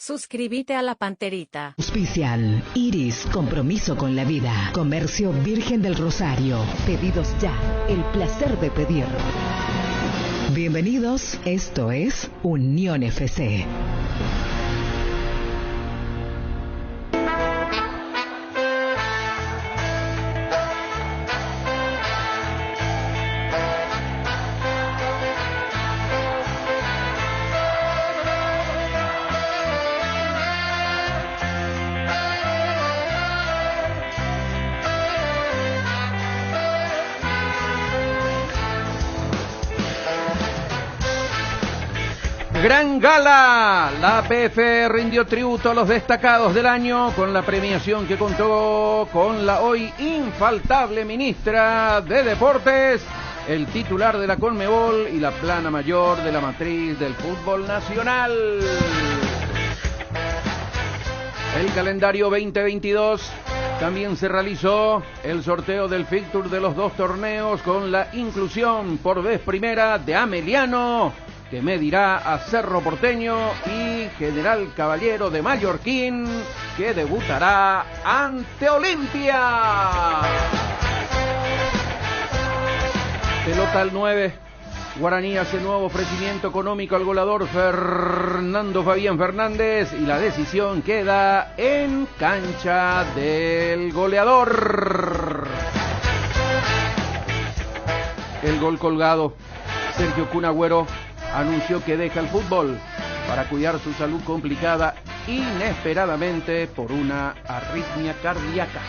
Suscríbete a La Panterita. Auspician Iris, compromiso con la vida. Comercio Virgen del Rosario. Pedidos ya, el placer de pedir. Bienvenidos, esto es Unión FC. Gran gala, la APF rindió tributo a los destacados del año con la premiación que contó con la hoy infaltable ministra de Deportes, el titular de la Conmebol y la plana mayor de la matriz del fútbol nacional. El calendario 2022 también se realizó el sorteo del fixture de los dos torneos con la inclusión por vez primera de Ameliano, que medirá a Cerro Porteño, y General Caballero de Mallorquín, que debutará ante Olimpia. Pelota al 9. Guaraní hace nuevo ofrecimiento económico al goleador Fernando Fabián Fernández y la decisión queda en cancha del goleador. El gol colgado. Sergio Kun Agüero anunció que deja el fútbol para cuidar su salud complicada inesperadamente por una arritmia cardíaca.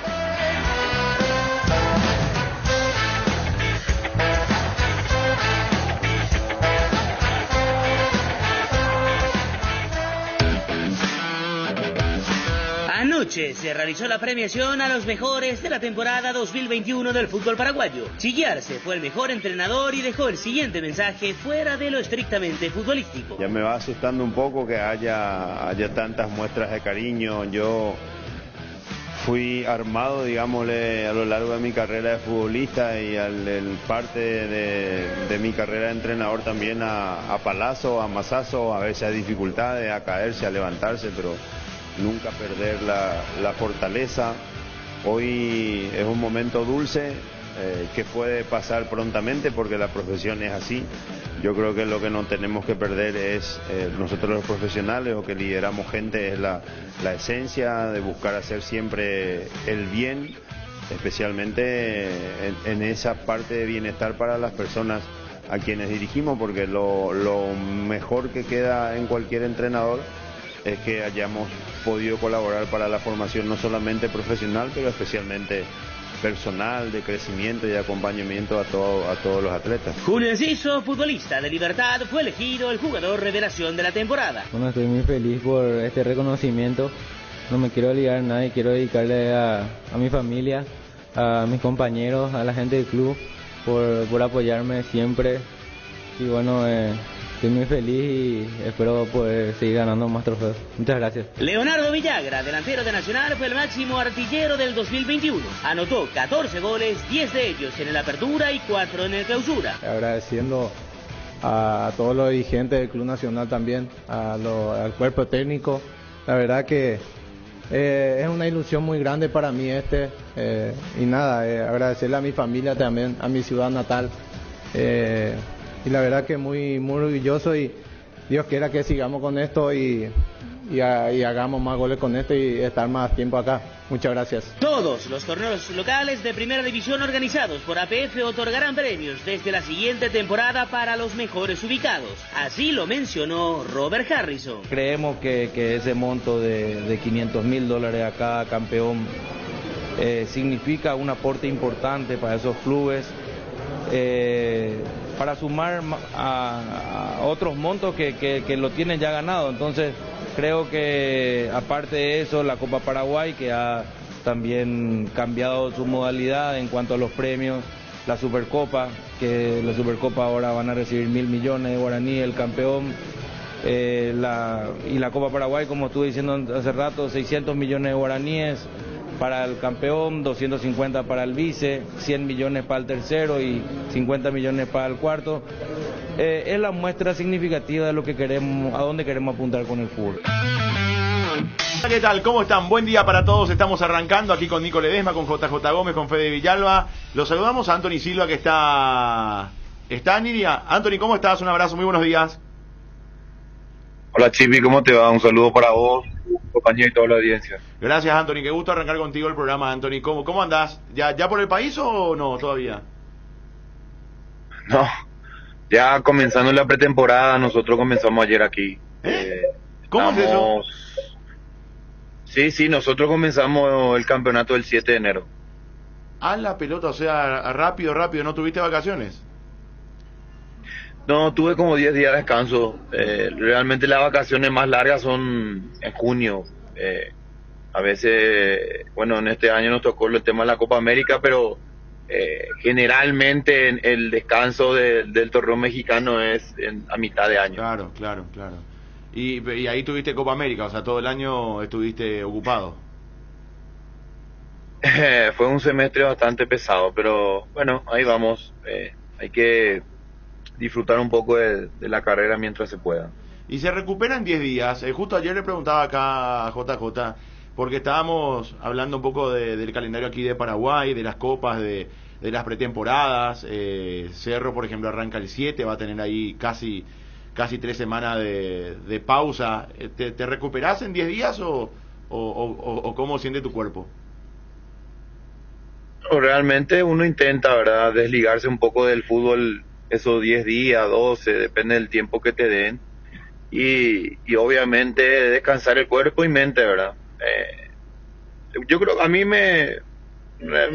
Anoche se realizó la premiación a los mejores de la temporada 2021 del fútbol paraguayo. Chillarse fue el mejor entrenador y dejó el siguiente mensaje fuera de lo estrictamente futbolístico. Ya me va asustando un poco que haya tantas muestras de cariño. Yo fui armado, digámosle, a lo largo de mi carrera de futbolista y parte de mi carrera de entrenador también a palazos, a mazazos, a veces a dificultades, a caerse, a levantarse, pero nunca perder la fortaleza. Hoy es un momento dulce que puede pasar prontamente porque la profesión es así. Yo creo que lo que no tenemos que perder es nosotros los profesionales o que lideramos gente, es la esencia de buscar hacer siempre el bien, especialmente en esa parte de bienestar para las personas a quienes dirigimos, porque lo mejor que queda en cualquier entrenador es que hayamos podido colaborar para la formación no solamente profesional, pero especialmente personal, de crecimiento y de acompañamiento a todos los atletas. Julio Enciso, futbolista de Libertad, fue elegido el jugador revelación de la temporada. Bueno, estoy muy feliz por este reconocimiento. No me quiero olvidar de nadie, quiero dedicarle a mi familia, a mis compañeros, a la gente del club por apoyarme siempre. Y bueno, estoy muy feliz y espero poder seguir ganando más trofeos. Muchas gracias. Leonardo Villagra, delantero de Nacional, fue el máximo artillero del 2021. Anotó 14 goles, 10 de ellos en el Apertura y 4 en el Clausura. Agradeciendo a todos los dirigentes del Club Nacional también, al cuerpo técnico. La verdad que es una ilusión muy grande para mí y nada, agradecerle a mi familia también, a mi ciudad natal. Y la verdad que muy orgulloso y Dios quiera que sigamos con esto y hagamos más goles con esto y estar más tiempo acá. Muchas gracias. Todos los torneos locales de primera división organizados por APF otorgarán premios desde la siguiente temporada para los mejores ubicados. Así lo mencionó Robert Harrison. Creemos que ese monto de $500,000 a cada campeón significa un aporte importante para esos clubes. Para sumar a otros montos que lo tienen ya ganado. Entonces creo que aparte de eso, la Copa Paraguay, que ha también cambiado su modalidad en cuanto a los premios, la Supercopa, que la Supercopa ahora van a recibir 1.000 millones de guaraní el campeón, y la Copa Paraguay, como estuve diciendo hace rato, 600 millones de guaraníes para el campeón, 250 para el vice, 100 millones para el tercero y 50 millones para el cuarto. Es la muestra significativa de lo que queremos, a dónde queremos apuntar con el fútbol. ¿Qué tal? ¿Cómo están? Buen día para todos. Estamos arrancando aquí con Nico Ledesma, con JJ Gómez, con Fede Villalba. Los saludamos a Anthony Silva, que está en Iria. Anthony, ¿cómo estás? Un abrazo, muy buenos días. Hola Chipi, ¿cómo te va? Un saludo para vos, compañero y toda la audiencia. Gracias, Anthony. Qué gusto arrancar contigo el programa, Anthony. ¿Cómo andás? ¿Ya por el país o no todavía? No, ya comenzando la pretemporada, nosotros comenzamos ayer aquí. ¿Cómo es eso? Sí, nosotros comenzamos el campeonato el 7 de enero. A la pelota, o sea, rápido, ¿no tuviste vacaciones? No, tuve como 10 días de descanso. Realmente las vacaciones más largas son en junio. A veces, bueno, en este año nos tocó el tema de la Copa América, pero generalmente el descanso del torneo mexicano es a mitad de año. Claro. Y ahí tuviste Copa América, o sea, todo el año estuviste ocupado. Fue un semestre bastante pesado, pero bueno, ahí vamos. Hay que disfrutar un poco de la carrera mientras se pueda. Y se recupera en 10 días. Justo ayer le preguntaba acá a JJ, porque estábamos hablando un poco del calendario aquí de Paraguay, de las copas, de las pretemporadas. Cerro, por ejemplo, arranca el 7, va a tener ahí casi 3 semanas de pausa. ¿Te recuperás en 10 días o cómo siente tu cuerpo? Realmente uno intenta, ¿verdad?, desligarse un poco del fútbol esos 10 días, 12, depende del tiempo que te den. Y obviamente descansar el cuerpo y mente, ¿verdad? Yo creo que a mí me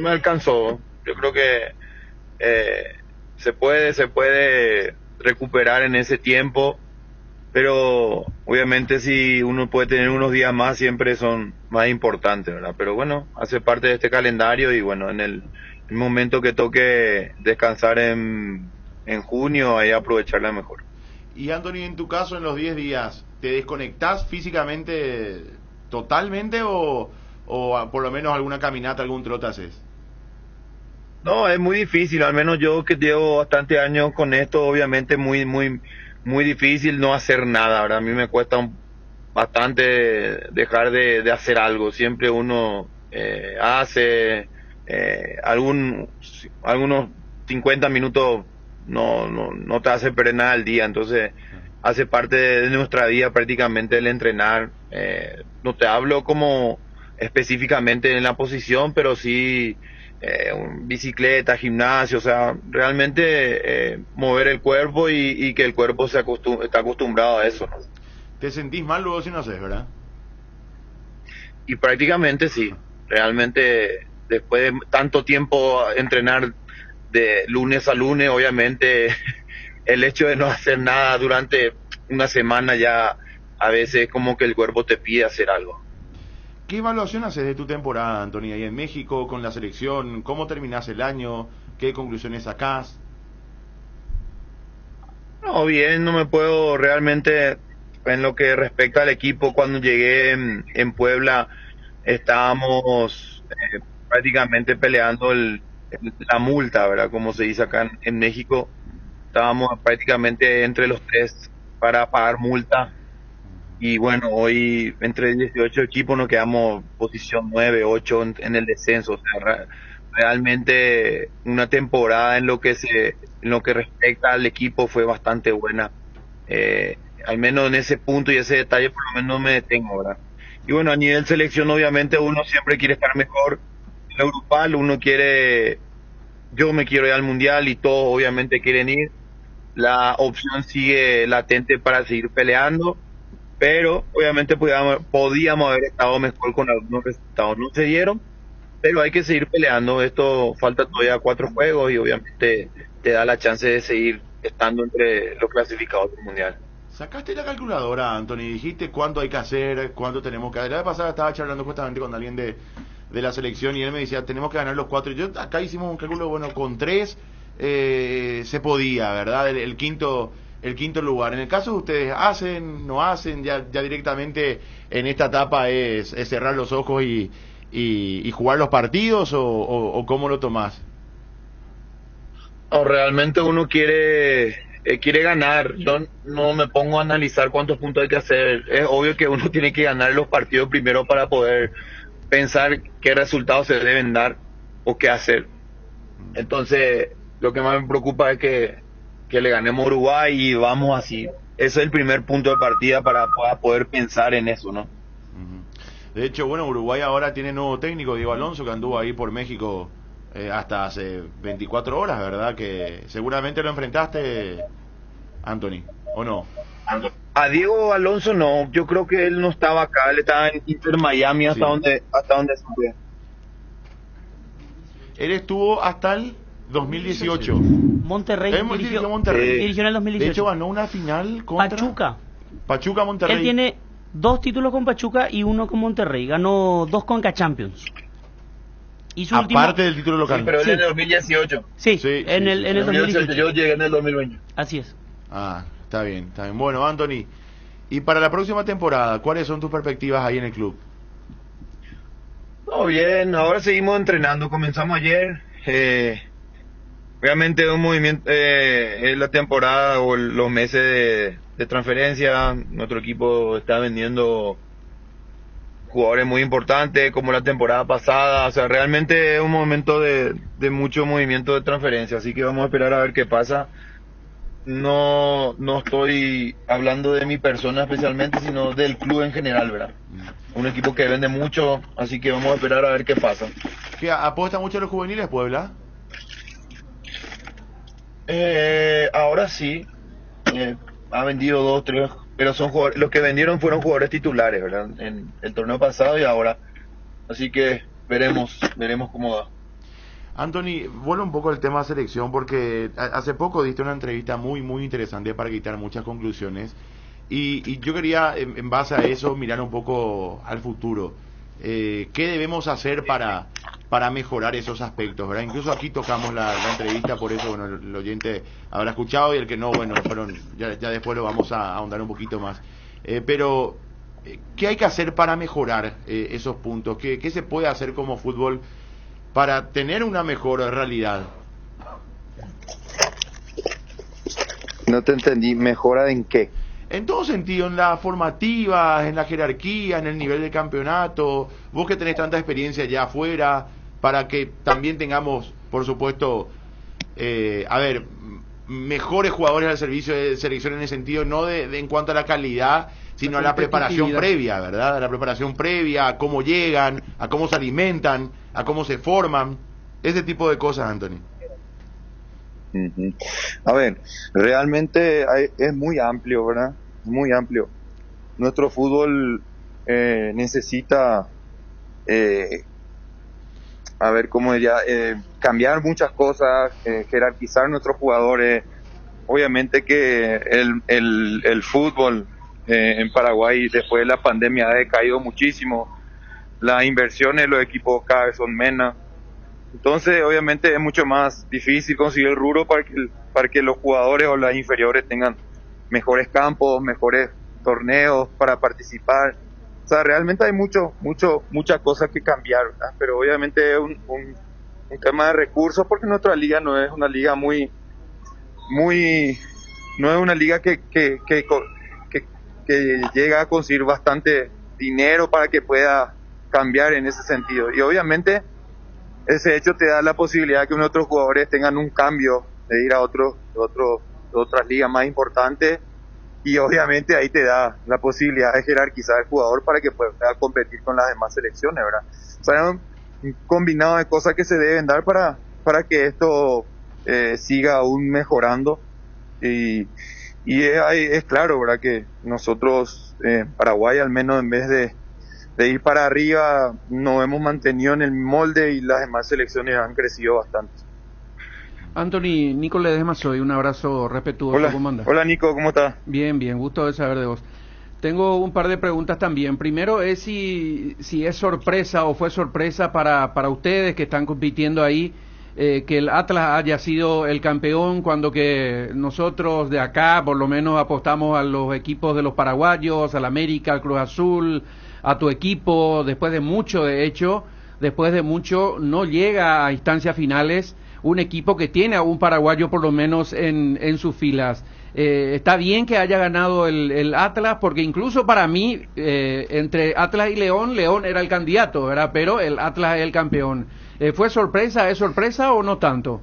alcanzó. Yo creo que se puede recuperar en ese tiempo, pero obviamente si uno puede tener unos días más siempre son más importantes, ¿verdad? Pero bueno, hace parte de este calendario y bueno, en el momento que toque descansar en junio, ahí aprovecharla mejor. Y Anthony, en tu caso, en los 10 días, ¿te desconectás físicamente totalmente o por lo menos alguna caminata, algún trote haces? No, es muy difícil, al menos yo que llevo bastante años con esto, obviamente muy difícil no hacer nada, ¿verdad? A mí me cuesta bastante dejar de hacer algo, siempre uno hace algunos 50 minutos no te hace perder nada al día, entonces hace parte de nuestra vida prácticamente el entrenar. No te hablo como específicamente en la posición, pero sí bicicleta, gimnasio, o sea, realmente mover el cuerpo y que el cuerpo está acostumbrado a eso, ¿no? ¿Te sentís mal luego si no haces, verdad? Y prácticamente sí, realmente después de tanto tiempo entrenar de lunes a lunes, obviamente el hecho de no hacer nada durante una semana ya a veces como que el cuerpo te pide hacer algo. ¿Qué evaluación haces de tu temporada, Anthony, ahí en México con la selección? ¿Cómo terminás el año? ¿Qué conclusiones sacás? No, bien, no me puedo realmente, en lo que respecta al equipo, cuando llegué en Puebla estábamos prácticamente peleando la multa, ¿verdad? Como se dice acá en México, estábamos prácticamente entre los 3 para pagar multa. Y bueno, hoy entre 18 equipos nos quedamos posición 9, 8 en el descenso. O sea, realmente una temporada en lo que respecta al equipo fue bastante buena. Al menos en ese punto y ese detalle por lo menos no me detengo, ¿verdad? Y bueno, a nivel selección obviamente uno siempre quiere estar mejor. En lo grupal yo me quiero ir al mundial y todos obviamente quieren ir. La opción sigue latente para seguir peleando, pero obviamente podíamos haber estado mejor con algunos resultados. No se dieron, pero hay que seguir peleando. Esto falta todavía 4 juegos y obviamente te da la chance de seguir estando entre los clasificados del mundial. Sacaste la calculadora, Anthony, dijiste cuánto hay que hacer, cuánto tenemos que hacer. La vez pasada estaba charlando justamente con alguien de la selección y él me decía, tenemos que ganar los 4. Yo acá hicimos un cálculo, bueno, con 3 se podía, ¿verdad? El quinto lugar. En el caso de ustedes, ¿hacen, no hacen? Ya directamente en esta etapa es cerrar los ojos y jugar los partidos o ¿cómo lo tomás? No, realmente uno quiere quiere ganar. Yo no me pongo a analizar cuántos puntos hay que hacer. Es obvio que uno tiene que ganar los partidos primero para poder pensar qué resultados se deben dar o qué hacer. Entonces, lo que más me preocupa es que le ganemos a Uruguay y vamos así. Ese es el primer punto de partida para poder pensar en eso, ¿no? De hecho, bueno, Uruguay ahora tiene nuevo técnico, Diego Alonso, que anduvo ahí por México hasta hace 24 horas, ¿verdad? Que seguramente lo enfrentaste, Anthony, ¿o no? A Diego Alonso no, yo creo que él no estaba acá, él estaba en Inter Miami hasta donde estuve. Él estuvo hasta el 2018. Monterrey dirigió Monterrey. Dirigió en el 2018. De hecho, ganó una final contra Pachuca Monterrey. Él tiene 2 títulos con Pachuca y 1 con Monterrey. Ganó 2 Conca Champions. Y su aparte del título local. Sí, pero él en el 2018. Sí, en el 2018. Yo llegué en el 2020. Así es. Está bien. Bueno, Anthony, y para la próxima temporada, ¿cuáles son tus perspectivas ahí en el club? Todo bien, ahora seguimos entrenando, comenzamos ayer. Realmente un movimiento, es la temporada o los meses de transferencia. Nuestro equipo está vendiendo jugadores muy importantes como la temporada pasada. O sea, realmente es un momento de mucho movimiento de transferencia, así que vamos a esperar a ver qué pasa. No estoy hablando de mi persona especialmente, sino del club en general, ¿verdad? Un equipo que vende mucho, así que vamos a esperar a ver qué pasa. ¿Qué apuesta mucho a los juveniles, Puebla? Ahora sí, ha vendido 2, 3, pero son jugadores, los que vendieron fueron jugadores titulares, ¿verdad? En el torneo pasado y ahora, así que veremos cómo va. Anthony, vuelvo un poco al tema selección, porque hace poco diste una entrevista muy interesante para quitar muchas conclusiones, y yo quería, en base a eso, mirar un poco al futuro. ¿Qué debemos hacer para mejorar esos aspectos, ¿verdad? Incluso aquí tocamos la entrevista, por eso, bueno, el oyente habrá escuchado, y el que no, bueno, ya después lo vamos a ahondar un poquito más. Pero, ¿qué hay que hacer para mejorar esos puntos? ¿Qué se puede hacer como fútbol para tener una mejor realidad? No te entendí, ¿mejora en qué? En todo sentido, en la formativa, en la jerarquía, en el nivel de campeonato. Vos que tenés tanta experiencia allá afuera, para que también tengamos, por supuesto, mejores jugadores al servicio de selección, en el sentido no de en cuanto a la calidad, sino a la preparación previa, ¿verdad? A la preparación previa, a cómo llegan, a cómo se alimentan, a cómo se forman, ese tipo de cosas, Anthony. A ver, realmente es muy amplio, ¿verdad? Muy amplio. Nuestro fútbol necesita, cambiar muchas cosas, jerarquizar nuestros jugadores. Obviamente que el fútbol en Paraguay después de la pandemia ha decaído muchísimo. Las inversiones de los equipos cada vez son menos. Entonces, obviamente es mucho más difícil conseguir el rubro para que los jugadores o las inferiores tengan mejores campos, mejores torneos para participar. O sea, realmente hay muchas cosas que cambiar, ¿verdad? Pero obviamente es un tema de recursos, porque nuestra liga no es una liga no es una liga que llega a conseguir bastante dinero para que pueda cambiar en ese sentido. Y obviamente ese hecho te da la posibilidad que otros jugadores tengan un cambio de ir a otras ligas más importantes, y obviamente ahí te da la posibilidad de jerarquizar al jugador para que pueda competir con las demás selecciones, ¿verdad? O sea, un combinado de cosas que se deben dar para que esto siga aún mejorando, y es claro, ¿verdad? Que nosotros Paraguay, al menos, en vez de ir para arriba, nos hemos mantenido en el molde, y las demás selecciones han crecido bastante. Anthony, Nico Ledesma soy, un abrazo respetuoso. Hola, ¿Cómo andas? Hola Nico, ¿cómo estás? Bien, gusto de saber de vos. Tengo un par de preguntas también. Primero es si es sorpresa o fue sorpresa para ustedes que están compitiendo ahí, que el Atlas haya sido el campeón, cuando que nosotros de acá por lo menos apostamos a los equipos de los paraguayos, al América, al Cruz Azul, a tu equipo. Después de mucho no llega a instancias finales. un equipo que tiene a un paraguayo por lo menos en sus filas. Está bien que haya ganado el Atlas, porque incluso para mí, entre Atlas y León, León era el candidato, ¿verdad? Pero el Atlas es el campeón. ¿Fue sorpresa? ¿Es sorpresa o no tanto?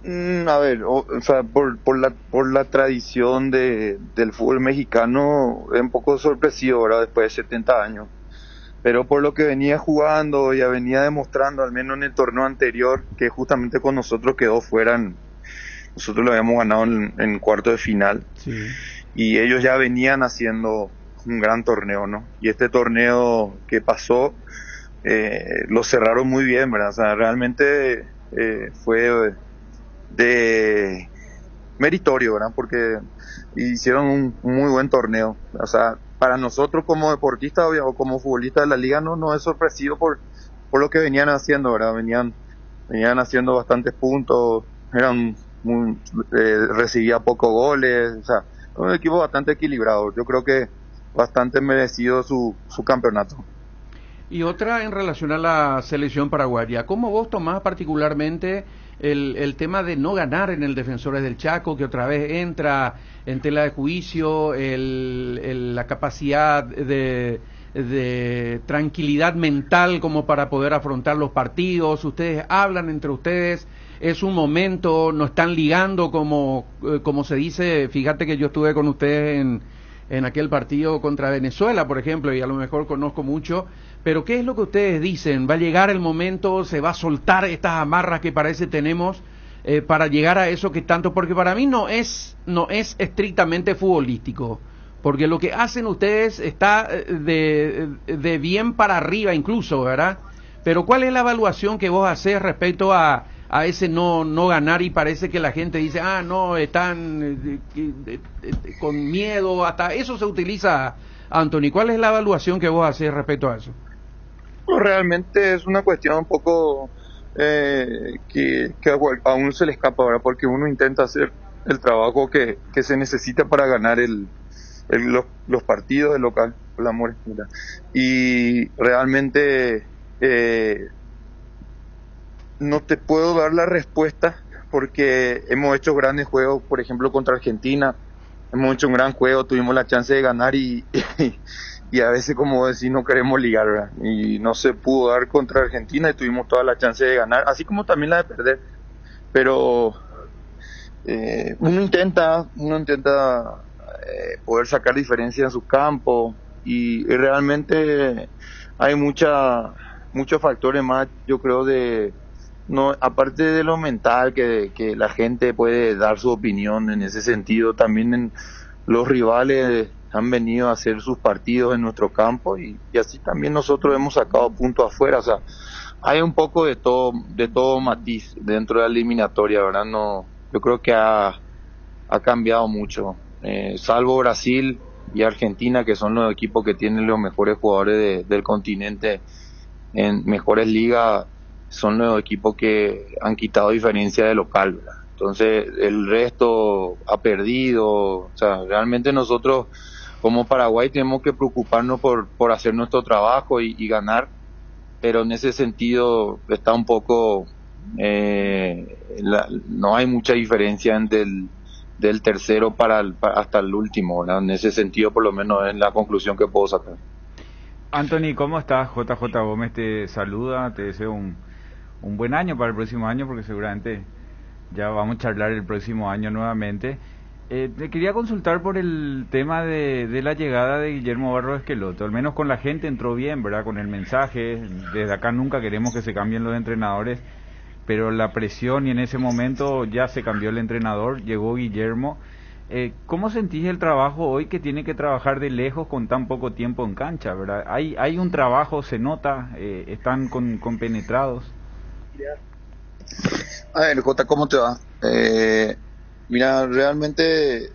A ver, o sea, por la tradición del fútbol mexicano, es un poco sorpresivo, ¿verdad? Después de 70 años. Pero por lo que venía jugando, ya venía demostrando, al menos en el torneo anterior, que justamente con nosotros quedó fuera. Nosotros lo habíamos ganado en cuarto de final. Sí. Y ellos ya venían haciendo un gran torneo, ¿no? Y este torneo que pasó, lo cerraron muy bien, ¿verdad? O sea, realmente fue de meritorio, ¿verdad? Porque hicieron un muy buen torneo. O sea, para nosotros como deportistas o como futbolistas de la liga no es sorpresivo por lo que venían haciendo, ¿verdad? Venían haciendo bastantes puntos, recibía pocos goles, o sea, un equipo bastante equilibrado. Yo creo que bastante merecido su campeonato. Y otra en relación a la selección paraguaya, ¿cómo vos tomás particularmente el tema de no ganar en el Defensores del Chaco, que otra vez entra en tela de juicio, la capacidad de tranquilidad mental como para poder afrontar los partidos? Ustedes hablan entre ustedes, es un momento, no están ligando como se dice. Fíjate que yo estuve con ustedes en aquel partido contra Venezuela, por ejemplo, y a lo mejor conozco mucho, pero ¿qué es lo que ustedes dicen? ¿Va a llegar el momento, se va a soltar estas amarras que parece tenemos para llegar a eso que tanto? Porque para mí no es estrictamente futbolístico, porque lo que hacen ustedes está de bien para arriba incluso, ¿verdad? Pero ¿cuál es la evaluación que vos hacés respecto a ese no ganar? Y parece que la gente dice, no, están con miedo, hasta eso se utiliza, Anthony. ¿Cuál es la evaluación que vos hacés respecto a eso? Pues realmente es una cuestión un poco que a uno se le escapa, ¿verdad? Porque uno intenta hacer el trabajo que se necesita para ganar los partidos del local, por la amor, ¿verdad? Y realmente no te puedo dar la respuesta, porque hemos hecho grandes juegos, por ejemplo contra Argentina, hemos hecho un gran juego, tuvimos la chance de ganar y a veces, como decís, no queremos ligar, ¿verdad? Y no se pudo dar contra Argentina y tuvimos toda la chance de ganar, así como también la de perder. Pero uno intenta poder sacar diferencia en su campo, y realmente hay muchos factores más, yo creo, aparte de lo mental, que la gente puede dar su opinión en ese sentido. También los rivales han venido a hacer sus partidos en nuestro campo, y así también nosotros hemos sacado puntos afuera. O sea, hay un poco de todo matiz dentro de la eliminatoria, ¿verdad? Yo creo que ha cambiado mucho, salvo Brasil y Argentina, que son los equipos que tienen los mejores jugadores del continente en mejores ligas. Son los equipos que han quitado diferencia de local, ¿verdad? Entonces el resto ha perdido. O sea, realmente nosotros como Paraguay tenemos que preocuparnos por hacer nuestro trabajo y ganar, pero en ese sentido está un poco no hay mucha diferencia del tercero hasta el último, ¿verdad? En ese sentido, por lo menos es la conclusión que puedo sacar. Anthony, ¿cómo estás? JJ Gómez te saluda, te deseo un buen año para el próximo año, porque seguramente ya vamos a charlar el próximo año nuevamente. Te quería consultar por el tema de la llegada de Guillermo Barros Esqueloto. Al menos con la gente entró bien, ¿verdad? Con el mensaje, desde acá nunca queremos que se cambien los entrenadores, pero la presión, y en ese momento ya se cambió el entrenador, llegó Guillermo. ¿Cómo sentís el trabajo hoy, que tiene que trabajar de lejos con tan poco tiempo en cancha, ¿verdad? ¿Hay un trabajo, se nota, están compenetrados? A ver, Jota, ¿cómo te va? Mira, realmente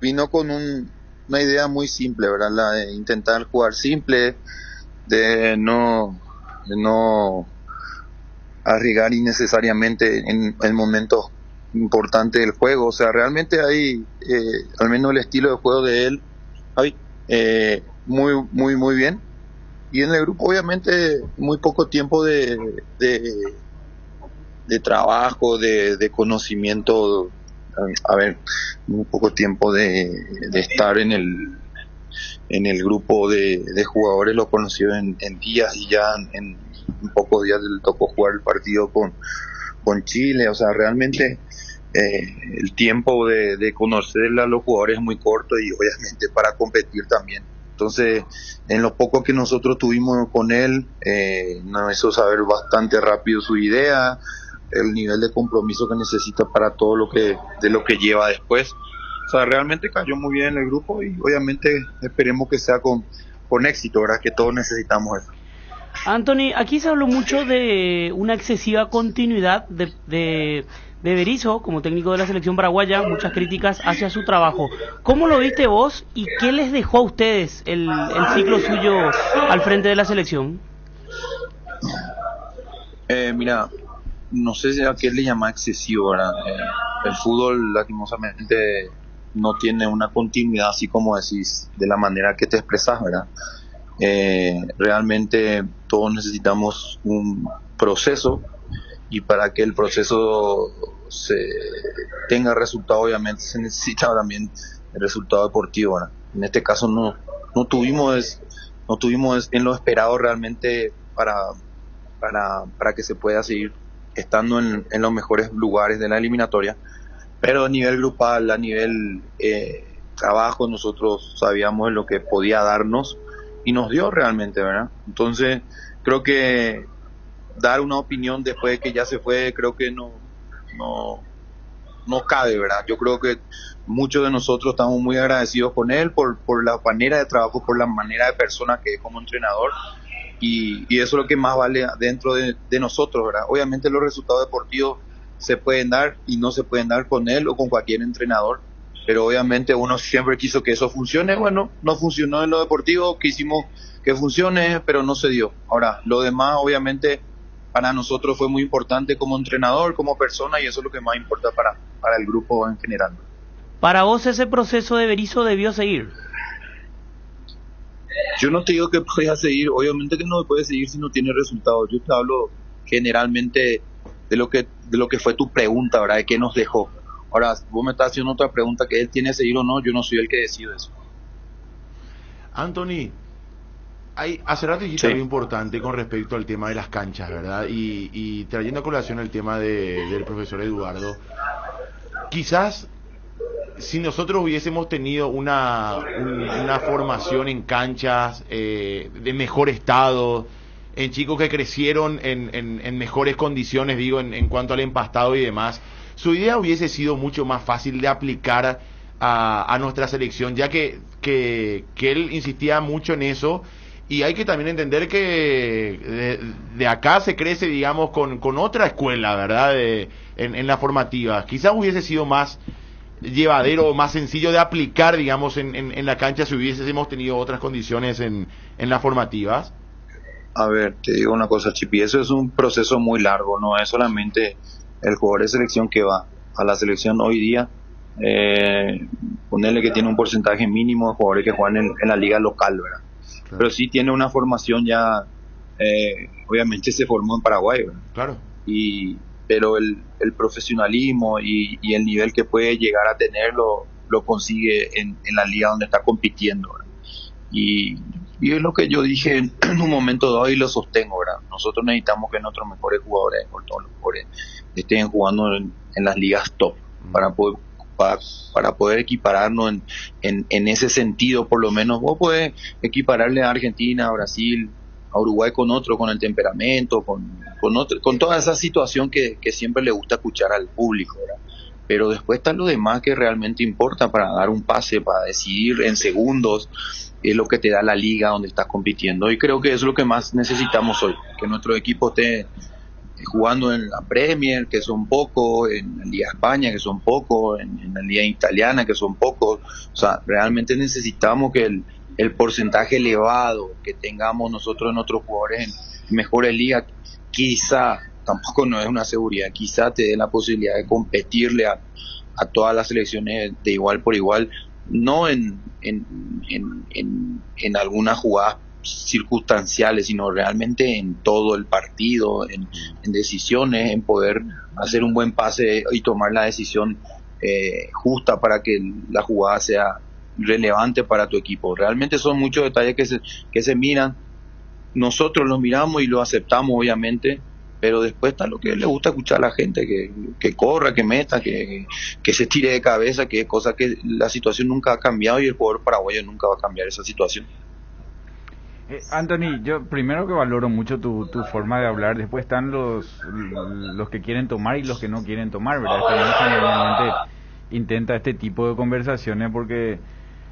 vino con una idea muy simple, ¿verdad? La de intentar jugar simple, de no arriesgar innecesariamente en momentos importantes del juego. O sea, realmente hay, al menos el estilo de juego de él, muy bien. Y en el grupo, obviamente, muy poco tiempo de trabajo, de conocimiento. A ver, muy poco tiempo de estar en el grupo de jugadores, lo conocí en días, y ya en pocos días le tocó jugar el partido con Chile. O sea, realmente el tiempo de conocer a los jugadores es muy corto, y obviamente para competir también. Entonces, en lo poco que nosotros tuvimos con él, nos hizo saber bastante rápido su idea, el nivel de compromiso que necesita para todo lo que lleva después. O sea, realmente cayó muy bien en el grupo, y obviamente esperemos que sea con éxito, ¿verdad? Que todos necesitamos eso. Anthony, aquí se habló mucho de una excesiva continuidad de Berizzo como técnico de la selección paraguaya, muchas críticas hacia su trabajo. ¿Cómo lo viste vos y qué les dejó a ustedes el ciclo suyo al frente de la selección? Mira, no sé si a qué le llama excesivo, ¿verdad? El fútbol, lastimosamente, no tiene una continuidad, así como decís, de la manera que te expresas, ¿verdad? Realmente todos necesitamos un proceso, y para que el proceso tenga resultado, obviamente se necesita también el resultado deportivo, ¿verdad? En este caso no tuvimos en lo esperado realmente para que se pueda seguir estando en los mejores lugares de la eliminatoria, pero a nivel grupal, a nivel trabajo, nosotros sabíamos lo que podía darnos, y nos dio realmente, ¿verdad? Entonces, creo que dar una opinión después de que ya se fue, creo que no cabe, ¿verdad? Yo creo que muchos de nosotros estamos muy agradecidos con él por la manera de trabajo, por la manera de persona que es como entrenador, y eso es lo que más vale dentro de nosotros, ¿verdad? Obviamente los resultados deportivos se pueden dar y no se pueden dar con él o con cualquier entrenador, pero obviamente uno siempre quiso que eso funcione. Bueno, no funcionó en lo deportivo, quisimos que funcione, pero no se dio. Ahora, lo demás obviamente para nosotros fue muy importante como entrenador, como persona, y eso es lo que más importa para el grupo en general. ¿Para vos ese proceso de Berizzo debió seguir? Yo no te digo que podía seguir, obviamente que no puede seguir si no tiene resultados. Yo te hablo generalmente de lo que fue tu pregunta, ¿verdad? De qué nos dejó. Ahora, vos me estás haciendo otra pregunta, que él tiene que seguir o no, yo no soy el que decide eso. Anthony, hace rato dijiste algo importante con respecto al tema de las canchas, ¿verdad? Y trayendo a colación el tema del profesor Eduardo, quizás si nosotros hubiésemos tenido una formación en canchas de mejor estado, en chicos que crecieron en mejores condiciones, digo, en cuanto al empastado y demás, su idea hubiese sido mucho más fácil de aplicar a nuestra selección, ya que él insistía mucho en eso. Y hay que también entender que de acá se crece, digamos, con otra escuela, ¿verdad? En la formativa. Quizás hubiese sido más llevadero, más sencillo de aplicar, digamos, en la cancha si hubiésemos tenido otras condiciones en las formativas. A ver, te digo una cosa, Chipi, eso es un proceso muy largo, no es solamente el jugador de selección que va a la selección hoy día. Ponerle que tiene un porcentaje mínimo de jugadores que juegan en la liga local, ¿verdad? Claro. Pero sí tiene una formación ya, obviamente se formó en Paraguay, ¿verdad? Claro. Pero el profesionalismo y el nivel que puede llegar a tener lo consigue en la liga donde está compitiendo, ¿verdad? Y es lo que yo dije en un momento dado y lo sostengo, ¿verdad? Nosotros necesitamos que nuestros mejores jugadores, o todos los jugadores, estén jugando en las ligas top, para poder equipararnos en ese sentido. Por lo menos vos podés equipararle a Argentina, a Brasil, a Uruguay con el temperamento, con toda esa situación que siempre le gusta escuchar al público, ¿verdad? Pero después está lo demás que realmente importa para dar un pase, para decidir en segundos, es lo que te da la liga donde estás compitiendo, y creo que eso es lo que más necesitamos hoy, que nuestro equipo esté jugando en la Premier, que son pocos, en la Liga España, que son pocos, en la Liga Italiana, que son pocos. O sea, realmente necesitamos que el porcentaje elevado que tengamos nosotros en otros jugadores en mejores ligas, quizá, tampoco no es una seguridad, quizá te dé la posibilidad de competirle a todas las selecciones de igual por igual, no en algunas jugadas circunstanciales, sino realmente en todo el partido, en decisiones, en poder hacer un buen pase y tomar la decisión justa para que la jugada sea relevante para tu equipo. Realmente son muchos detalles que se miran. Nosotros los miramos y los aceptamos, obviamente, pero después está lo que le gusta escuchar a la gente, que corra, que meta, que se tire de cabeza, que es cosa que la situación nunca ha cambiado y el jugador paraguayo nunca va a cambiar esa situación. Anthony, yo primero que valoro mucho tu forma de hablar, después están los que quieren tomar y los que no quieren tomar, ¿verdad? Generalmente intenta este tipo de conversaciones porque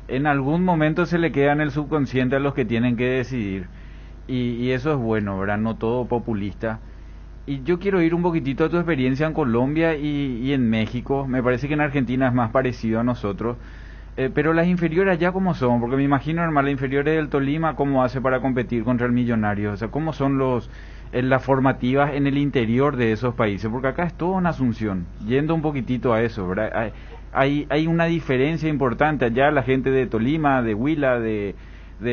en algún momento se le queda en el subconsciente a los que tienen que decidir y eso es bueno, ¿verdad? No todo populista. Y yo quiero ir un poquitito a tu experiencia en Colombia y en México. Me parece que en Argentina es más parecido a nosotros. Pero las inferiores allá, ¿cómo son? Porque me imagino, hermano, las inferiores del Tolima, ¿cómo hace para competir contra el Millonario? O sea, ¿cómo son las formativas en el interior de esos países? Porque acá es toda una asunción. Yendo un poquitito a eso, ¿verdad? Hay una diferencia importante. Allá la gente de Tolima, de Huila, de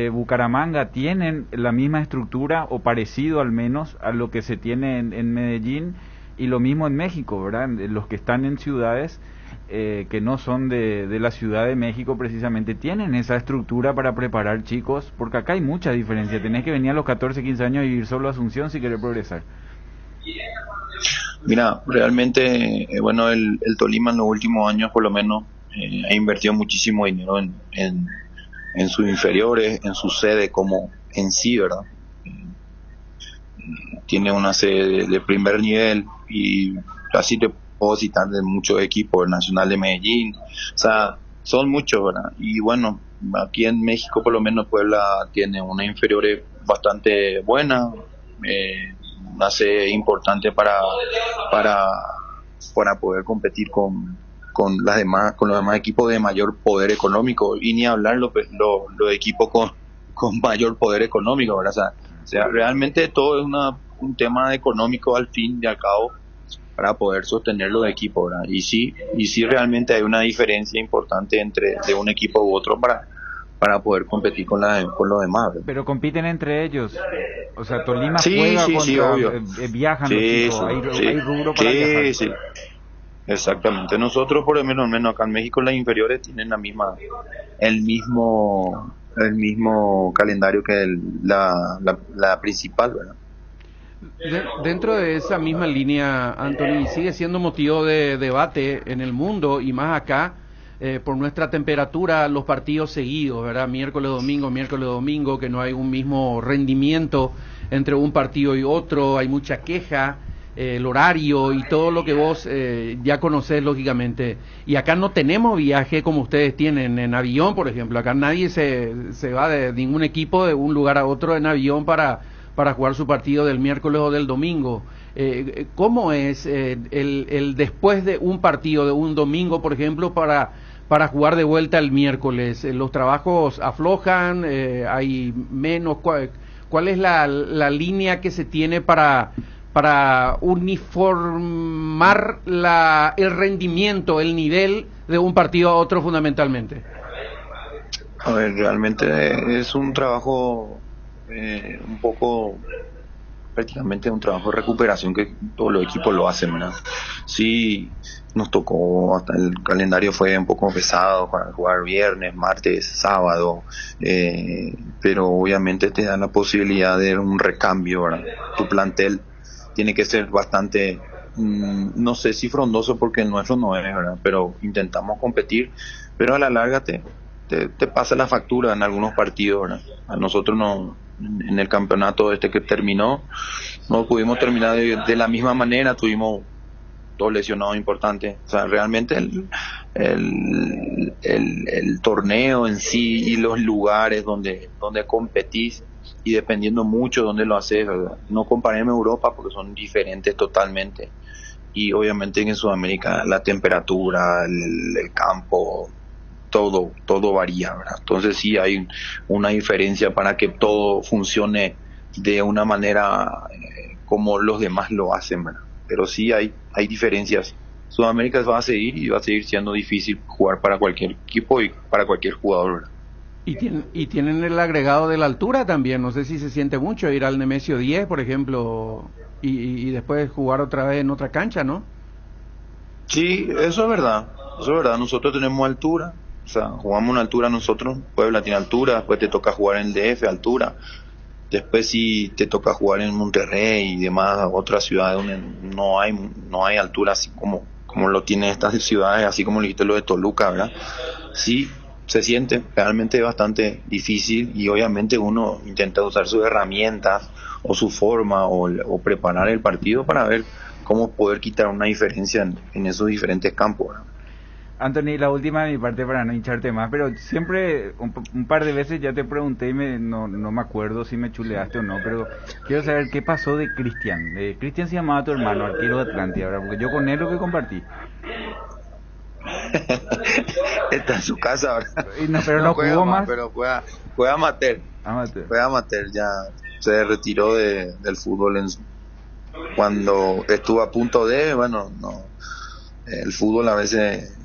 Bucaramanga tienen la misma estructura o parecido al menos a lo que se tiene en Medellín y lo mismo en México, ¿verdad? Los que están en ciudades que no son de la Ciudad de México precisamente tienen esa estructura para preparar chicos, porque acá hay mucha diferencia. Tenés que venir a los 14, 15 años y ir solo a Asunción si querés progresar. Mira, realmente, bueno, el Tolima en los últimos años por lo menos ha invertido muchísimo dinero en sus inferiores, en su sede como en sí, ¿verdad? Tiene una sede de primer nivel y así te puedo citar de muchos equipos, el Nacional de Medellín, o sea, son muchos, ¿verdad? Y bueno, aquí en México por lo menos Puebla tiene una inferiores bastante buena, una sede importante para poder competir con los demás equipos de mayor poder económico y ni hablar los equipos con mayor poder económico, ¿verdad? O sea, realmente todo es un tema económico al fin y al cabo para poder sostener los equipos, ¿verdad? Y sí realmente hay una diferencia importante entre de un equipo u otro para poder competir con los demás, ¿verdad? Pero compiten entre ellos, o sea, Tolima sí, juega sí, contra, sí, obvio. Viajan sí, los chicos, sí, hay rubro para viajar. Sí. Exactamente, nosotros por lo menos acá en México las inferiores tienen el mismo calendario que la principal, ¿verdad? Dentro de esa misma línea, Anthony, sigue siendo motivo de debate en el mundo y más acá por nuestra temperatura, los partidos seguidos, ¿verdad? Miércoles, domingo, que no hay un mismo rendimiento entre un partido y otro, hay mucha queja. El horario y todo lo que vos ya conocés lógicamente, y acá no tenemos viaje como ustedes tienen en avión, por ejemplo. Acá nadie se va de ningún equipo de un lugar a otro en avión para jugar su partido del miércoles o del domingo. ¿Cómo es el después de un partido de un domingo, por ejemplo, para jugar de vuelta el miércoles? ¿Los trabajos aflojan? ¿Hay menos? ¿Cuál es la línea que se tiene para uniformar el rendimiento, el nivel de un partido a otro fundamentalmente? A ver, realmente es un trabajo un poco, prácticamente un trabajo de recuperación que todos los equipos lo hacen, ¿verdad? Sí, nos tocó, hasta el calendario fue un poco pesado para jugar viernes, martes, sábado, pero obviamente te dan la posibilidad de un recambio, ¿verdad? Tu plantel tiene que ser bastante, no sé si frondoso porque el nuestro no es, ¿verdad? Pero intentamos competir, pero a la larga te pasa la factura en algunos partidos, ¿verdad? A nosotros no, en el campeonato que terminó, no pudimos terminar de la misma manera, tuvimos dos lesionados importantes. O sea, realmente el torneo en sí y los lugares donde competís, y dependiendo mucho de dónde lo haces, ¿verdad? No comparemos Europa porque son diferentes totalmente, y obviamente en Sudamérica la temperatura, el campo, todo varía, ¿verdad? Entonces sí hay una diferencia para que todo funcione de una manera como los demás lo hacen, ¿verdad? Pero sí hay diferencias. Sudamérica va a seguir y va a seguir siendo difícil jugar para cualquier equipo y para cualquier jugador, ¿verdad? Y tienen el agregado de la altura también. No sé si se siente mucho ir al Nemesio 10, por ejemplo, y después jugar otra vez en otra cancha, ¿no? Sí, eso es verdad. Eso es verdad. Nosotros tenemos altura. O sea, jugamos en altura nosotros. Puebla tiene altura. Después te toca jugar en el DF, altura. Después sí te toca jugar en Monterrey y demás, otras ciudades donde no hay altura así como lo tienen estas ciudades, así como lo dijiste lo de Toluca, ¿verdad? Sí, se siente realmente bastante difícil y obviamente uno intenta usar sus herramientas o su forma o preparar el partido para ver cómo poder quitar una diferencia en esos diferentes campos, ¿verdad? Anthony, la última de mi parte para no hincharte más, pero siempre un par de veces ya te pregunté y no me acuerdo si me chuleaste o no, pero quiero saber qué pasó de Cristian. Cristian se llamaba tu hermano, arquero de Atlántida, ¿verdad? Porque yo con él lo que compartí. Está en su casa ahora. Pero no jugó más. Pero fue amateur. Fue amateur, ya se retiró del fútbol cuando estuvo a punto de, bueno, no, el fútbol a veces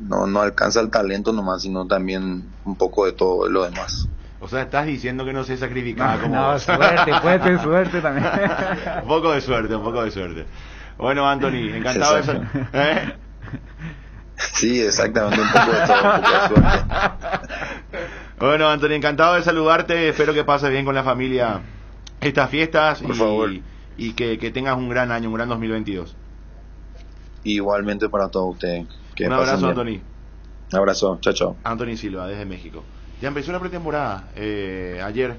no alcanza el talento nomás, sino también un poco de todo lo demás. O sea, estás diciendo que no se sacrificaba como... No, suerte, puede tener suerte también. un poco de suerte. Bueno, Anthony, encantado de ser... Sí, exactamente, un poco de todo, un poco de suerte. Bueno, Anthony, encantado de saludarte, espero que pases bien con la familia estas fiestas. Por favor. Y que tengas un gran año, un gran 2022. Igualmente para todos ustedes. Un abrazo, Anthony. Un abrazo, chao. Anthony Silva, desde México. Ya empezó la pretemporada. Ayer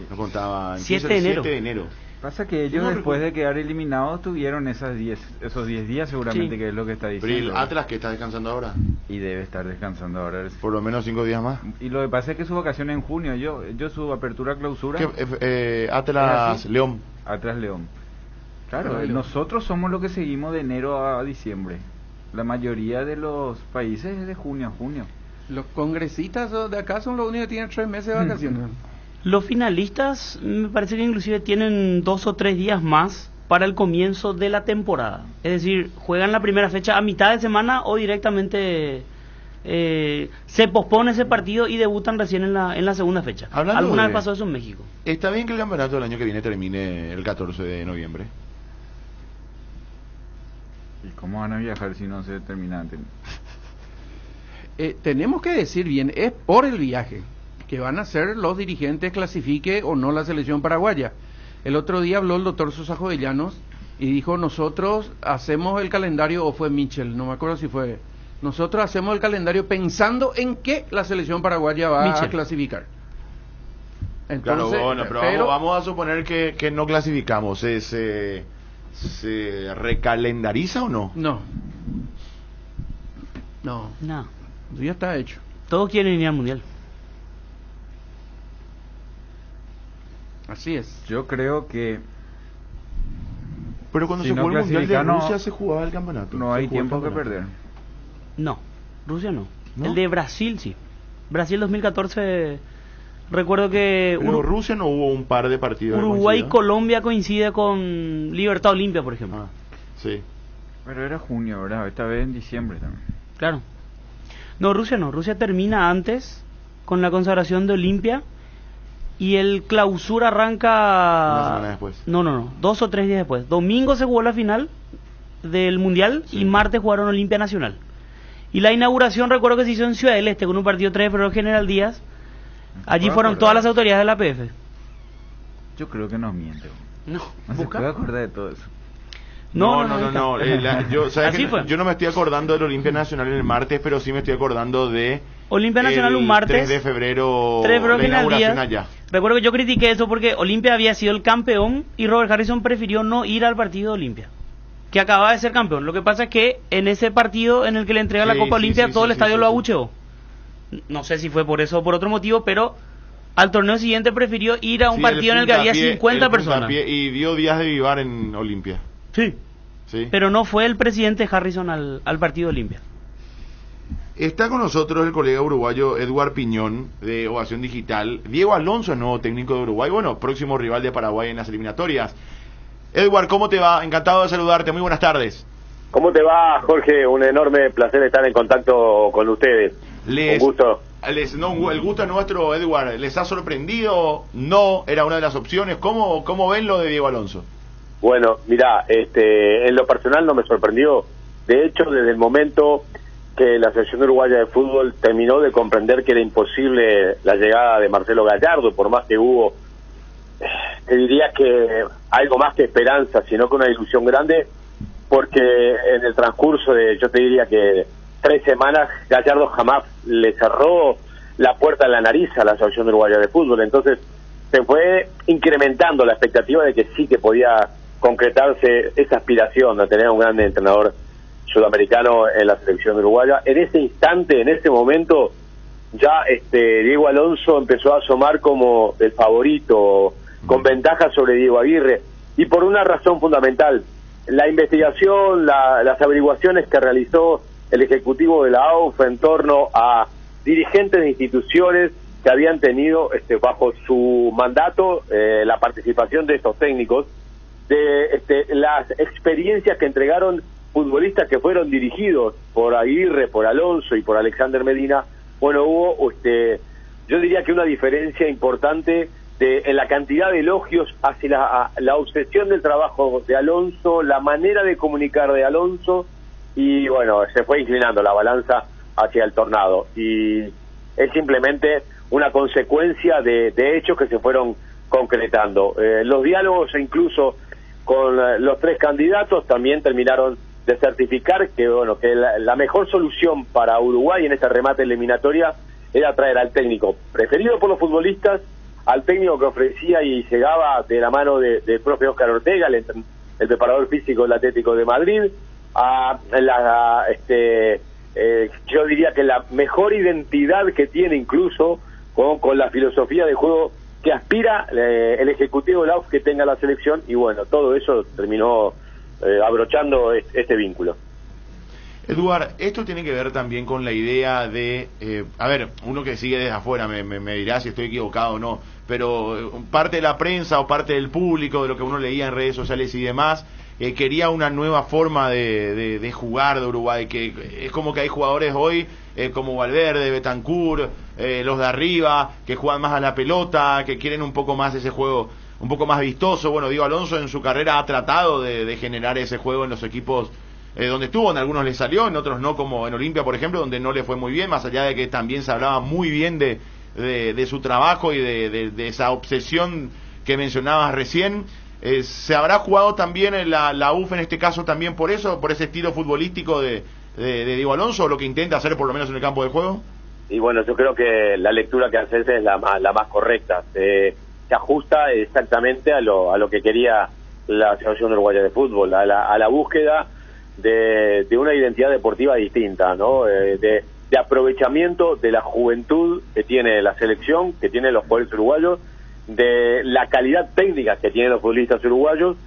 nos contaba. 7 de enero. Pasa que ellos después de quedar eliminados tuvieron esos 10 días seguramente, que es lo que está diciendo. Pero el Atlas, que está descansando ahora. Y debe estar descansando ahora. Por lo menos 5 días más. Y lo que pasa es que su vacación en junio, yo su apertura clausura. Atlas León. Atlas León. Claro, nosotros somos los que seguimos de enero a diciembre. La mayoría de los países es de junio a junio. Los congresistas de acá son los únicos que tienen 3 meses de vacaciones. Los finalistas me parece que inclusive tienen 2 o 3 días más para el comienzo de la temporada. Es decir, juegan la primera fecha a mitad de semana o directamente se pospone ese partido y debutan recién en la segunda fecha. Alguna vez pasó eso en México. ¿Está bien que el campeonato del año que viene termine el 14 de noviembre? ¿Y cómo van a viajar si no se termina antes? Tenemos que decir bien, es por el viaje que van a hacer los dirigentes, clasifique o no la selección paraguaya. El otro día habló el doctor Sosa Jovellanos y dijo, nosotros hacemos el calendario, o fue Michel, no me acuerdo si fue, nosotros hacemos el calendario pensando en que la selección paraguaya va a clasificar. Entonces, claro, bueno, pero vamos a suponer que no clasificamos. ¿Se recalendariza o no? No. Ya está hecho. Todos quieren ir al mundial. Así es. Yo creo que... Pero cuando se jugó el mundial de Rusia se jugaba el campeonato. No hay tiempo que perder. No, Rusia no. El de Brasil sí. Brasil 2014... Recuerdo que... Pero Rusia no hubo un par de partidos. Uruguay y Colombia coincide con Libertad Olimpia, por ejemplo. Sí. Pero era junio, ¿verdad? Esta vez en diciembre también. Claro. No, Rusia termina antes con la consagración de Olimpia y el clausura arranca... Una semana después. No, 2 o 3 días después. Domingo se jugó la final del Mundial y martes jugaron Olimpia Nacional. Y la inauguración recuerdo que se hizo en Ciudad del Este con un partido 3 de febrero General Díaz. Allí fueron todas las autoridades de la APF. Yo creo que nos miente. No se puede acordar de todo eso. No. Yo no me estoy acordando del Olimpia Nacional el martes, pero sí me estoy acordando de Olimpia Nacional un martes 3 de febrero la inauguración allá. Recuerdo que yo critiqué eso porque Olimpia había sido el campeón y Robert Harrison prefirió no ir al partido de Olimpia, que acababa de ser campeón. Lo que pasa es que en ese partido en el que le entrega la Copa Olimpia todo el estadio lo abucheó. No sé si fue por eso o por otro motivo, pero al torneo siguiente prefirió ir a un partido en el que había 50 personas. Y dio días de vivar en Olimpia. Sí. Pero no fue el presidente Harrison al partido de Olimpia. Está con nosotros el colega uruguayo Edward Piñón, de Ovación Digital. Diego Alonso, nuevo técnico de Uruguay, próximo rival de Paraguay en las eliminatorias. Edward, ¿cómo te va? Encantado de saludarte, muy buenas tardes. ¿Cómo te va, Jorge? Un enorme placer estar en contacto con ustedes. Un gusto. el gusto nuestro, Edward, ¿les ha sorprendido? ¿No? ¿Era una de las opciones? ¿Cómo ven lo de Diego Alonso? Bueno, mirá, en lo personal no me sorprendió. De hecho, desde el momento que la selección uruguaya de fútbol terminó de comprender que era imposible la llegada de Marcelo Gallardo, por más que hubo, te diría que algo más que esperanza, sino que una ilusión grande, porque en el transcurso de, yo te diría que 3 semanas, Gallardo jamás le cerró la puerta en la nariz a la selección uruguaya de fútbol. Entonces se fue incrementando la expectativa de que sí que podía concretarse esa aspiración de tener un gran entrenador sudamericano en la selección uruguaya. En ese instante, en ese momento, ya Diego Alonso empezó a asomar como el favorito, con ventaja sobre Diego Aguirre, y por una razón fundamental: la investigación, las averiguaciones que realizó el ejecutivo de la AUF en torno a dirigentes de instituciones que habían tenido bajo su mandato la participación de estos técnicos, de las experiencias que entregaron futbolistas que fueron dirigidos por Aguirre, por Alonso y por Alexander Medina. Bueno, hubo yo diría que una diferencia importante en la cantidad de elogios hacia la obsesión del trabajo de Alonso, la manera de comunicar de Alonso, y bueno, se fue inclinando la balanza hacia el Tornado, y es simplemente una consecuencia de hechos que se fueron concretando. Los diálogos incluso con los 3 candidatos también terminaron de certificar que bueno, que la mejor solución para Uruguay en esta remate eliminatoria era traer al técnico preferido por los futbolistas, al técnico que ofrecía y llegaba de la mano del propio Óscar Ortega, el preparador físico del Atlético de Madrid, yo diría que la mejor identidad que tiene incluso con la filosofía de juego que aspira el ejecutivo de la AUF que tenga la selección, y bueno, todo eso terminó abrochando este vínculo. Eduard, esto tiene que ver también con la idea de, a ver, uno que sigue desde afuera me dirá si estoy equivocado o no, pero parte de la prensa o parte del público, de lo que uno leía en redes sociales y demás, quería una nueva forma de jugar de Uruguay, que es como que hay jugadores hoy como Valverde, Bentancur, los de arriba, que juegan más a la pelota, que quieren un poco más ese juego, un poco más vistoso. Bueno, Diego Alonso en su carrera ha tratado de generar ese juego en los equipos donde estuvo, en algunos le salió, en otros no, como en Olimpia, por ejemplo, donde no le fue muy bien, más allá de que también se hablaba muy bien de su trabajo y de esa obsesión que mencionabas recién. ¿Se habrá jugado también en la UF en este caso también por eso, por ese estilo futbolístico de Diego Alonso, o lo que intenta hacer por lo menos en el campo de juego? Y bueno, yo creo que la lectura que haces es la más correcta. Se ajusta exactamente a lo que quería la Selección Uruguaya de Fútbol, a la búsqueda de una identidad deportiva distinta, ¿no? De aprovechamiento de la juventud que tiene la selección, que tienen los jugadores uruguayos, de la calidad técnica que tienen los futbolistas uruguayos,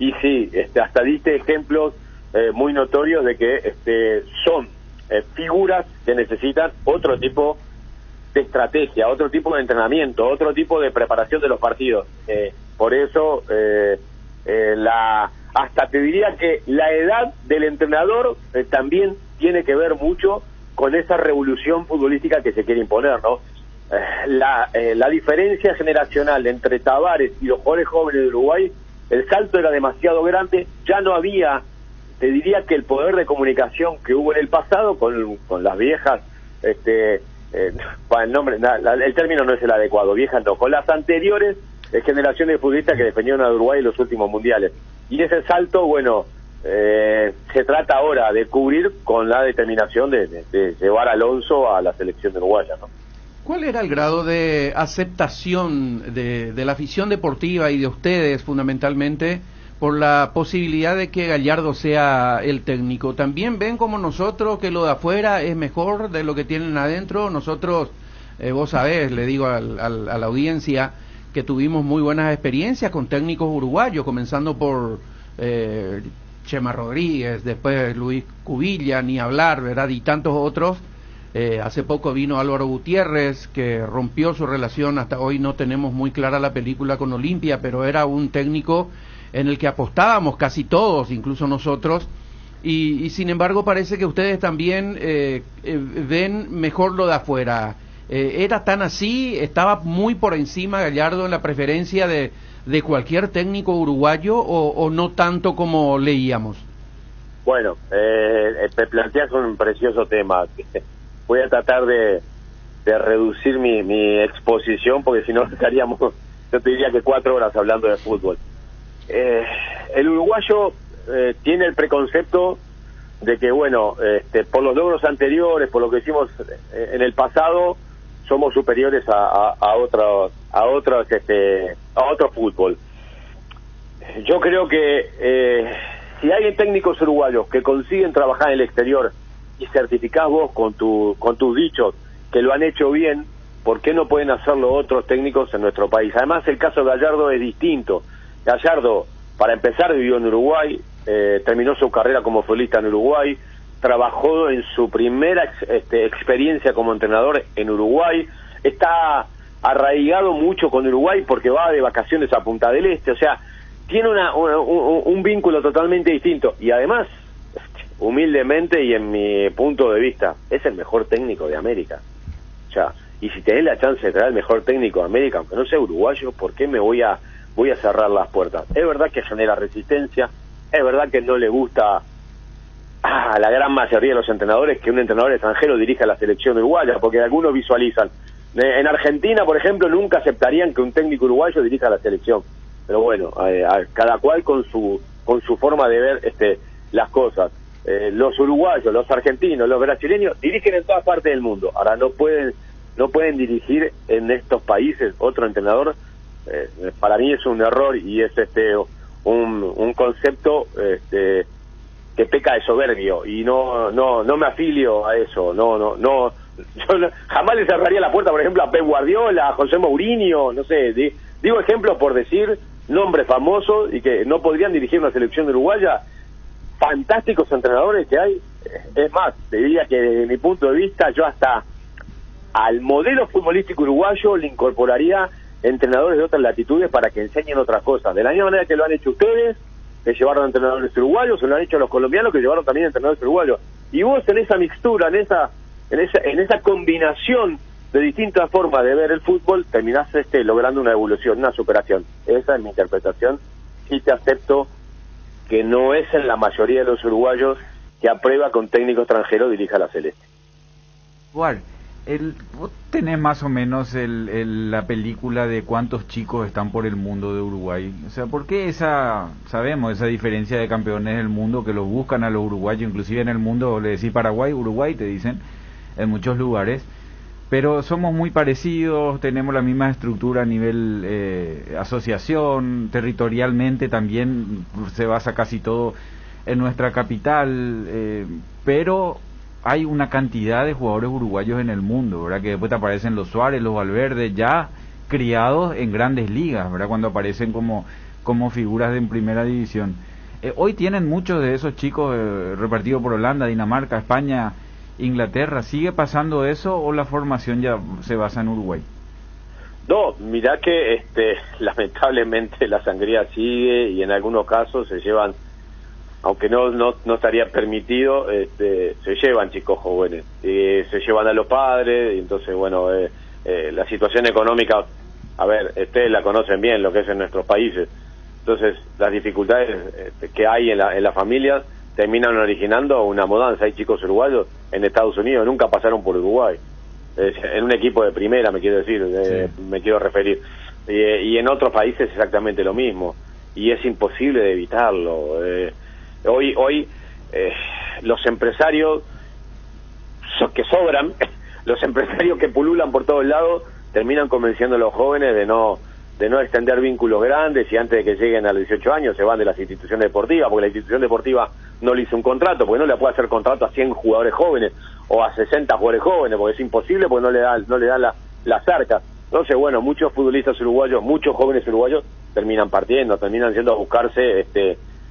y sí, hasta diste ejemplos muy notorios de que son figuras que necesitan otro tipo de estrategia, otro tipo de entrenamiento, otro tipo de preparación de los partidos. Por eso hasta te diría que la edad del entrenador también tiene que ver mucho con esa revolución futbolística que se quiere imponer, ¿no? La diferencia generacional entre Tavares y los jugadores jóvenes de Uruguay, el salto era demasiado grande, ya no había, te diría que el poder de comunicación que hubo en el pasado con las viejas, el término no es el adecuado, viejas no, con las anteriores generaciones de futbolistas que defendieron a Uruguay en los últimos mundiales. Y ese salto, bueno, se trata ahora de cubrir con la determinación de llevar a Alonso a la selección uruguaya, ¿no? ¿Cuál era el grado de aceptación de la afición deportiva y de ustedes fundamentalmente por la posibilidad de que Gallardo sea el técnico? ¿También ven como nosotros que lo de afuera es mejor de lo que tienen adentro? Nosotros, vos sabés, le digo a la audiencia, que tuvimos muy buenas experiencias con técnicos uruguayos, comenzando por Chema Rodríguez, después Luis Cubilla, ni hablar, ¿verdad? Y tantos otros. Hace poco vino Álvaro Gutiérrez, que rompió su relación, hasta hoy no tenemos muy clara la película con Olimpia, pero era un técnico en el que apostábamos casi todos, incluso nosotros, y sin embargo parece que ustedes también ven mejor lo de afuera. ¿Era tan así? ¿Estaba muy por encima Gallardo en la preferencia de cualquier técnico uruguayo o no tanto como leíamos? Bueno, te planteas un precioso tema. Voy a tratar de reducir mi exposición, porque si no estaríamos, yo te diría que 4 horas hablando de fútbol. El uruguayo tiene el preconcepto de que, bueno, por los logros anteriores, por lo que hicimos en el pasado, somos superiores a otro fútbol. Yo creo que si hay técnicos uruguayos que consiguen trabajar en el exterior y certificás vos con tus dichos que lo han hecho bien, ¿por qué no pueden hacerlo otros técnicos en nuestro país? Además, el caso de Gallardo es distinto. Gallardo, para empezar, vivió en Uruguay, terminó su carrera como futbolista en Uruguay, trabajó en su primera experiencia como entrenador en Uruguay, está arraigado mucho con Uruguay porque va de vacaciones a Punta del Este, o sea, tiene un vínculo totalmente distinto, y además, humildemente y en mi punto de vista, es el mejor técnico de América. O sea, y si tenés la chance de traer el mejor técnico de América, aunque no sea uruguayo, ¿por qué me voy a cerrar las puertas? Es verdad que genera resistencia, es verdad que no le gusta a la gran mayoría de los entrenadores que un entrenador extranjero dirija la selección uruguaya, porque algunos visualizan. En Argentina, por ejemplo, nunca aceptarían que un técnico uruguayo dirija la selección. Pero bueno, cada cual con su forma de ver las cosas. Los uruguayos, los argentinos, los brasileños dirigen en todas partes del mundo. Ahora no pueden dirigir en estos países otro entrenador. Para mí es un error y es un concepto que peca de soberbio, y no me afilio a eso. Yo jamás le cerraría la puerta, por ejemplo, a Pep Guardiola, a José Mourinho, no sé, digo ejemplos por decir nombres famosos y que no podrían dirigir una selección uruguaya. Fantásticos entrenadores que hay. Es más, te diría que desde mi punto de vista, yo hasta al modelo futbolístico uruguayo le incorporaría entrenadores de otras latitudes para que enseñen otras cosas, de la misma manera que lo han hecho ustedes, que llevaron entrenadores uruguayos, o lo han hecho los colombianos, que llevaron también entrenadores uruguayos. Y vos en esa mixtura, en esa combinación de distintas formas de ver el fútbol, terminás logrando una evolución, una superación. Esa es mi interpretación. Y te acepto que no es en la mayoría de los uruguayos que aprueba que un técnico extranjero dirija la Celeste. Igual, vos tenés más o menos la película de cuántos chicos están por el mundo de Uruguay. O sea, ¿por qué sabemos esa diferencia de campeones del mundo que los buscan a los uruguayos? Inclusive en el mundo le decís Paraguay, Uruguay, te dicen en muchos lugares. Pero somos muy parecidos, tenemos la misma estructura a nivel asociación, territorialmente también se basa casi todo en nuestra capital, pero hay una cantidad de jugadores uruguayos en el mundo, ¿verdad? Que después te aparecen los Suárez, los Valverde, ya criados en grandes ligas, ¿verdad? Cuando aparecen como figuras en primera división. Hoy tienen muchos de esos chicos repartidos por Holanda, Dinamarca, España, Inglaterra. ¿Sigue pasando eso o la formación ya se basa en Uruguay? No, mirá que lamentablemente la sangría sigue, y en algunos casos se llevan, aunque no estaría permitido, se llevan chicos jóvenes, se llevan a los padres, y entonces bueno, la situación económica, a ver, ustedes la conocen bien, lo que es en nuestros países, entonces las dificultades que hay en la familia terminan originando una mudanza. Hay chicos uruguayos en Estados Unidos, nunca pasaron por Uruguay, en un equipo de primera, me quiero decir, sí. Me quiero referir, y en otros países exactamente lo mismo, y es imposible de evitarlo. Hoy los empresarios que sobran, los empresarios que pululan por todos lados, terminan convenciendo a los jóvenes de no extender vínculos grandes, y antes de que lleguen a los 18 años se van de las instituciones deportivas, porque la institución deportiva no le hizo un contrato, porque no le puede hacer contrato a 100 jugadores jóvenes o a 60 jugadores jóvenes, porque es imposible, porque no le dan las arcas. Entonces, bueno, muchos futbolistas uruguayos, muchos jóvenes uruguayos terminan partiendo, terminan yendo a buscarse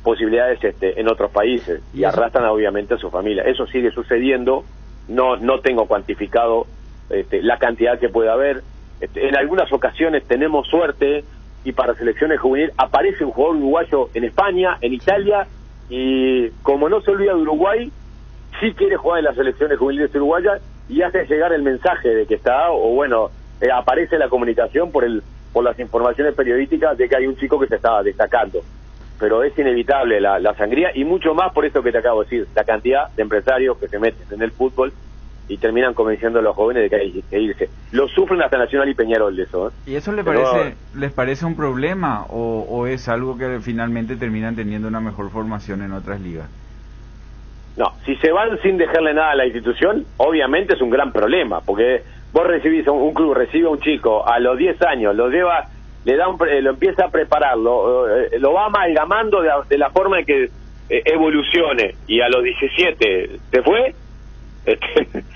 posibilidades en otros países, y arrastran obviamente a su familia. Eso sigue sucediendo, no tengo cuantificado la cantidad que puede haber. En algunas ocasiones tenemos suerte y para selecciones juveniles aparece un jugador uruguayo en España, en Italia, y como no se olvida de Uruguay, sí quiere jugar en las selecciones juveniles uruguayas y hace llegar el mensaje de que está, o bueno, aparece la comunicación por las informaciones periodísticas de que hay un chico que se estaba destacando. Pero es inevitable la sangría, y mucho más por esto que te acabo de decir, la cantidad de empresarios que se meten en el fútbol y terminan convenciendo a los jóvenes de que hay que irse. Lo sufren hasta Nacional y Peñarol de eso. ¿Y eso les parece un problema o es algo que finalmente terminan teniendo una mejor formación en otras ligas? No, si se van sin dejarle nada a la institución, obviamente es un gran problema, porque vos recibís un club, recibe a un chico a los 10 años, lo lleva, lo empieza a preparar, lo va amalgamando de la forma en que evolucione, y a los 17 se fue.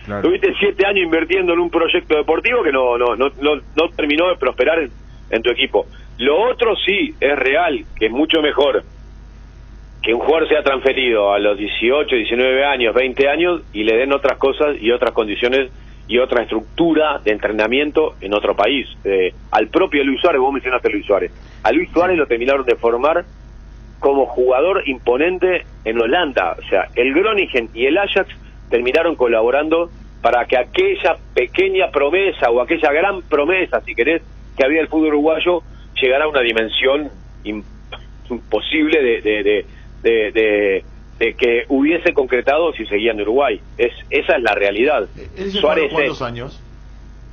Claro. Tuviste 7 años invirtiendo en un proyecto deportivo que no terminó de prosperar en tu equipo. Lo otro sí es real, que es mucho mejor que un jugador sea transferido a los 18, 19 años, 20 años y le den otras cosas y otras condiciones y otra estructura de entrenamiento en otro país. Al propio Luis Suárez, vos mencionaste a Luis Suárez. A Luis Suárez lo terminaron de formar como jugador imponente en Holanda. O sea, el Groningen y el Ajax terminaron colaborando para que aquella pequeña promesa o aquella gran promesa, si querés, que había el fútbol uruguayo llegara a una dimensión imposible de que hubiese concretado si seguía en Uruguay. Esa es la realidad. Suárez, ¿cuántos años?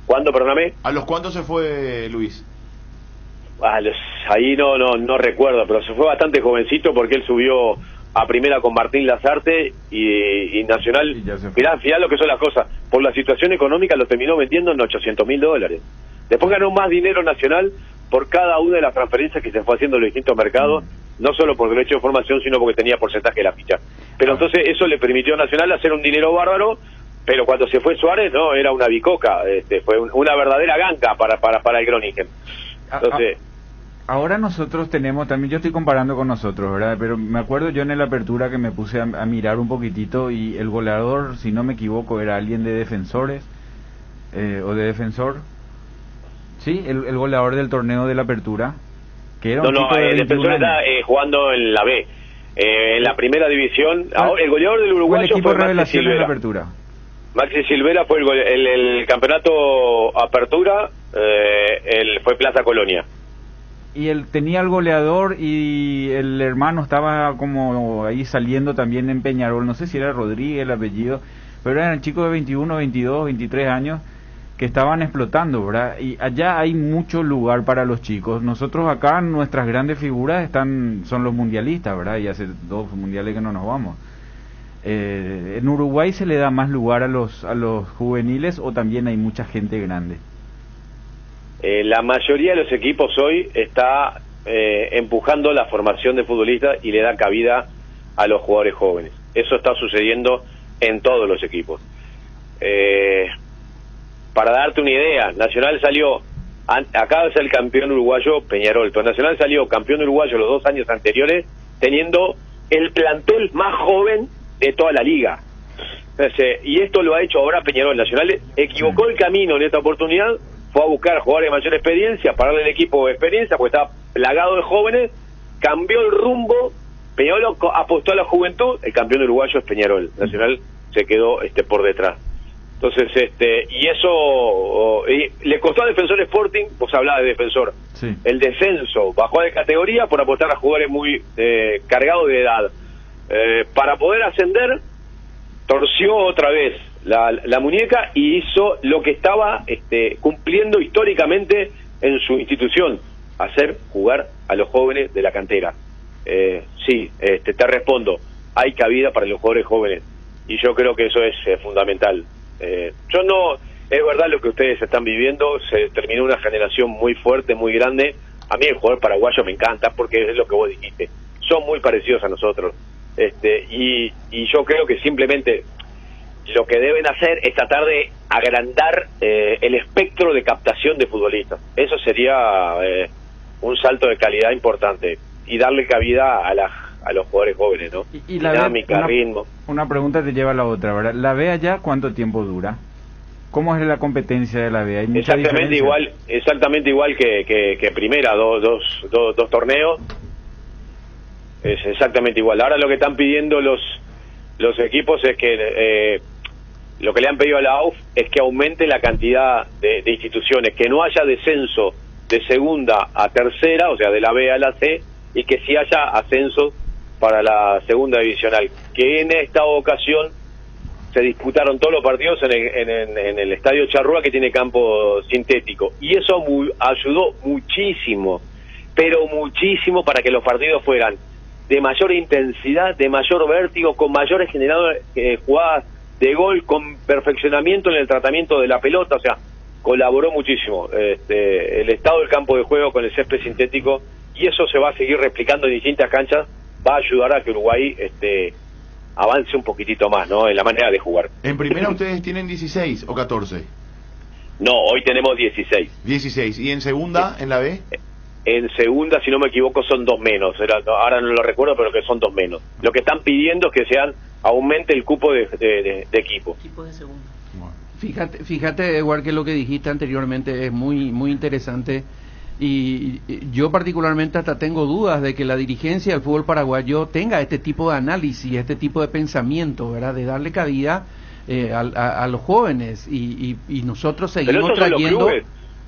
¿Cuándo, perdóname? ¿A los cuántos se fue Luis? Ahí no recuerdo, pero se fue bastante jovencito porque él subió a primera con Martín Lazarte y Nacional. Mirá lo que son las cosas. Por la situación económica lo terminó vendiendo en $800.000. Después ganó más dinero Nacional por cada una de las transferencias que se fue haciendo en los distintos mercados, no solo por derecho de formación, sino porque tenía porcentaje de la ficha. Pero entonces eso le permitió a Nacional hacer un dinero bárbaro, pero cuando se fue Suárez, no, era una bicoca, fue una verdadera ganga para el Groningen. Entonces... Ahora nosotros tenemos, también yo estoy comparando con nosotros, ¿verdad? Pero me acuerdo yo en la apertura que me puse a mirar un poquitito y el goleador, si no me equivoco, era alguien de Defensores, o de Defensor. Sí, el goleador del torneo de la apertura, que era un chico de 21 Defensor años. Está jugando en la B, en la primera división. Ahora, el goleador del uruguayo fue el equipo fue revelación en la apertura. Maxi Silvera fue el campeonato apertura, fue Plaza Colonia. Y él tenía el goleador y el hermano estaba como ahí saliendo también en Peñarol, no sé si era Rodríguez el apellido, pero eran chicos de 21, 22, 23 años que estaban explotando, ¿verdad? Y allá hay mucho lugar para los chicos. Nosotros acá, nuestras grandes figuras son los mundialistas, ¿verdad? Y hace 2 mundiales que no nos vamos. ¿En Uruguay se le da más lugar a los juveniles o también hay mucha gente grande? La mayoría de los equipos hoy está empujando la formación de futbolistas y le da cabida a los jugadores jóvenes. Eso está sucediendo en todos los equipos. Para darte una idea, Nacional salió, acaba de ser el campeón uruguayo Peñarol, pero Nacional salió campeón uruguayo los 2 años anteriores teniendo el plantel más joven de toda la liga. Y esto lo ha hecho ahora Peñarol. Nacional equivocó el camino en esta oportunidad, fue a buscar jugadores de mayor experiencia, para darle al equipo de experiencia, porque estaba plagado de jóvenes, cambió el rumbo, Peñarol apostó a la juventud, el campeón uruguayo es Peñarol, Nacional se quedó por detrás. Entonces, y eso le costó a Defensor Sporting, vos hablabas de Defensor, sí. El descenso, bajó de categoría por apostar a jugadores muy cargados de edad. Para poder ascender, torció otra vez la muñeca y hizo lo que estaba cumpliendo históricamente en su institución, hacer jugar a los jóvenes de la cantera. Sí, te respondo, hay cabida para los jugadores jóvenes y yo creo que eso es fundamental. Yo no, es verdad lo que ustedes están viviendo, se terminó una generación muy fuerte, muy grande. A mí el jugador paraguayo me encanta porque es lo que vos dijiste, son muy parecidos a nosotros. Y yo creo que simplemente lo que deben hacer es tratar de agrandar el espectro de captación de futbolistas. Eso sería un salto de calidad importante y darle cabida a los jugadores jóvenes, ¿no? Y dinámica, ritmo. Una pregunta te lleva a la otra, ¿verdad? ¿La B allá cuánto tiempo dura? ¿Cómo es la competencia de la B? ¿Hay mucha diferencia? Exactamente igual que primera, dos torneos. Es exactamente igual. Ahora lo que están pidiendo los equipos es que lo que le han pedido a la AUF es que aumente la cantidad de instituciones, que no haya descenso de segunda a tercera, o sea, de la B a la C, y que sí haya ascenso para la segunda divisional. Que en esta ocasión se disputaron todos los partidos en el Estadio Charrúa, que tiene campo sintético, y eso ayudó muchísimo, pero muchísimo, para que los partidos fueran de mayor intensidad, de mayor vértigo, con mayores jugadas de gol, con perfeccionamiento en el tratamiento de la pelota. O sea, colaboró muchísimo el estado del campo de juego con el césped sintético, y eso se va a seguir replicando en distintas canchas. Va a ayudar a que Uruguay avance un poquitito más, ¿no?, en la manera de jugar. ¿En primera ustedes tienen 16 o 14? No, hoy tenemos 16. 16. ¿Y en segunda, en la B? En segunda, si no me equivoco, son 2 menos. Ahora no lo recuerdo, pero que son 2 menos. Lo que están pidiendo es que aumente el cupo de equipo. Equipos de segunda. Fíjate, Edward, que lo que dijiste anteriormente es muy, muy interesante. Y yo particularmente hasta tengo dudas de que la dirigencia del fútbol paraguayo tenga este tipo de análisis, este tipo de pensamiento, ¿verdad?, de darle cabida a los jóvenes, y nosotros seguimos trayendo.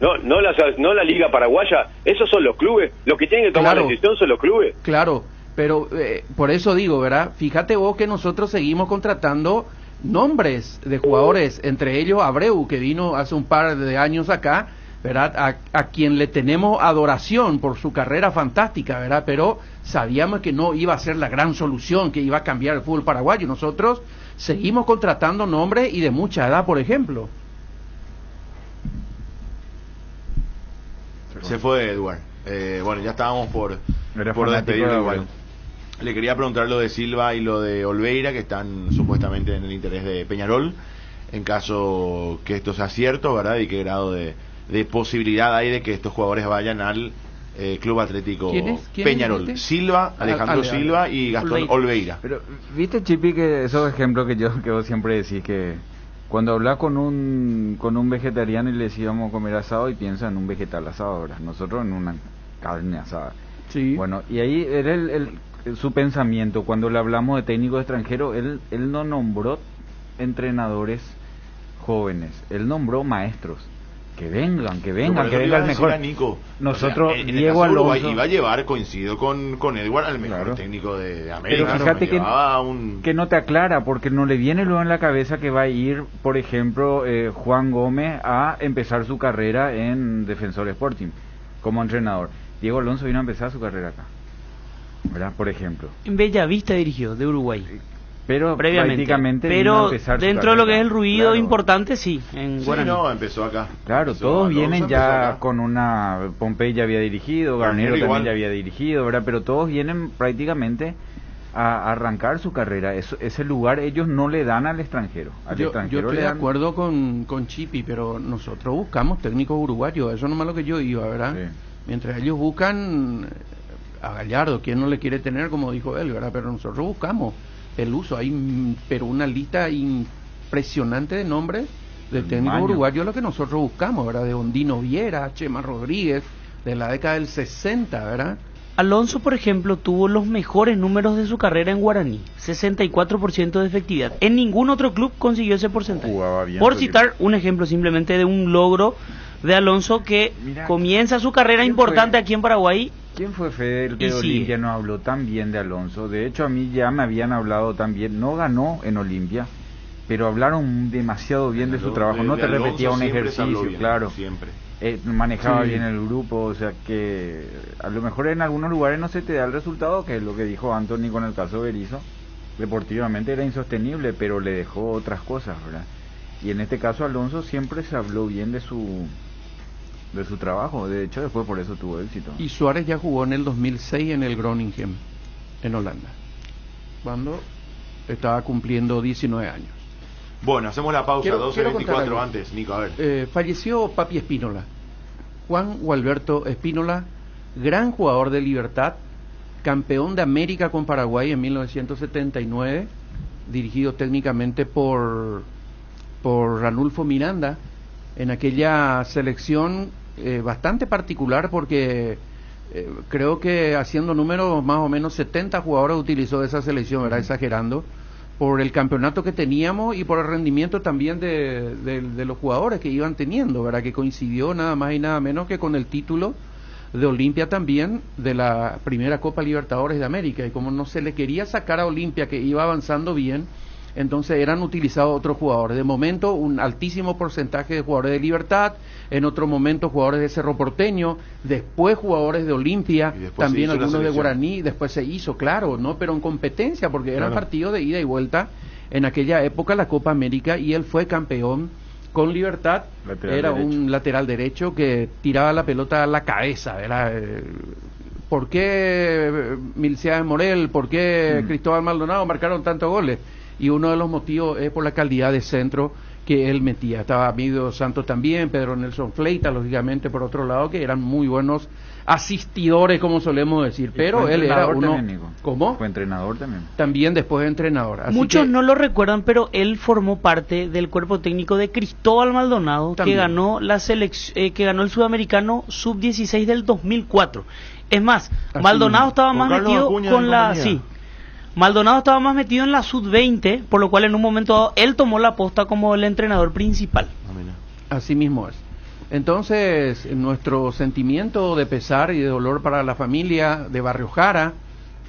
No la liga paraguaya, esos son los clubes, los que tienen que tomar la decisión son los clubes. Claro, pero por eso digo, ¿verdad?, fíjate vos que nosotros seguimos contratando nombres de jugadores, entre ellos Abreu, que vino hace un par de años acá, ¿verdad?, a quien le tenemos adoración por su carrera fantástica, ¿verdad?, pero sabíamos que no iba a ser la gran solución, que iba a cambiar el fútbol paraguayo. Nosotros seguimos contratando nombres y de mucha edad, por ejemplo. Se fue Edward. Bueno, ya estábamos por despedirlo igual. Le quería preguntar lo de Silva y lo de Olveira, que están supuestamente en el interés de Peñarol, en caso que esto sea cierto, ¿verdad?, y qué grado de posibilidad hay de que estos jugadores vayan al Club Atlético Peñarol. Silva, Alejandro Silva y Gastón Olveira. Pero viste, Chipi, que esos ejemplos que vos siempre decís, que cuando hablas con un vegetariano y le decís vamos a comer asado, y piensa en un vegetal asado, ahora nosotros en una carne asada. Sí. Bueno, y ahí era su pensamiento. Cuando le hablamos de técnico extranjero, él no nombró entrenadores jóvenes, él nombró maestros. Que venga el mejor. Nico, nosotros, o sea, en Diego Alonso iba a llevar, coincido con Edward, al mejor técnico de América. Pero fíjate que no te aclara, porque no le viene luego en la cabeza que va a ir, por ejemplo, Juan Gómez a empezar su carrera en Defensor Sporting como entrenador. Diego Alonso vino a empezar su carrera acá, ¿verdad?, por ejemplo. En Bellavista dirigió, de Uruguay. Pero prácticamente, pero dentro de lo que es el ruido importante, sí, en Guaraní. Sí, empezó acá. Claro, todos vienen ya con una... Pompey ya había dirigido, Garnero también ya había dirigido, ¿verdad? Pero todos vienen prácticamente a arrancar su carrera. Ese lugar ellos no le dan al extranjero. Yo estoy de acuerdo con Chipi, pero nosotros buscamos técnicos uruguayos, eso nomás lo que yo iba, ¿verdad? Sí. Mientras ellos buscan a Gallardo, ¿quién no le quiere tener, como dijo él, ¿verdad? Pero nosotros buscamos el uso. Hay pero una lista impresionante de nombres de técnico uruguayo, lo que nosotros buscamos, ¿verdad? De Ondino Viera, Chema Rodríguez, de la década del 60, ¿verdad? Alonso, por ejemplo, tuvo los mejores números de su carrera en Guaraní, 64% de efectividad. En ningún otro club consiguió ese porcentaje. Por citar un ejemplo simplemente de un logro de Alonso que comienza su carrera importante aquí en Paraguay. ¿Quién fue, Fede, el que de Olimpia no habló tan bien de Alonso? De hecho, a mí ya me habían hablado también. No ganó en Olimpia, pero hablaron demasiado bien de su trabajo. No te repetía un ejercicio, bien, claro. Siempre. Manejaba bien el grupo, o sea que a lo mejor en algunos lugares no se te da el resultado, que es lo que dijo Anthony con el caso de Berizzo. Deportivamente era insostenible, pero le dejó otras cosas, ¿verdad? Y en este caso Alonso siempre se habló bien de su trabajo. De hecho, después por eso tuvo éxito. Y Suárez ya jugó en el 2006 en el Groningen, en Holanda, cuando estaba cumpliendo 19 años. Bueno, hacemos la pausa, 12:24 antes, Nico, a ver. Falleció Papi Espínola, Juan Gualberto Espínola, gran jugador de Libertad, campeón de América con Paraguay en 1979, dirigido técnicamente por Ranulfo Miranda, en aquella selección bastante particular, porque creo que haciendo números más o menos 70 jugadores utilizó esa selección, era exagerando, por el campeonato que teníamos y por el rendimiento también de los jugadores que iban teniendo, ¿verdad? Que coincidió nada más y nada menos que con el título de Olimpia también de la primera Copa Libertadores de América, y como no se le quería sacar a Olimpia, que iba avanzando bien, entonces eran utilizados otros jugadores. De momento un altísimo porcentaje de jugadores de Libertad, en otro momento jugadores de Cerro Porteño, después jugadores de Olimpia, también algunos de Guaraní, después se hizo, claro, no, pero en competencia, porque eran partidos de ida y vuelta en aquella época la Copa América, y él fue campeón con Libertad. Era un lateral derecho que tiraba la pelota a la cabeza, era ¿por qué Milciades Morel, por qué Cristóbal Maldonado marcaron tantos goles? Y uno de los motivos es por la calidad de centro que él metía. Estaba Amigo Santos también, Pedro Nelson Fleita, lógicamente, por otro lado, que eran muy buenos asistidores, como solemos decir, pero él era uno... También, ¿Cómo? Fue entrenador también. También después de entrenador. Así Muchos que... no lo recuerdan, pero él formó parte del cuerpo técnico de Cristóbal Maldonado, también, que ganó la que ganó el Sudamericano Sub-16 del 2004. Es más, así Maldonado estaba más metido con la... Sí, Maldonado estaba más metido en la Sub-20, por lo cual en un momento dado él tomó la posta como el entrenador principal. Así mismo es. Entonces, nuestro sentimiento de pesar y de dolor para la familia de Barrio Jara,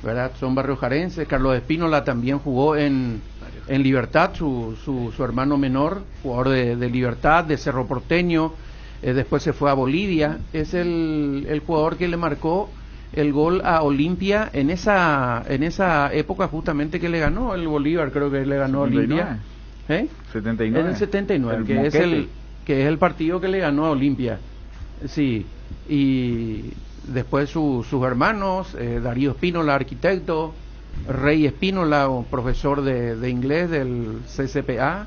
¿verdad? Son barriojarenses. Carlos Espínola también jugó en Libertad, su hermano menor, jugador de Libertad, de Cerro Porteño, después se fue a Bolivia. Es el jugador que le marcó el gol a Olimpia en esa época justamente que le ganó el Bolívar, creo que le ganó a Olimpia. 79. En el 79, que es el partido que le ganó a Olimpia. Sí, y después sus hermanos, Darío Espínola, arquitecto, Rey Espínola, profesor de inglés del CCPA.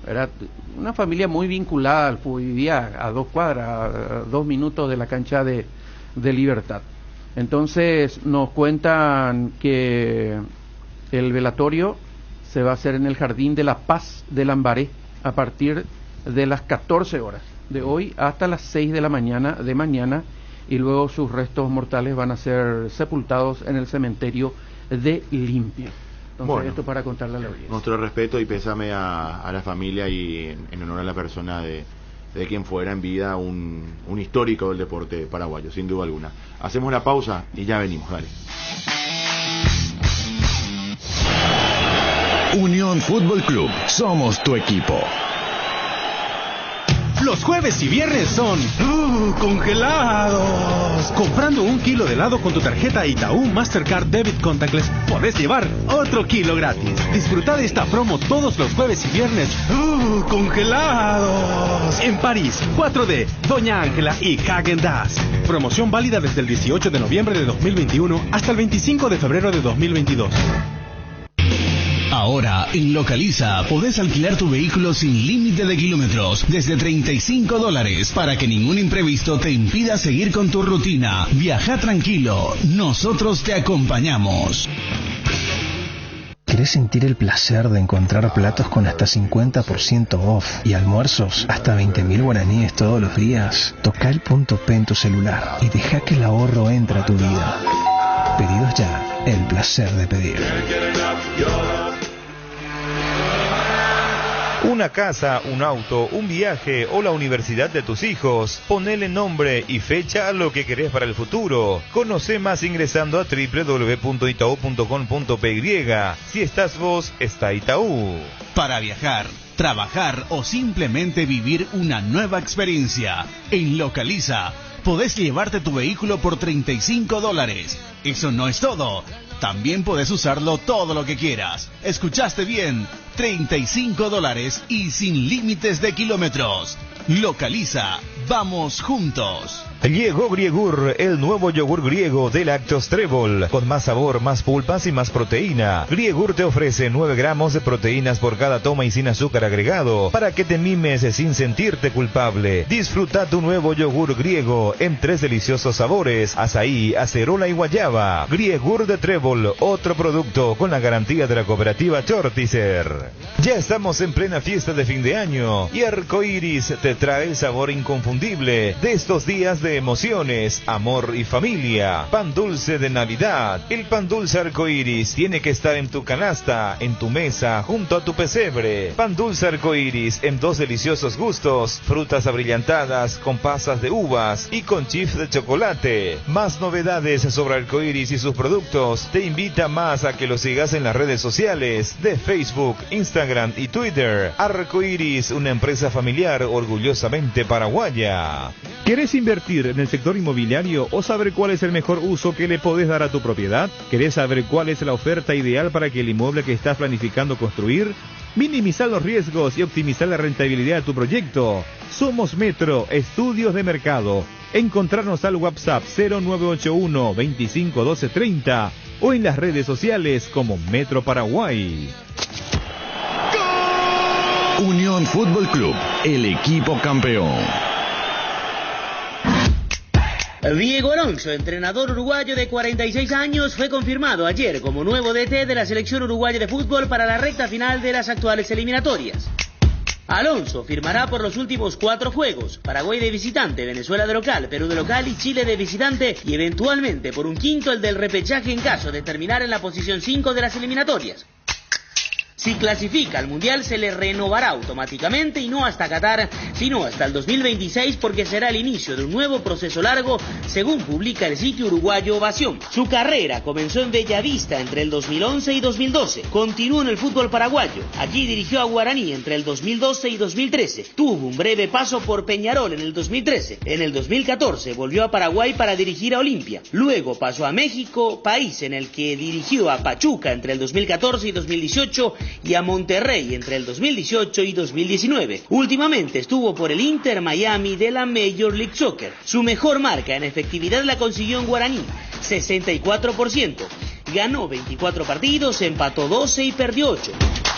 Era una familia muy vinculada al fútbol, vivía a 2 cuadras, a 2 minutos de la cancha de Libertad. Entonces nos cuentan que el velatorio se va a hacer en el Jardín de la Paz de Lambaré a partir de las 14 horas de hoy hasta las 6 de la mañana, y luego sus restos mortales van a ser sepultados en el cementerio de Limpia. Entonces, bueno, esto para contarle a la audiencia. Nuestro respeto y pésame a la familia, y en honor a la persona de quien fuera en vida un histórico del deporte paraguayo, sin duda alguna. Hacemos una pausa y ya venimos, dale. Unión Fútbol Club, somos tu equipo. Los jueves y viernes son congelados. Comprando 1 kilo de helado con tu tarjeta Itaú Mastercard Debit Contactless, podés llevar otro kilo gratis. Disfruta de esta promo todos los jueves y viernes. Congelados. En París, 4D, Doña Ángela y Häagen-Dazs. Promoción válida desde el 18 de noviembre de 2021 hasta el 25 de febrero de 2022. Ahora, en Localiza, podés alquilar tu vehículo sin límite de kilómetros, desde $35, para que ningún imprevisto te impida seguir con tu rutina. Viaja tranquilo, nosotros te acompañamos. ¿Querés sentir el placer de encontrar platos con hasta 50% off y almuerzos hasta 20.000 guaraníes todos los días? Toca el punto P en tu celular y deja que el ahorro entre a tu vida. Pedidos ya, el placer de pedir. Una casa, un auto, un viaje o la universidad de tus hijos. Ponele nombre y fecha a lo que querés para el futuro. Conoce más ingresando a www.itau.com.py. Si estás vos, está Itaú. Para viajar, trabajar o simplemente vivir una nueva experiencia, en Localiza podés llevarte tu vehículo por $35. Eso no es todo. También podés usarlo todo lo que quieras. ¿Escuchaste bien? $35 y sin límites de kilómetros. Localiza. Vamos juntos. Llegó Griegur, el nuevo yogur griego de Lácteos Trébol, con más sabor, más pulpas y más proteína. Griegur te ofrece 9 gramos de proteínas por cada toma y sin azúcar agregado, para que te mimes sin sentirte culpable. Disfruta tu nuevo yogur griego en 3 deliciosos sabores: azaí, acerola y guayaba. Griegur de Trébol, otro producto con la garantía de la cooperativa Chortizer. Ya estamos en plena fiesta de fin de año y Arcoiris te trae el sabor inconfundible inconfundible de estos días de emociones, amor y familia. Pan dulce de Navidad. El pan dulce arcoíris tiene que estar en tu canasta, en tu mesa, junto a tu pesebre. Pan dulce arcoíris en 2 deliciosos gustos: frutas abrillantadas con pasas de uvas y con chips de chocolate. Más novedades sobre arcoíris y sus productos. Te invita más a que lo sigas en las redes sociales de Facebook, Instagram y Twitter. Arcoíris, una empresa familiar orgullosamente paraguaya. ¿Querés invertir en el sector inmobiliario o saber cuál es el mejor uso que le podés dar a tu propiedad? ¿Querés saber cuál es la oferta ideal para que el inmueble que estás planificando construir? Minimizar los riesgos y optimizar la rentabilidad de tu proyecto. Somos Metro Estudios de Mercado. Encontrarnos al WhatsApp 0981 25 12 30 o en las redes sociales como Metro Paraguay. Unión Fútbol Club, el equipo campeón. Diego Alonso, entrenador uruguayo de 46 años, fue confirmado ayer como nuevo DT de la selección uruguaya de fútbol para la recta final de las actuales eliminatorias. Alonso firmará por los últimos 4 juegos: Paraguay de visitante, Venezuela de local, Perú de local y Chile de visitante, y eventualmente por un quinto el del repechaje en caso de terminar en la posición 5 de las eliminatorias. Si clasifica al Mundial se le renovará automáticamente, y no hasta Qatar, sino hasta el 2026, porque será el inicio de un nuevo proceso largo, según publica el sitio uruguayo Ovación. Su carrera comenzó en Bellavista entre el 2011 y 2012. Continuó en el fútbol paraguayo. Allí dirigió a Guaraní entre el 2012 y 2013. Tuvo un breve paso por Peñarol en el 2013. En el 2014 volvió a Paraguay para dirigir a Olimpia. Luego pasó a México, país en el que dirigió a Pachuca entre el 2014 y 2018, y a Monterrey entre el 2018 y 2019. Últimamente estuvo por el Inter Miami de la Major League Soccer. Su mejor marca en efectividad la consiguió en Guaraní, 64%. Ganó 24 partidos, empató 12 y perdió 8.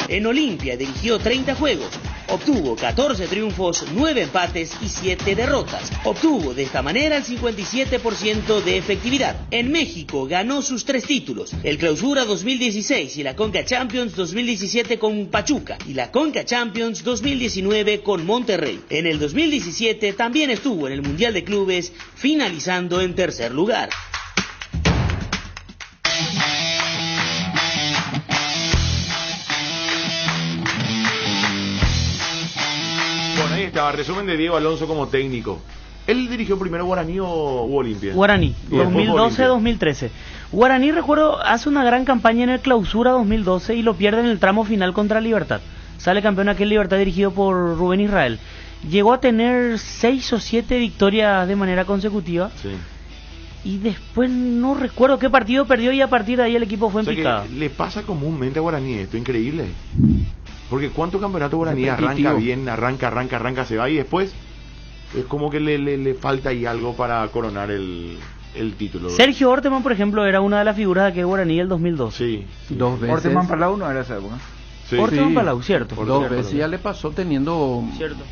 En Olimpia dirigió 30 juegos, obtuvo 14 triunfos, 9 empates y 7 derrotas. Obtuvo de esta manera el 57% de efectividad. En México ganó sus 3 títulos: el Clausura 2016 y la Conca Champions 2017 con Pachuca, y la Conca Champions 2019 con Monterrey. En el 2017 también estuvo en el Mundial de Clubes, finalizando en tercer lugar. Ahí está, resumen de Diego Alonso como técnico. ¿Él dirigió primero Guaraní o Olimpia? Guaraní, 2012-2013. Guaraní, recuerdo, hace una gran campaña en el Clausura 2012 y lo pierde en el tramo final contra Libertad. Sale campeón aquel Libertad dirigido por Rubén Israel. Llegó a tener 6 o 7 victorias de manera consecutiva. Sí. Y después no recuerdo qué partido perdió, y a partir de ahí el equipo fue en picada. Le pasa comúnmente a Guaraní esto, increíble. Porque cuánto campeonato Guaraní arranca bien, arranca, se va, y después es como que le falta ahí algo para coronar el título. Sergio Orteman, por ejemplo, era una de las figuras de aquel Guaraní del 2002. Sí. 2 veces. Orteman Palau no era esa época. Sí. Orteman Palau, cierto. 2 veces ya le pasó teniendo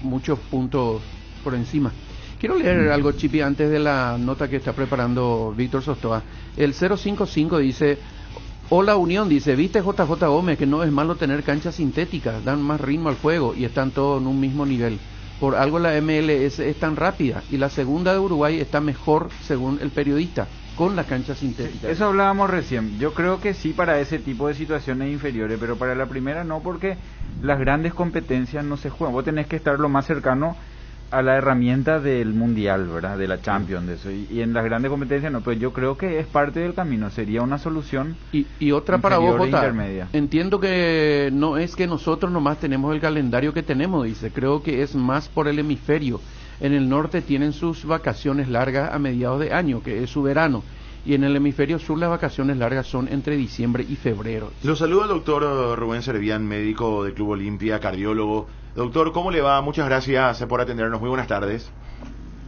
muchos puntos por encima. Quiero leer algo, Chipi, antes de la nota que está preparando Víctor Sostoa. El 055 dice: hola Unión, dice, ¿viste JJ Gómez que no es malo tener canchas sintéticas? Dan más ritmo al juego y están todos en un mismo nivel. Por algo la MLS es tan rápida y la segunda de Uruguay está mejor, según el periodista, con las canchas sintéticas. Eso hablábamos recién. Yo creo que sí para ese tipo de situaciones inferiores, pero para la primera no, porque las grandes competencias no se juegan. Vos tenés que estar lo más cercano a la herramienta del Mundial, ¿verdad? De la Champions, de eso. Y en las grandes competencias no, pues yo creo que es parte del camino, sería una solución. Y otra para vos, Jota, intermedia. Entiendo que no es que nosotros nomás tenemos el calendario que tenemos, dice, creo que es más por el hemisferio. En el norte tienen sus vacaciones largas a mediados de año, que es su verano, y en el hemisferio sur las vacaciones largas son entre diciembre y febrero. Lo saluda el doctor Rubén Servián, médico del Club Olimpia, cardiólogo. Doctor, ¿cómo le va? Muchas gracias por atendernos. Muy buenas tardes.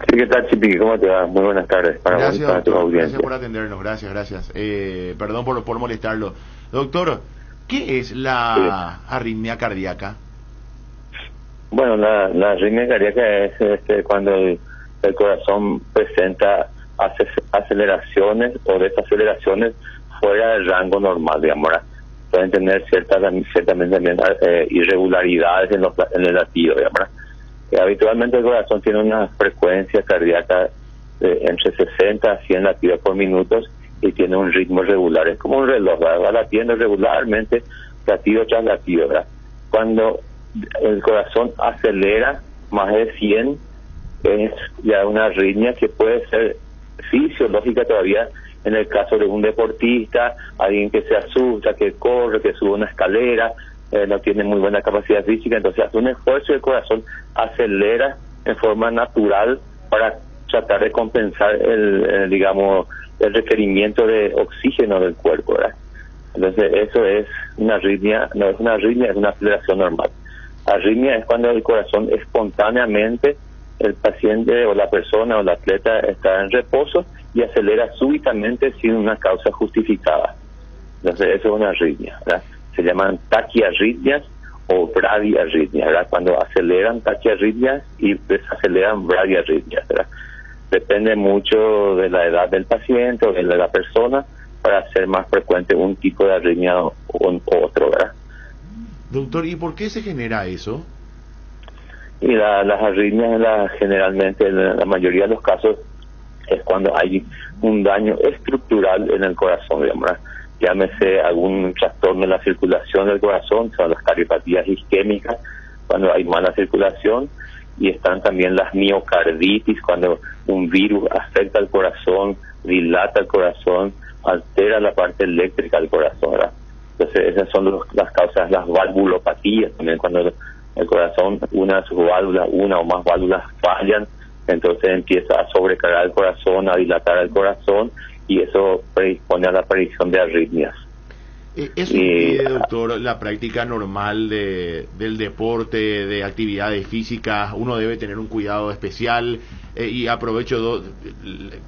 Sí, ¿qué tal, Chipi? ¿Cómo te va? Muy buenas tardes para gracias, para tu audiencia. Gracias por atendernos, gracias. Perdón por molestarlo. Doctor, ¿qué es la arritmia cardíaca? Bueno, la arritmia cardíaca es cuando el corazón presenta aceleraciones o desaceleraciones fuera del rango normal, digamos. Pueden tener ciertamente también irregularidades en el latido, digamos. Habitualmente el corazón tiene una frecuencia cardíaca entre 60 a 100 latidos por minuto y tiene un ritmo regular. Es como un reloj, ¿verdad? Va latiendo regularmente, latido tras latido, ¿verdad? Cuando el corazón acelera más de 100, es ya una arritmia que puede ser fisiológica todavía en el caso de un deportista, alguien que se asusta, que corre, que sube una escalera, no tiene muy buena capacidad física, entonces hace un esfuerzo y el corazón acelera en forma natural para tratar de compensar el requerimiento de oxígeno del cuerpo, ¿verdad? Entonces eso es una arritmia, no es una arritmia, es una aceleración normal. Arritmia es cuando el corazón espontáneamente, el paciente o la persona o el atleta está en reposo y acelera súbitamente sin una causa justificada. Entonces eso es una arritmia, ¿verdad? Se llaman taquiarritmias o bradiarritmias, ¿verdad? Cuando aceleran taquiarritmias y desaceleran bradiarritmias, ¿verdad? Depende mucho de la edad del paciente o de la persona para hacer más frecuente un tipo de arritmia o otro, ¿verdad? Doctor, ¿y por qué se genera eso? Y las arritmias generalmente, en la mayoría de los casos, es cuando hay un daño estructural en el corazón, digamos, ¿verdad? Llámese algún trastorno en la circulación del corazón, son las cardiopatías isquémicas, cuando hay mala circulación, y están también las miocarditis, cuando un virus afecta al corazón, dilata el corazón, altera la parte eléctrica del corazón, ¿verdad? Entonces esas son las causas, las valvulopatías también, cuando el corazón, una de sus válvulas, una o más válvulas fallan, entonces empieza a sobrecargar el corazón, a dilatar el corazón, y eso predispone a la aparición de arritmias. ¿Eso impide, doctor, la práctica normal del deporte, de actividades físicas? Uno debe tener un cuidado especial, y aprovecho,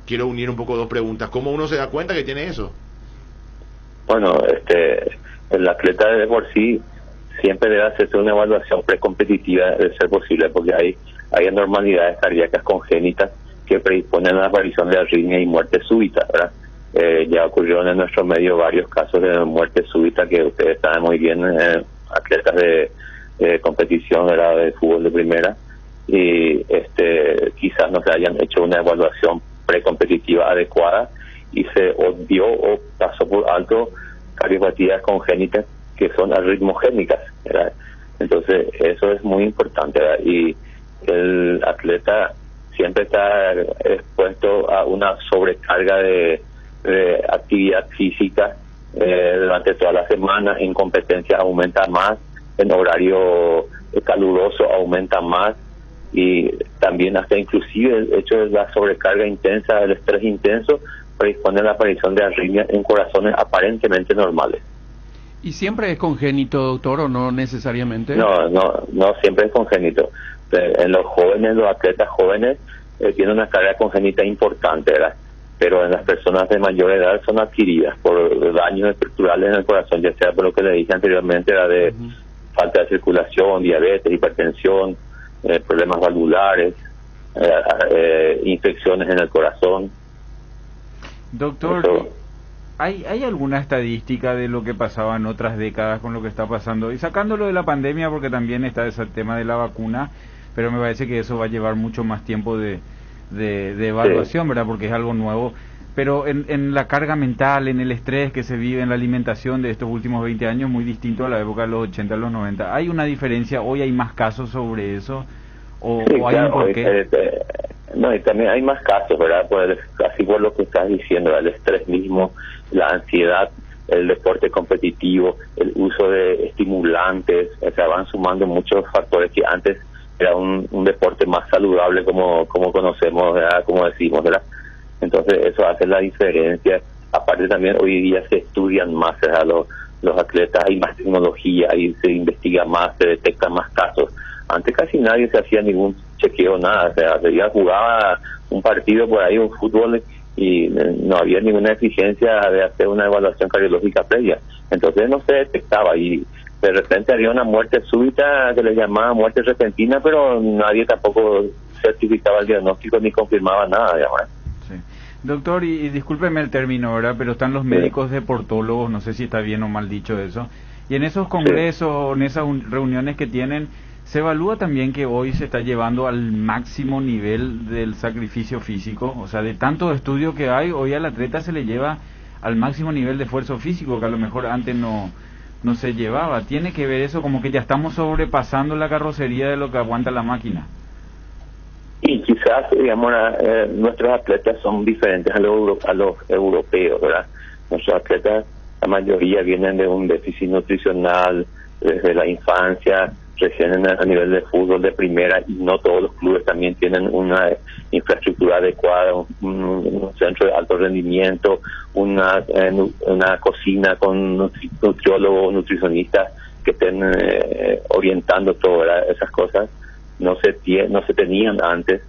quiero unir un poco dos preguntas. ¿Cómo uno se da cuenta que tiene eso? Bueno, el atleta de por sí siempre debe hacerse una evaluación precompetitiva de ser posible, porque hay anormalidades cardíacas congénitas que predisponen a la aparición de arritmia y muerte súbita, ¿verdad? Ya ocurrieron en nuestro medio varios casos de muerte súbita que ustedes saben muy bien, atletas de competición, ¿verdad?, de fútbol de primera, y quizás no se hayan hecho una evaluación precompetitiva adecuada y se obvió o pasó por alto cardiopatías congénitas que son arritmogénicas, ¿verdad? Entonces eso es muy importante, ¿verdad? Y el atleta siempre está expuesto a una sobrecarga de actividad física durante toda la semana. En competencia aumenta más, en horario caluroso aumenta más, y también hasta inclusive el hecho de la sobrecarga intensa, el estrés intenso, predispone a la aparición de arritmias en corazones aparentemente normales. ¿Y siempre es congénito, doctor, o no necesariamente? No siempre es congénito. En los jóvenes, los atletas jóvenes tienen una carga congénita importante, ¿verdad? Pero en las personas de mayor edad son adquiridas por daños estructurales en el corazón, ya sea por lo que le dije anteriormente, era de falta de circulación, diabetes, hipertensión, problemas valvulares, infecciones en el corazón. Doctor, ¿hay alguna estadística de lo que pasaba en otras décadas con lo que está pasando? Y sacándolo de la pandemia, porque también está ese tema de la vacuna, pero me parece que eso va a llevar mucho más tiempo de evaluación, ¿verdad? Porque es algo nuevo. Pero en la carga mental, en el estrés que se vive, en la alimentación de estos últimos 20 años, muy distinto a la época de los 80, a los 90. ¿Hay una diferencia? ¿Hoy hay más casos sobre eso? ¿O hay claro, un porqué? No, y también hay más casos, ¿verdad? Así por lo que estás diciendo, el estrés mismo, la ansiedad, el deporte competitivo, el uso de estimulantes, o sea, van sumando muchos factores que antes era un deporte más saludable como conocemos, ¿verdad? Como decimos, ¿verdad? Entonces eso hace la diferencia. Aparte también hoy día se estudian más, ¿verdad? Los atletas, hay más tecnología, ahí se investiga más, se detectan más casos. Antes casi nadie se hacía ningún chequeo, nada, o sea, ya jugaba un partido por ahí, un fútbol, y no había ninguna exigencia de hacer una evaluación cardiológica previa. Entonces no se detectaba, y de repente había una muerte súbita que le llamaban muerte repentina, pero nadie tampoco certificaba el diagnóstico ni confirmaba nada, digamos. Sí. Doctor, y discúlpeme el término, ¿verdad? Pero están los médicos deportólogos, no sé si está bien o mal dicho eso, y en esos congresos, en esas reuniones que tienen, Se evalúa también que hoy se está llevando al máximo nivel del sacrificio físico, o sea, de tanto estudio que hay, hoy al atleta se le lleva al máximo nivel de esfuerzo físico, que a lo mejor antes no se llevaba. Tiene que ver eso, como que ya estamos sobrepasando la carrocería de lo que aguanta la máquina. Y quizás, digamos, nuestros atletas son diferentes a los europeos, ¿verdad? Nuestros atletas, la mayoría vienen de un déficit nutricional desde la infancia, recién a nivel de fútbol de primera, y no todos los clubes también tienen una infraestructura adecuada, un centro de alto rendimiento, una cocina con nutriólogos, nutricionistas que estén orientando todas esas cosas. No se tenían antes,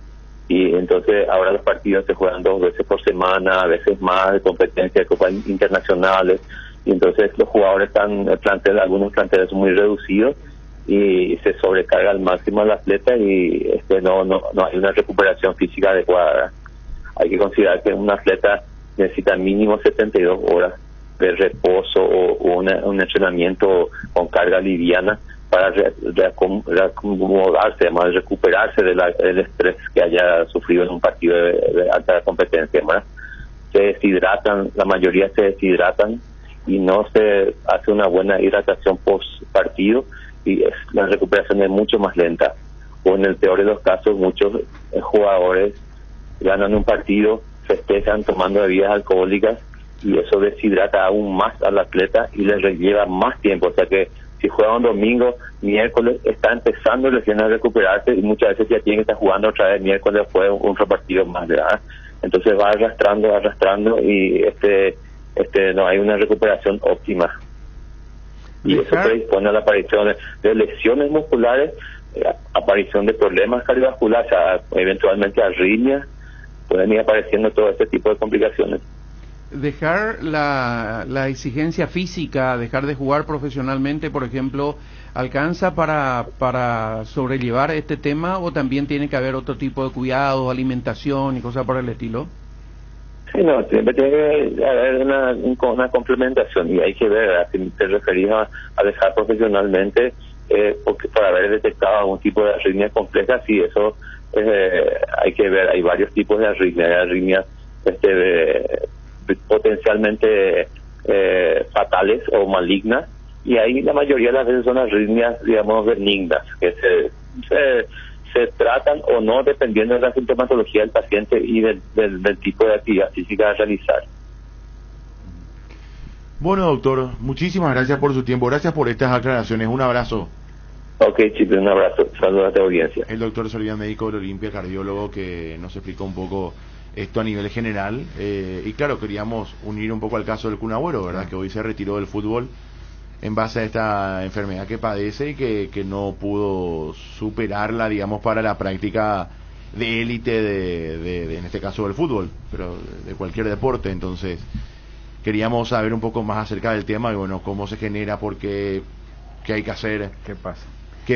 y entonces ahora los partidos se juegan 2 veces por semana, a veces más, de competencias de copas internacionales, y entonces los jugadores algunos planteles son muy reducidos y se sobrecarga al máximo al atleta, y no hay una recuperación física adecuada. Hay que considerar que un atleta necesita mínimo 72 horas de reposo o un entrenamiento con carga liviana para reacomodarse, además recuperarse del estrés que haya sufrido en un partido de alta competencia, ¿verdad? Se deshidratan, la mayoría se deshidratan y no se hace una buena hidratación post partido, y la recuperación es mucho más lenta, o en el peor de los casos muchos jugadores ganan un partido, festejan tomando bebidas alcohólicas, y eso deshidrata aún más al atleta y le lleva más tiempo. O sea que si juega un domingo, miércoles está empezando recién a recuperarse, y muchas veces ya tiene que estar jugando otra vez miércoles después un partido más, ¿verdad? Entonces va arrastrando, y no hay una recuperación óptima, y eso predispone a la aparición de lesiones musculares, aparición de problemas cardiovasculares, o sea, eventualmente arritmias, pueden ir apareciendo todo este tipo de complicaciones. Dejar la exigencia física, dejar de jugar profesionalmente, por ejemplo, ¿alcanza para sobrellevar este tema, o también tiene que haber otro tipo de cuidados, alimentación y cosas por el estilo? Sí, no, siempre tiene que haber una complementación, y hay que ver si te referís a dejar profesionalmente porque para haber detectado algún tipo de arritmia compleja. Sí, eso hay que ver. Hay varios tipos de arritmia. Hay arritmias potencialmente fatales o malignas, y ahí la mayoría de las veces son arritmias, digamos, benignas, que se tratan o no dependiendo de la sintomatología del paciente y del tipo de actividad física a realizar. Bueno, doctor, muchísimas gracias por su tiempo, gracias por estas aclaraciones, un abrazo. Ok, Chip, un abrazo, saludos a tu audiencia. El doctor Solía, médico del Olimpia, cardiólogo, que nos explicó un poco esto a nivel general, y claro, queríamos unir un poco al caso del Kun Agüero, ¿verdad? Que hoy se retiró del fútbol en base a esta enfermedad que padece y que no pudo superarla, digamos, para la práctica de élite de en este caso del fútbol, pero de cualquier deporte. Entonces queríamos saber un poco más acerca del tema y bueno, cómo se genera, por qué hay que hacer, qué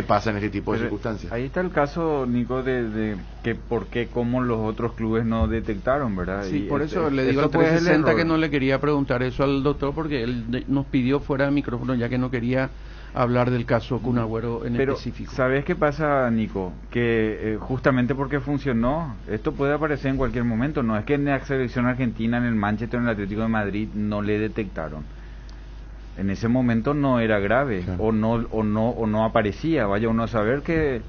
pasa en este tipo de circunstancias. Ahí está el caso, Nico, de que por qué, cómo los otros clubes no detectaron, ¿verdad? Sí, y por eso le digo al 360 que no le quería preguntar eso al doctor, porque él nos pidió fuera de micrófono, ya que no quería hablar del caso Kun Agüero en específico. ¿Sabes qué pasa, Nico? Que justamente porque funcionó, esto puede aparecer en cualquier momento. No es que en la selección argentina, en el Manchester, en el Atlético de Madrid, no le detectaron. En ese momento no era grave, claro. o no aparecía. Vaya uno a saber que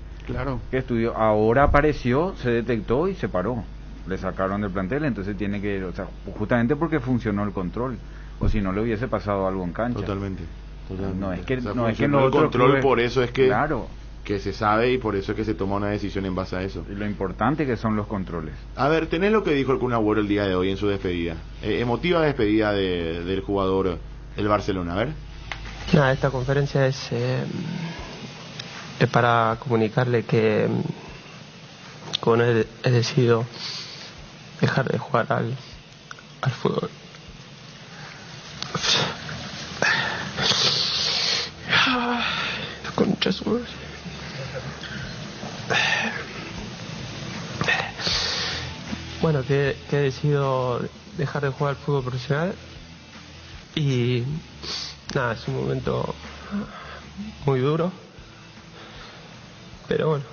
estudió. Ahora apareció, se detectó y se paró. Le sacaron del plantel, entonces tiene que, o sea, justamente porque funcionó el control, o si no le hubiese pasado algo en cancha. Totalmente. No es que, o sea, no es que el control clubes, por eso es que claro, que se sabe, y por eso es que se toma una decisión en base a eso. Y lo importante que son los controles. A ver, tenés lo que dijo el Kun Agüero el día de hoy en su despedida, emotiva despedida del jugador del Barcelona. A ver. Nada, esta conferencia es para comunicarle que bueno, he decidido dejar de jugar al fútbol. Concha su madre. Bueno, que he decidido dejar de jugar al fútbol profesional, y nada, es un momento muy duro, Pero bueno,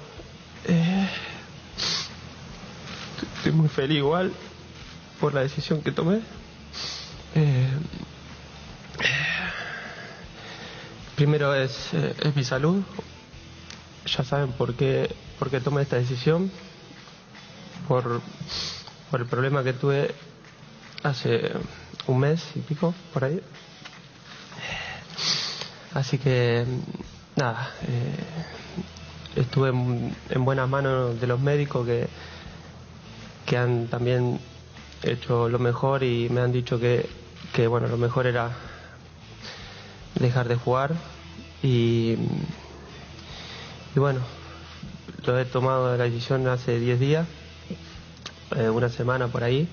estoy muy feliz igual por la decisión que tomé. Primero es mi salud. Ya saben por qué tomé esta decisión. Por el problema que tuve hace un mes y pico, por ahí. Así que, nada, estuve en buenas manos de los médicos que han también hecho lo mejor y me han dicho que bueno, lo mejor era dejar de jugar y bueno, lo he tomado la decisión hace 10 días, una semana por ahí,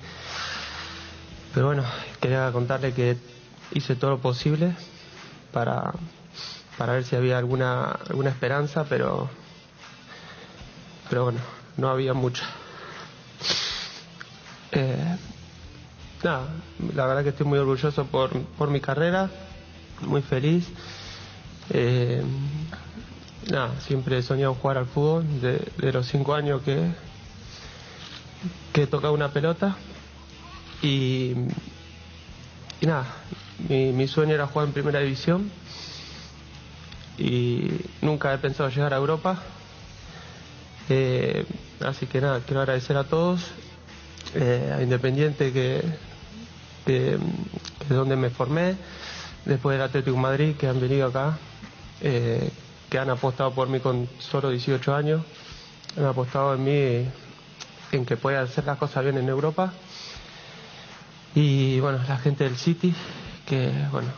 pero bueno, quería contarle que hice todo lo posible para ver si había alguna esperanza, pero bueno, no había mucha. Nada, la verdad que estoy muy orgulloso por mi carrera, muy feliz. Nada, siempre he soñado jugar al fútbol, de los 5 años que he tocado una pelota y nada, mi sueño era jugar en primera división y nunca he pensado llegar a Europa. Así que nada, quiero agradecer a todos, a Independiente que es donde me formé, después del Atlético de Madrid que han venido acá, que han apostado por mí con solo 18 años, han apostado en mí, en que pueda hacer las cosas bien en Europa. Y bueno, la gente del City, que bueno,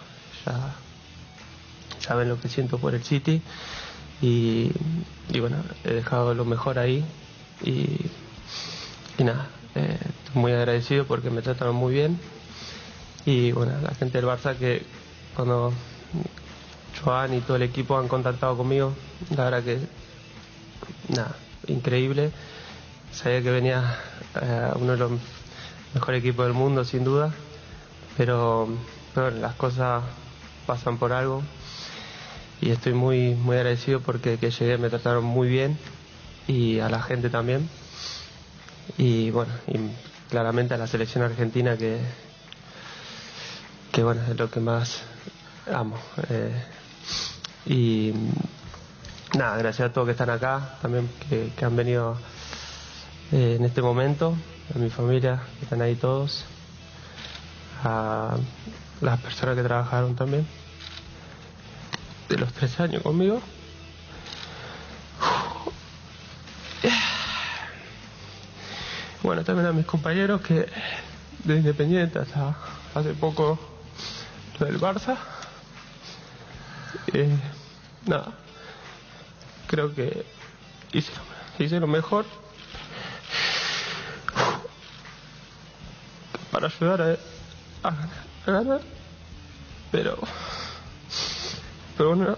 ya saben lo que siento por el City y bueno, he dejado lo mejor ahí y nada, estoy muy agradecido porque me trataron muy bien. Y bueno, la gente del Barça, que cuando Joan y todo el equipo han contactado conmigo, la verdad que nada, increíble. Sabía que venía uno de los mejores equipos del mundo sin duda, pero bueno, las cosas pasan por algo y estoy muy agradecido porque que llegué me trataron muy bien y a la gente también y bueno, y claramente a la selección argentina que bueno, es lo que más amo. Y nada, gracias a todos que están acá, también que han venido en este momento, a mi familia, que están ahí todos, a las personas que trabajaron también, de los 3 años conmigo. Bueno, también a mis compañeros que de Independiente hasta hace poco lo del Barça. Nada, creo que hice lo mejor para ayudar a ganar, pero bueno,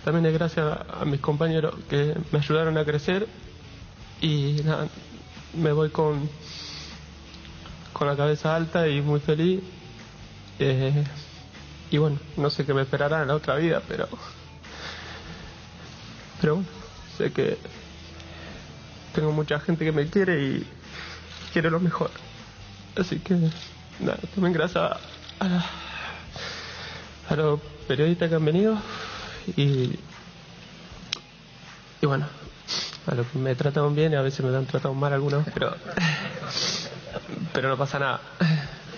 también es gracias a mis compañeros que me ayudaron a crecer y nada, me voy con la cabeza alta y muy feliz. Y bueno, no sé qué me esperará en la otra vida, pero bueno, sé que tengo mucha gente que me quiere y quiere lo mejor. Así que nada, también gracias a los periodistas que han venido y bueno, a los que me tratan bien y a veces me han tratado mal algunos, pero no pasa nada.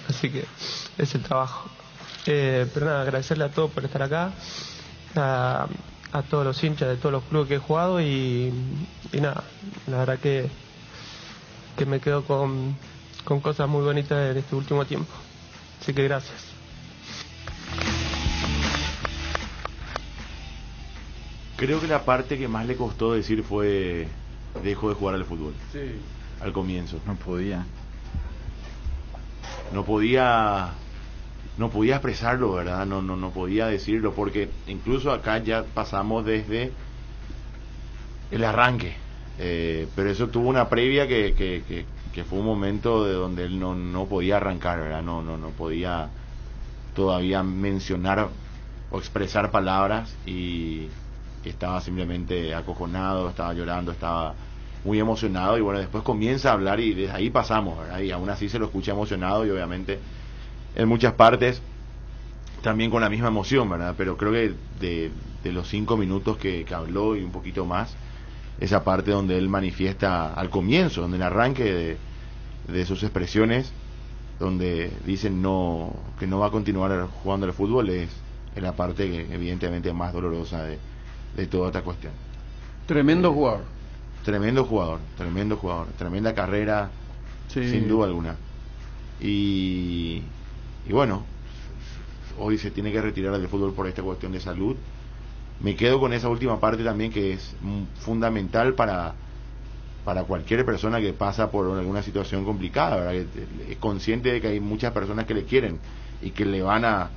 Así que es el trabajo. Pero nada, agradecerle a todos por estar acá, a todos los hinchas de todos los clubes que he jugado y nada, la verdad que me quedo con cosas muy bonitas en este último tiempo. Así que gracias. Creo que la parte que más le costó decir fue dejo de jugar al fútbol. Sí. Al comienzo. No podía expresarlo, ¿verdad? No podía decirlo, porque incluso acá ya pasamos desde el arranque, pero eso tuvo una previa que fue un momento de donde él no podía arrancar, ¿verdad? No podía todavía mencionar o expresar palabras y estaba simplemente acojonado, estaba llorando, estaba muy emocionado, y bueno, después comienza a hablar y desde ahí pasamos, ¿verdad? Y aún así se lo escucha emocionado, y obviamente en muchas partes también con la misma emoción, ¿verdad? Pero creo que de los 5 minutos que habló y un poquito más, esa parte donde él manifiesta al comienzo, donde el arranque de sus expresiones, donde dicen que no va a continuar jugando al fútbol, es la parte que evidentemente más dolorosa de toda esta cuestión. Tremendo jugador. Tremendo jugador, tremenda carrera, sí, sin duda alguna. Y bueno, hoy se tiene que retirar del fútbol por esta cuestión de salud. Me quedo con esa última parte también, que es fundamental para cualquier persona que pasa por alguna situación complicada, ¿verdad? Que es consciente de que hay muchas personas que le quieren y que le van a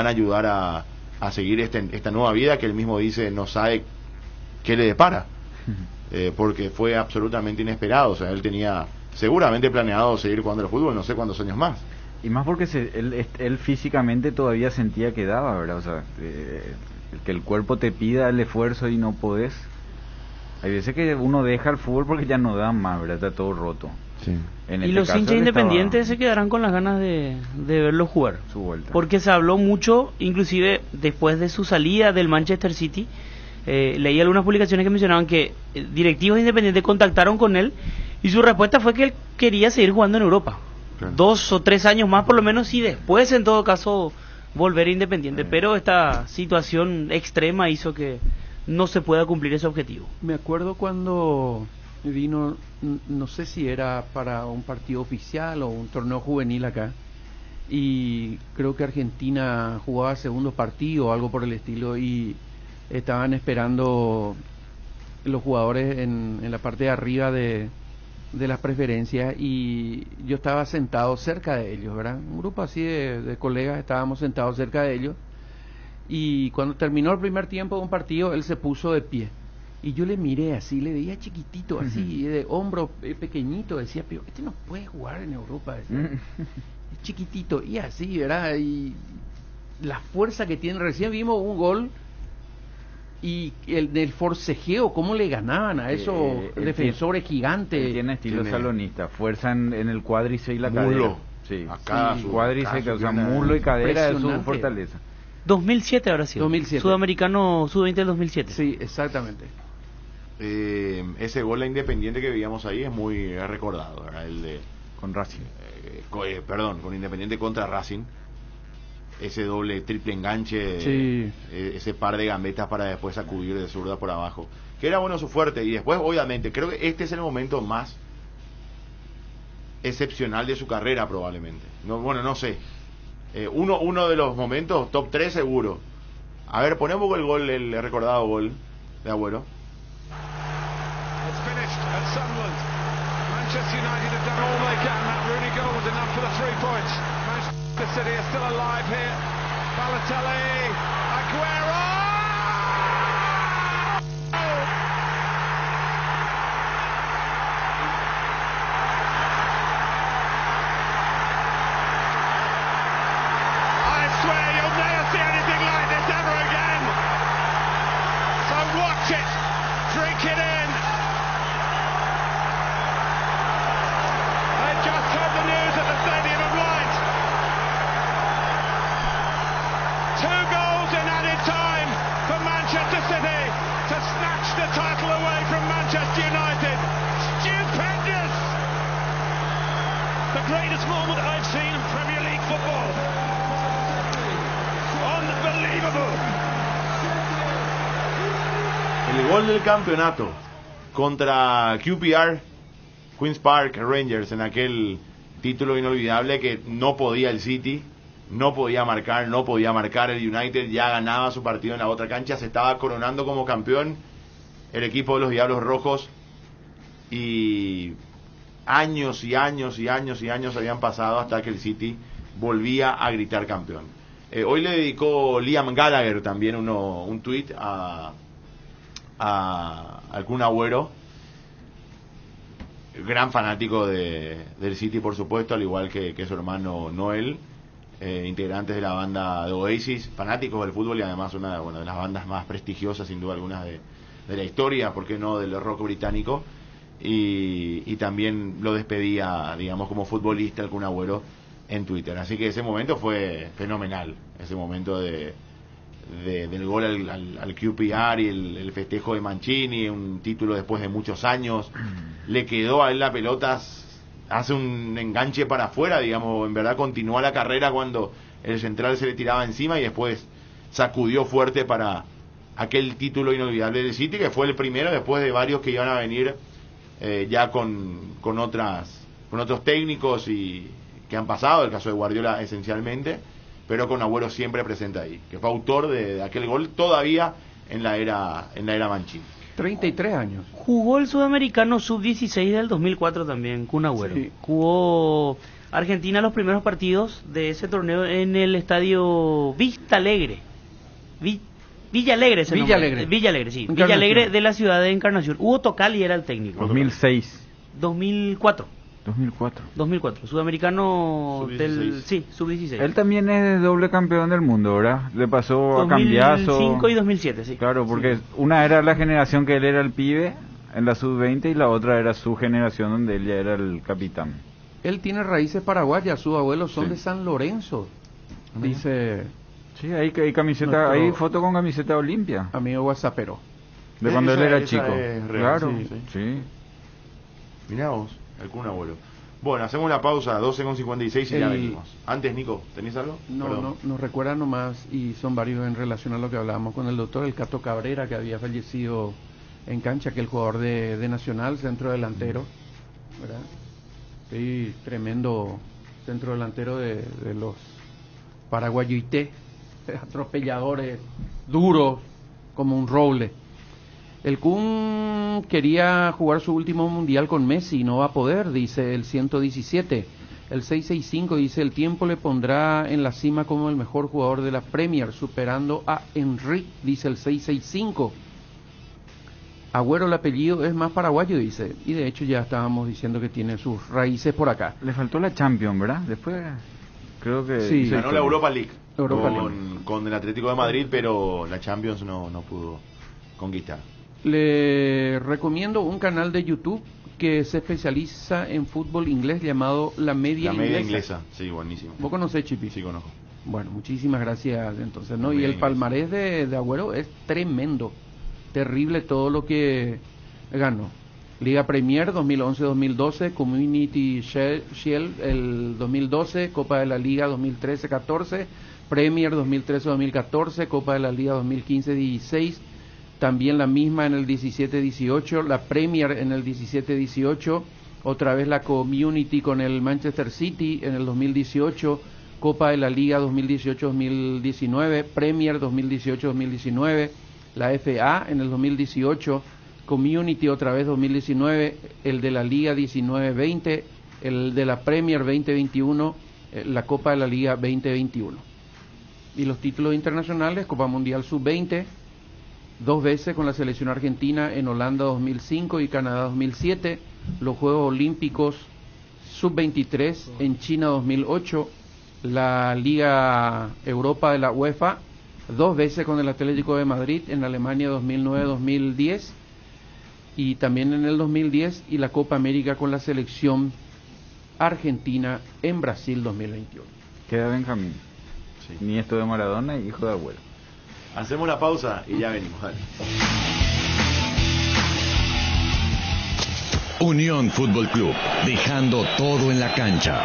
ayudar a seguir esta nueva vida que él mismo dice no sabe qué le depara, porque fue absolutamente inesperado. O sea, él tenía seguramente planeado seguir jugando al fútbol no sé cuántos años más. Y más porque él físicamente todavía sentía que daba, ¿verdad? O sea, que el cuerpo te pida el esfuerzo y no podés. Hay veces que uno deja el fútbol porque ya no da más, ¿verdad? Está todo roto. Sí. Y los hinchas independientes se quedarán con las ganas de verlo jugar. Su vuelta. Porque se habló mucho, inclusive después de su salida del Manchester City, leí algunas publicaciones que mencionaban que directivos independientes contactaron con él y su respuesta fue que él quería seguir jugando en Europa. Claro. 2 o 3 años más por lo menos, y después en todo caso volver a Independiente. Pero esta situación extrema hizo que no se pueda cumplir ese objetivo. Me acuerdo cuando vino, no sé si era para un partido oficial o un torneo juvenil acá, y creo que Argentina jugaba segundo partido o algo por el estilo, y estaban esperando los jugadores en la parte de arriba de las preferencias, y yo estaba sentado cerca de ellos, ¿verdad? Un grupo así de colegas estábamos sentados cerca de ellos, y cuando terminó el primer tiempo de un partido, él se puso de pie, y yo le miré así, le veía chiquitito, así, de hombro pequeñito, decía, pero este no puede jugar en Europa, decía. Es chiquitito, y así, ¿verdad? Y la fuerza que tiene, recién vimos un gol, y el forcejeo, cómo le ganaban a esos defensores gigantes. Tiene estilo salonista, fuerza en el cuádriceps y la muslo. Cadera. Sí, acá sí. Cuádriceps, o sea, muslo y cadera es su fortaleza. 2007 ahora sí. 2007. Sudamericano Sub-20 del 2007. Sí, exactamente. Ese gol a Independiente que veíamos ahí es muy recordado, ¿verdad? El de con Racing. Con Independiente contra Racing. Ese doble, triple enganche, sí. Ese par de gambetas para después sacudir de zurda por abajo, que era bueno su fuerte. Y después, obviamente, creo que este es el momento más excepcional de su carrera, probablemente. No sé. Uno de los momentos, top 3 seguro. A ver, ponemos el gol, el recordado gol de Agüero. It's finished at Sunderland. Manchester United have done all they can. That Rooney goal was enough for the 3 points. Manchester City are still alive here. Balotelli, Aguero! I swear you'll never see anything like this ever again. So watch it, drink it in. I just heard the news at the Stadium of Light. 2 goals in added time for Manchester City to snatch the title away from Manchester United. Stupendous! The greatest moment I've seen in Premier League football. Unbelievable! El gol del campeonato contra QPR, Queen's Park Rangers, en aquel título inolvidable que no podía el City, no podía marcar el United, ya ganaba su partido en la otra cancha, se estaba coronando como campeón el equipo de los Diablos Rojos, y años y años y años y años habían pasado hasta que el City volvía a gritar campeón. Hoy le dedicó Liam Gallagher también un tuit al Kun Agüero, gran fanático del City, por supuesto, al igual que su hermano Noel. integrantes de la banda de Oasis, fanáticos del fútbol y además una de las bandas más prestigiosas sin duda alguna de la historia, ¿por qué no?, del rock británico. Y también lo despedía, digamos, como futbolista el Kun Agüero en Twitter. Así que ese momento fue fenomenal, ese momento del gol al QPR y el festejo de Mancini, un título después de muchos años. Le quedó a él la pelota, hace un enganche para afuera, digamos, en verdad continuó la carrera cuando el central se le tiraba encima y después sacudió fuerte para aquel título inolvidable del City, que fue el primero después de varios que iban a venir ya con otros técnicos y que han pasado, el caso de Guardiola esencialmente, pero con Agüero siempre presente ahí, que fue autor de aquel gol todavía en la era Mancini. 33 años. Jugó el Sudamericano Sub-16 del 2004 también, Kun Agüero. Sí. Jugó Argentina los primeros partidos de ese torneo en el estadio Vista Alegre. Villa Alegre, sí. Villa Alegre de la ciudad de Encarnación. Hugo Tocali era el técnico. 2004. Sudamericano del Sub-16. Él también es doble campeón del mundo, ¿verdad? Le pasó a Cambiaso. 2005 y 2007, sí. Claro, porque una era la generación que él era el pibe en la Sub-20 y la otra era su generación donde él ya era el capitán. Él tiene raíces paraguayas, sus abuelos son de San Lorenzo. Dice... Sí, hay camiseta, hay foto con camiseta Olimpia. Amigo WhatsAppero. De cuando él era chico. Claro, sí. Mirá vos, el Kun Agüero. Bueno, hacemos la pausa, 12:56 y ya venimos. Antes, Nico, ¿tenés algo? No, nos recuerda nomás, y son varios en relación a lo que hablábamos con el doctor, el Cato Cabrera, que había fallecido en cancha, que el jugador de Nacional, centro delantero, ¿verdad? Sí, tremendo centro delantero de los paraguayuité, atropelladores, duros, como un roble. El Kun quería jugar su último mundial con Messi y no va a poder, dice el 117. El 665 dice: el tiempo le pondrá en la cima como el mejor jugador de la Premier, superando a Henry, dice el 665. Agüero, el apellido es más paraguayo, dice, y de hecho ya estábamos diciendo que tiene sus raíces por acá. Le faltó la Champions, ¿verdad? Después creo que... Sí, ganó la Europa League con el Atlético de Madrid, pero la Champions no pudo conquistar. Le recomiendo un canal de YouTube que se especializa en fútbol inglés llamado La Media Inglesa. Sí, buenísimo. ¿Vos conocés, Chipi? Sí, conozco. Bueno, muchísimas gracias entonces, ¿no? Y el palmarés de Agüero es tremendo, terrible todo lo que ganó. Liga Premier 2011-2012, Community Shield el 2012, Copa de la Liga 2013-14, Premier 2013-2014, Copa de la Liga 2015-16, también la misma en el 17-18, la Premier en el 17-18, otra vez la Community con el Manchester City en el 2018, Copa de la Liga 2018-2019, Premier 2018-2019, la FA en el 2018, Community otra vez 2019, el de la Liga 19-20, el de la Premier 2021, la Copa de la Liga 2021. Y los títulos internacionales: Copa Mundial Sub-20, 2 veces con la selección argentina en Holanda 2005 y Canadá 2007, los Juegos Olímpicos Sub-23 en China 2008, la Liga Europa de la UEFA, 2 veces con el Atlético de Madrid en Alemania 2009-2010 y también en el 2010, y la Copa América con la selección argentina en Brasil 2021. Queda Benjamín, nieto de Maradona y hijo de Agüero. Hacemos la pausa y ya venimos. Dale. Unión Fútbol Club, dejando todo en la cancha.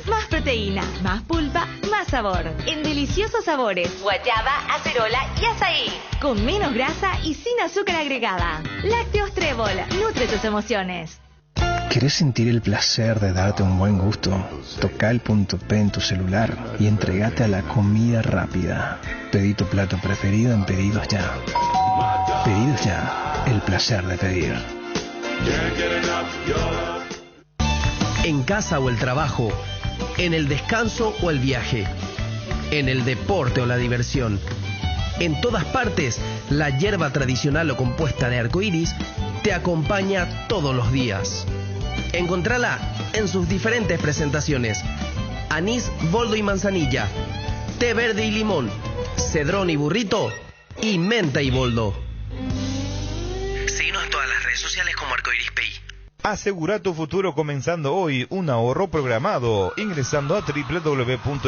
Más proteína, más pulpa, más sabor. En deliciosos sabores: guayaba, acerola y azaí. Con menos grasa y sin azúcar agregada. Lácteos Trébol, nutre tus emociones. ¿Querés sentir el placer de darte un buen gusto? Toca el punto P en tu celular y entregate a la comida rápida. Pedí tu plato preferido en Pedidos Ya. Pedidos Ya, el placer de pedir. En casa o el trabajo, en el descanso o el viaje, en el deporte o la diversión. En todas partes, la hierba tradicional o compuesta de arcoíris te acompaña todos los días. Encontrala en sus diferentes presentaciones: anís, boldo y manzanilla, té verde y limón, cedrón y burrito, y menta y boldo. Síguenos en todas las redes sociales como Arcoiris Pay. Asegura tu futuro comenzando hoy un ahorro programado ingresando a www.itau.com.py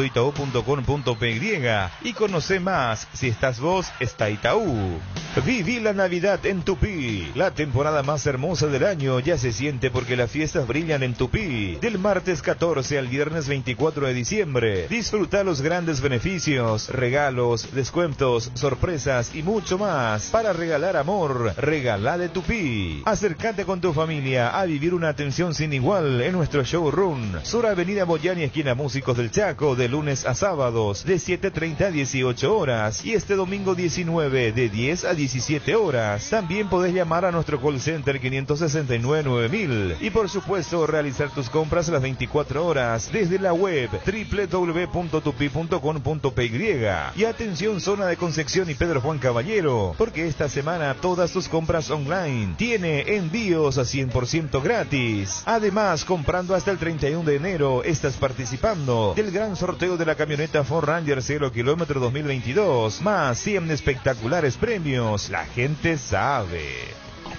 y conoce más. Si estás vos, está Itaú. Viví la Navidad en Tupí. La temporada más hermosa del año ya se siente porque las fiestas brillan en Tupí. Del martes 14 al viernes 24 de diciembre. Disfruta los grandes beneficios, regalos, descuentos, sorpresas y mucho más. Para regalar amor, regala de Tupí. Acércate con tu familia a vivir una atención sin igual en nuestro showroom. Sur Avenida Boyani, esquina Músicos del Chaco, de lunes a sábados, de 7:30 a 18 horas. Y este domingo 19, de 10 a 17 horas. También podés llamar a nuestro call center 569-9000. Y por supuesto, realizar tus compras las 24 horas desde la web www.tupi.com.py. Y atención, zona de Concepción y Pedro Juan Caballero, porque esta semana todas tus compras online tiene envíos a 100% gratis. Además, comprando hasta el 31 de enero, estás participando del gran sorteo de la camioneta Ford Ranger 0 kilómetro 2022, más 100 espectaculares premios. La gente sabe.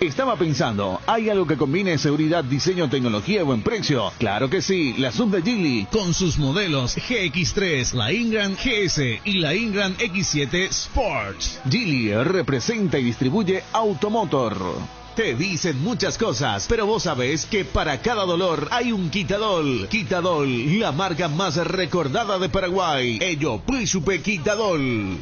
Estaba pensando, ¿hay algo que combine seguridad, diseño, tecnología y buen precio? Claro que sí, la sub de Geely. Con sus modelos GX3, la Ingram GS y la Ingram X7 Sports. Geely representa y distribuye Automotor. Te dicen muchas cosas, pero vos sabés que para cada dolor hay un Quitadol. Quitadol, la marca más recordada de Paraguay. Ello, Príncipe Quitadol.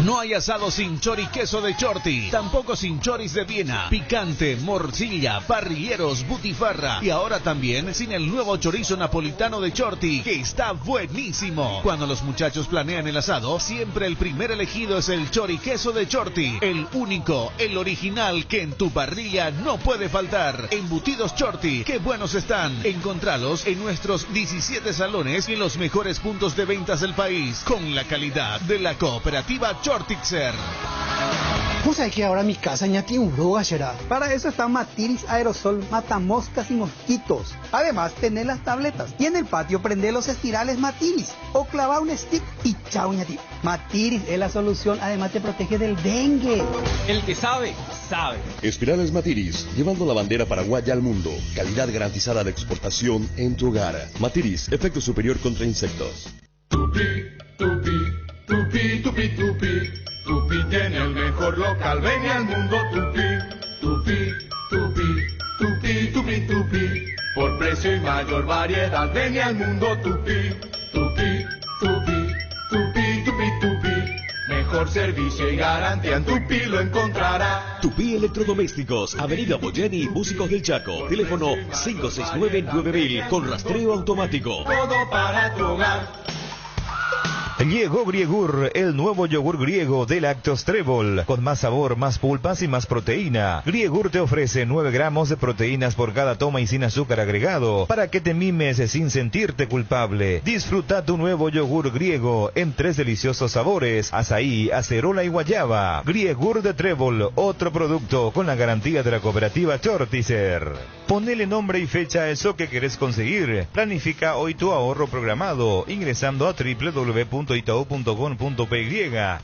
No hay asado sin chori queso de Chorti, tampoco sin choris de Viena, picante, morcilla, parrilleros, butifarra y ahora también sin el nuevo chorizo napolitano de Chorti, que está buenísimo. Cuando los muchachos planean el asado, siempre el primer elegido es el chori queso de Chorti, el único, el original que en tu parrilla no puede faltar. Embutidos Chorti, qué buenos están. Encontralos en nuestros 17 salones y en los mejores puntos de ventas del país, con la calidad de la cooperativa Chortixer. Pues hay que ahora mi casa ya tiene un bruja, será. Para eso está Matiris Aerosol, mata moscas y mosquitos. Además, tenés las tabletas. Y en el patio prende los estirales Matiris. O clava un stick y chao, ñati. Matiris es la solución, además te protege del dengue. El que sabe, sabe. Espirales Matiris, llevando la bandera paraguaya al mundo. Calidad garantizada de exportación en tu hogar. Matiris, efecto superior contra insectos. Tupi, tupi, tupi, tupi, tupi. Tupi tiene el mejor local, ven al mundo Tupi. Tupi, tupi, tupi, tupi, tupi. Por precio y mayor variedad, ven al mundo Tupi. Tupi, tupi, tupi, tupi, tupi. Mejor servicio y garantía en Tupi lo encontrará. Tupi Electrodomésticos, Avenida Boyani, Músicos del Chaco. Teléfono 569-9000 con rastreo automático. Todo para tu hogar. Llegó Griegur, el nuevo yogur griego de Lactos Trébol, con más sabor, más pulpas y más proteína. Griegur te ofrece 9 gramos de proteínas por cada toma y sin azúcar agregado, para que te mimes sin sentirte culpable. Disfruta tu nuevo yogur griego en 3 deliciosos sabores: azaí, acerola y guayaba. Griegur de Trébol, otro producto con la garantía de la cooperativa Chortixer. Ponele nombre y fecha a eso que querés conseguir. Planifica hoy tu ahorro programado ingresando a www.itau.com.py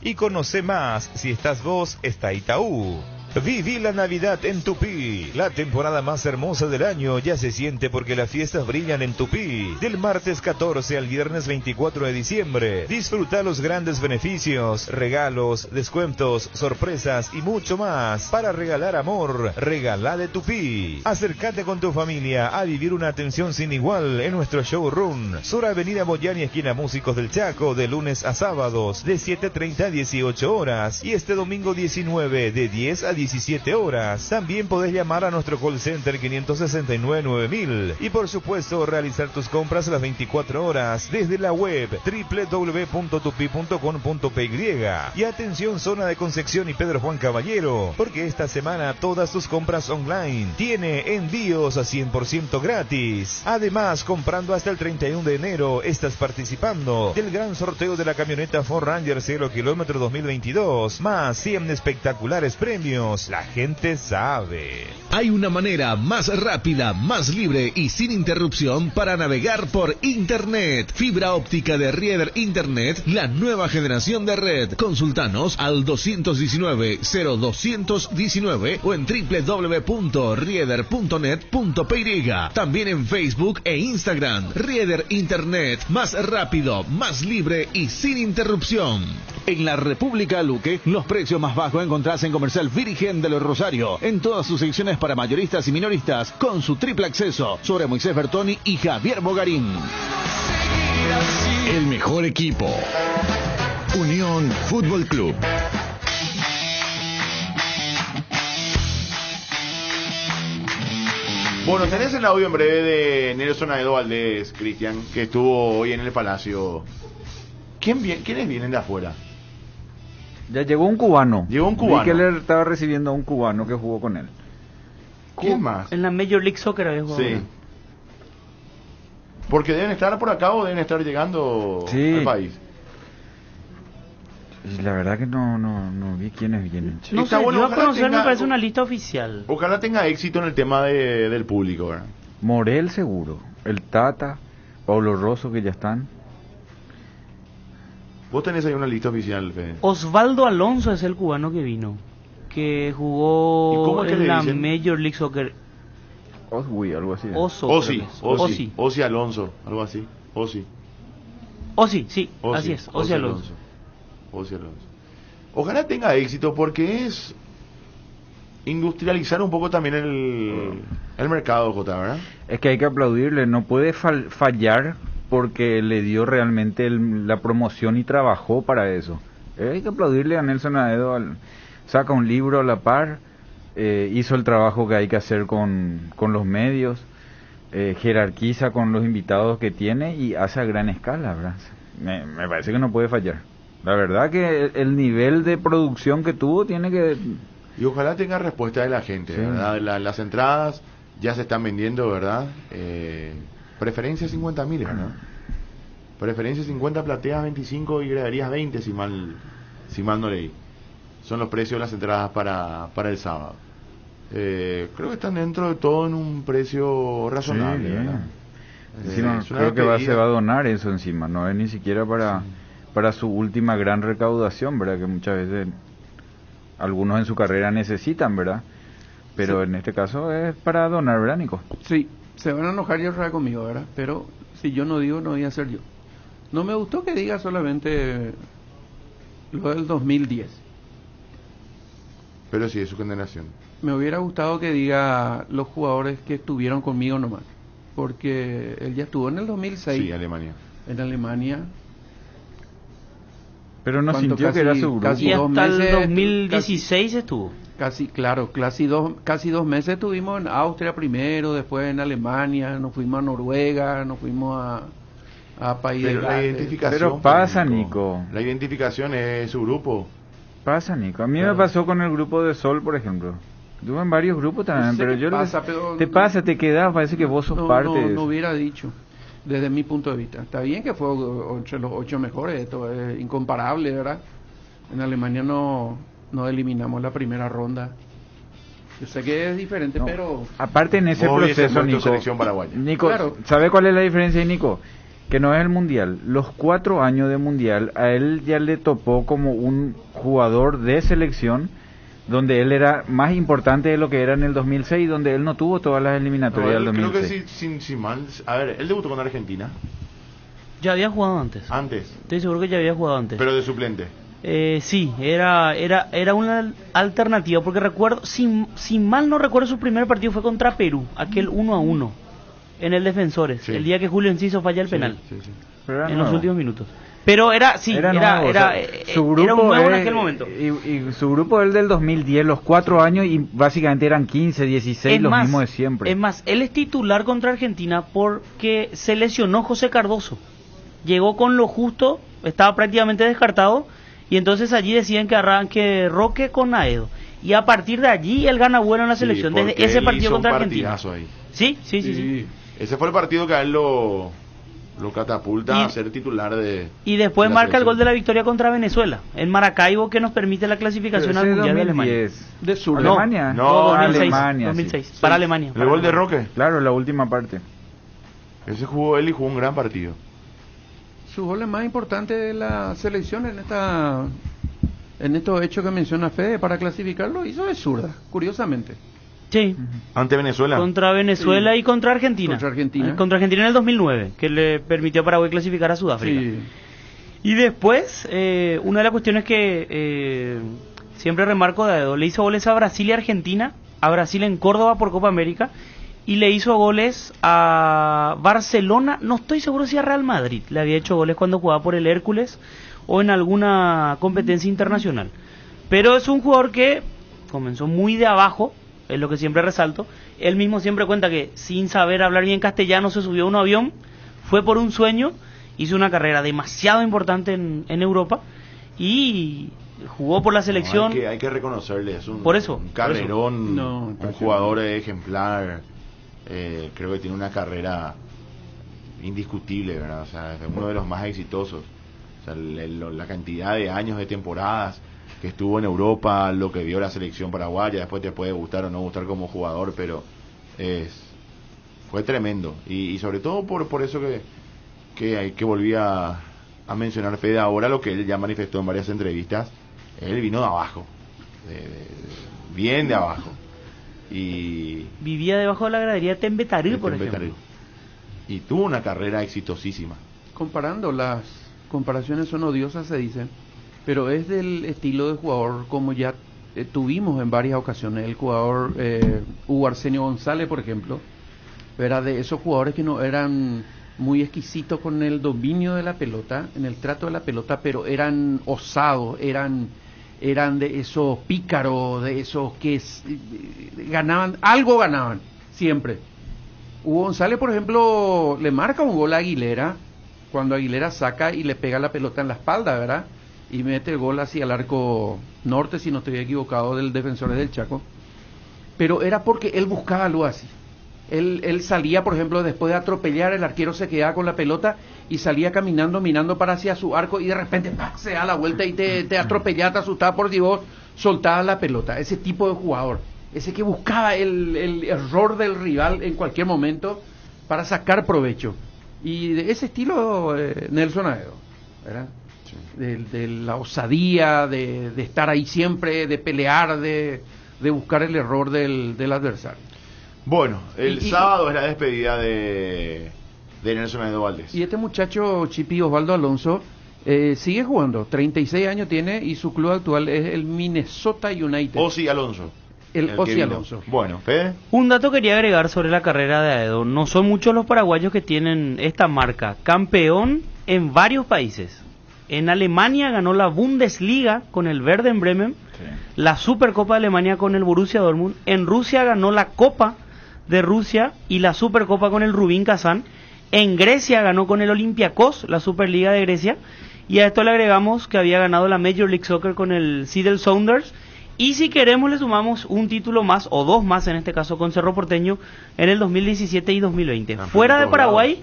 y conoce más. Si estás vos, está Itaú. Viví la Navidad en Tupí. La temporada más hermosa del año ya se siente porque las fiestas brillan en Tupí. Del martes 14 al viernes 24 de diciembre. Disfruta los grandes beneficios, regalos, descuentos, sorpresas y mucho más. Para regalar amor, regala de Tupí. Acércate con tu familia a vivir una atención sin igual en nuestro showroom. Sur Avenida Boyani, esquina Músicos del Chaco, de lunes a sábados, de 7:30 a 18 horas. Y este domingo 19, de 10 a 17 horas. También podés llamar a nuestro call center 569-9000 y por supuesto realizar tus compras a las 24 horas desde la web www.tupi.com.py. Y atención zona de Concepción y Pedro Juan Caballero, porque esta semana todas tus compras online tiene envíos a 100% gratis. Además, comprando hasta el 31 de enero estás participando del gran sorteo de la camioneta Ford Ranger 0 kilómetro 2022, más 100 espectaculares premios. La gente sabe. Hay una manera más rápida, más libre y sin interrupción para navegar por Internet. Fibra óptica de Rieder Internet, la nueva generación de red. Consultanos al 219-0219 o en www.rieder.net.py. También en Facebook e Instagram. Rieder Internet, más rápido, más libre y sin interrupción. En la República Luque, los precios más bajos encontrás en Comercial Virgen de los Rosario, en todas sus secciones para mayoristas y minoristas, con su triple acceso sobre Moisés Bertoni y Javier Bogarín. El mejor equipo. Unión Fútbol Club. Bueno, tenés el audio en breve de Nelson Aedo Valdés, Cristian, que estuvo hoy en el Palacio. ¿Quiénes vienen de afuera? Ya llegó un cubano. Llegó un cubano. Vi que él estaba recibiendo a un cubano que jugó con él. ¿Quién más? En la Major League Soccer había jugado. Sí. Porque deben estar por acá o deben estar llegando al país. Y la verdad que no vi quiénes vienen. No sé, bueno, yo a conocer tenga, me parece una lista oficial. Ojalá tenga éxito en el tema del público, ¿verdad? Morel seguro, el Tata, Pablo Rosso que ya están. Vos tenés ahí una lista oficial, Fede. Osvaldo Alonso es el cubano que vino, que jugó en la dicen? Major League Soccer. Oswi, algo así. Osi Alonso, algo así. Osi, sí, así es, Osi Alonso. Osi Alonso. Ojalá tenga éxito porque es industrializar un poco también el mercado, Jota, ¿verdad? Es que hay que aplaudirle, no puede fallar porque le dio realmente la promoción y trabajó para eso. Hay que aplaudirle a Nelson Aedo, saca un libro a la par, hizo el trabajo que hay que hacer con los medios, jerarquiza con los invitados que tiene y hace a gran escala, ¿verdad? Me parece que no puede fallar. La verdad que el nivel de producción que tuvo tiene que... Y ojalá tenga respuesta de la gente, sí. ¿Verdad? Las entradas ya se están vendiendo, ¿verdad? Preferencia 50.000, ¿verdad? Preferencia 50, plateas 25 y graderías 20, si mal no leí. Son los precios de las entradas para el sábado. Creo que están dentro de todo en un precio razonable, sí, ¿verdad? Creo que se va a donar eso encima, no es ni siquiera para su última gran recaudación, ¿verdad? Que muchas veces algunos en su carrera necesitan, ¿verdad? Pero en este caso es para donar, ¿verdad, Nico? Sí, se van a enojar y ahorrar conmigo, ¿verdad? Pero si yo no digo, no voy a ser yo. No me gustó que diga solamente lo del 2010. Pero sí, es su condenación. Me hubiera gustado que diga los jugadores que estuvieron conmigo nomás. Porque él ya estuvo en el 2006. Sí, Alemania. En Alemania. Pero no sintió que era su grupo. Y hasta el 2016 estuvo. Casi 2 meses estuvimos en Austria primero, después en Alemania, nos fuimos a Noruega, nos fuimos a País de la identificación. Pero pasa, Nico. La identificación es su grupo. Pasa, Nico. A mí me pasó con el grupo de Sol, por ejemplo. Estuve en varios grupos también, pero yo te quedas, parece que vos sos parte de eso. No hubiera dicho, desde mi punto de vista. Está bien que fue entre los 8 mejores, esto es incomparable, ¿verdad? En Alemania no eliminamos la primera ronda. Yo sé que es diferente, pero... Aparte en ese proceso, Nico, claro. ¿sabe cuál es la diferencia, Nico? Que no es el Mundial. Los 4 años de Mundial, a él ya le topó como un jugador de selección, donde él era más importante de lo que era en el 2006, donde él no tuvo todas las eliminatorias del 2006. Creo que sin mal... A ver, él debutó con Argentina. Ya había jugado antes. Estoy seguro que ya había jugado antes. Pero de suplente. Sí, era una alternativa, porque recuerdo, si mal no recuerdo, su primer partido fue contra Perú, aquel 1-1 en el Defensores, el día que Julio Enciso falla el penal, en los últimos minutos. Pero era, sí, Era era su grupo era un nuevo en aquel momento. Y su grupo es el del 2010, los 4 años, y básicamente eran 15, 16, los mismos de siempre. Es más, él es titular contra Argentina porque se lesionó José Cardoso. Llegó con lo justo, estaba prácticamente descartado, y entonces allí deciden que arranque Roque con Aedo. Y a partir de allí él gana bueno en la selección, desde ese partido contra Argentina. Ahí. Sí. Ese fue el partido que a él lo catapulta a ser titular de... Y después marca el gol de la victoria contra Venezuela, en Maracaibo, que nos permite la clasificación al Mundial de Alemania. ¿De sur? No, ¿Alemania? No, 2006, Alemania, 2006 sí. para Alemania. ¿El gol de Roque? Claro, la última parte. Ese jugó él y jugó un gran partido. Su gol es más importante de la selección en estos hechos que menciona Fede para clasificarlo, hizo de zurda, curiosamente. Sí. Ante Venezuela. Contra Venezuela Sí. y contra Argentina. Contra Argentina en el 2009, que le permitió a Paraguay clasificar a Sudáfrica. Sí. Y después, una de las cuestiones que siempre remarco de Aedo, le hizo goles a Brasil y Argentina, a Brasil en Córdoba por Copa América, y le hizo goles a Barcelona, no estoy seguro si a Real Madrid, le había hecho goles cuando jugaba por el Hércules o en alguna competencia internacional. Pero es un jugador que comenzó muy de abajo, es lo que siempre resalto. Él mismo siempre cuenta que sin saber hablar bien castellano se subió a un avión, fue por un sueño, hizo una carrera demasiado importante en Europa y jugó por la selección. Hay que reconocerle, es un por carrerón, eso. un jugador ejemplar. Creo que tiene una carrera indiscutible, ¿verdad? O sea, es uno de los más exitosos. O sea, la cantidad de años, de temporadas que estuvo en Europa, lo que vio la selección paraguaya, después te puede gustar o no gustar como jugador, pero fue tremendo. Y sobre todo por eso que volví a mencionar Fede ahora, lo que él ya manifestó en varias entrevistas. Él vino de abajo, bien de abajo. Y vivía debajo de la gradería de Tembetaril, por ejemplo. Y tuvo una carrera exitosísima. Comparando, las comparaciones son odiosas, se dicen, pero es del estilo de jugador como ya tuvimos en varias ocasiones. El jugador Hugo Arsenio González, por ejemplo, era de esos jugadores que no eran muy exquisitos con el dominio de la pelota, en el trato de la pelota, pero eran osados, eran de esos pícaros, de esos que ganaban siempre. Hugo González, por ejemplo, le marca un gol a Aguilera cuando Aguilera saca y le pega la pelota en la espalda, ¿verdad? Y mete el gol hacia el arco norte, si no estoy equivocado, del Defensores del Chaco. Pero era porque él buscaba algo así. Él salía, por ejemplo, después de atropellar, el arquero se quedaba con la pelota y salía caminando, mirando para hacia su arco, y de repente ¡pac!, se da la vuelta y te atropellaba, te asustaba por Dios, soltaba la pelota. Ese tipo de jugador, ese que buscaba el error del rival en cualquier momento para sacar provecho. Y de ese estilo, Nelson Aedo, ¿verdad? Sí. De la osadía, de estar ahí siempre, de pelear, de buscar el error del adversario. Bueno, el sábado es la despedida de Nelson Aedo Valdés. Y este muchacho, Chipi Osvaldo Alonso, sigue jugando, 36 años tiene, y su club actual es el Minnesota United. Osi Alonso. El Osi Alonso. Bueno, Fede. Un dato quería agregar sobre la carrera de Aedo. No son muchos los paraguayos que tienen esta marca. Campeón en varios países. En Alemania ganó la Bundesliga con el Werder Bremen, la Supercopa de Alemania con el Borussia Dortmund. En Rusia ganó la Copa de Rusia y la Supercopa con el Rubin Kazán. En Grecia ganó con el Olympiacos, la Superliga de Grecia. Y a esto le agregamos que había ganado la Major League Soccer con el Seattle Sounders. Y si queremos le sumamos un título más, o dos más en este caso, con Cerro Porteño en el 2017 y 2020. Fuera de Paraguay,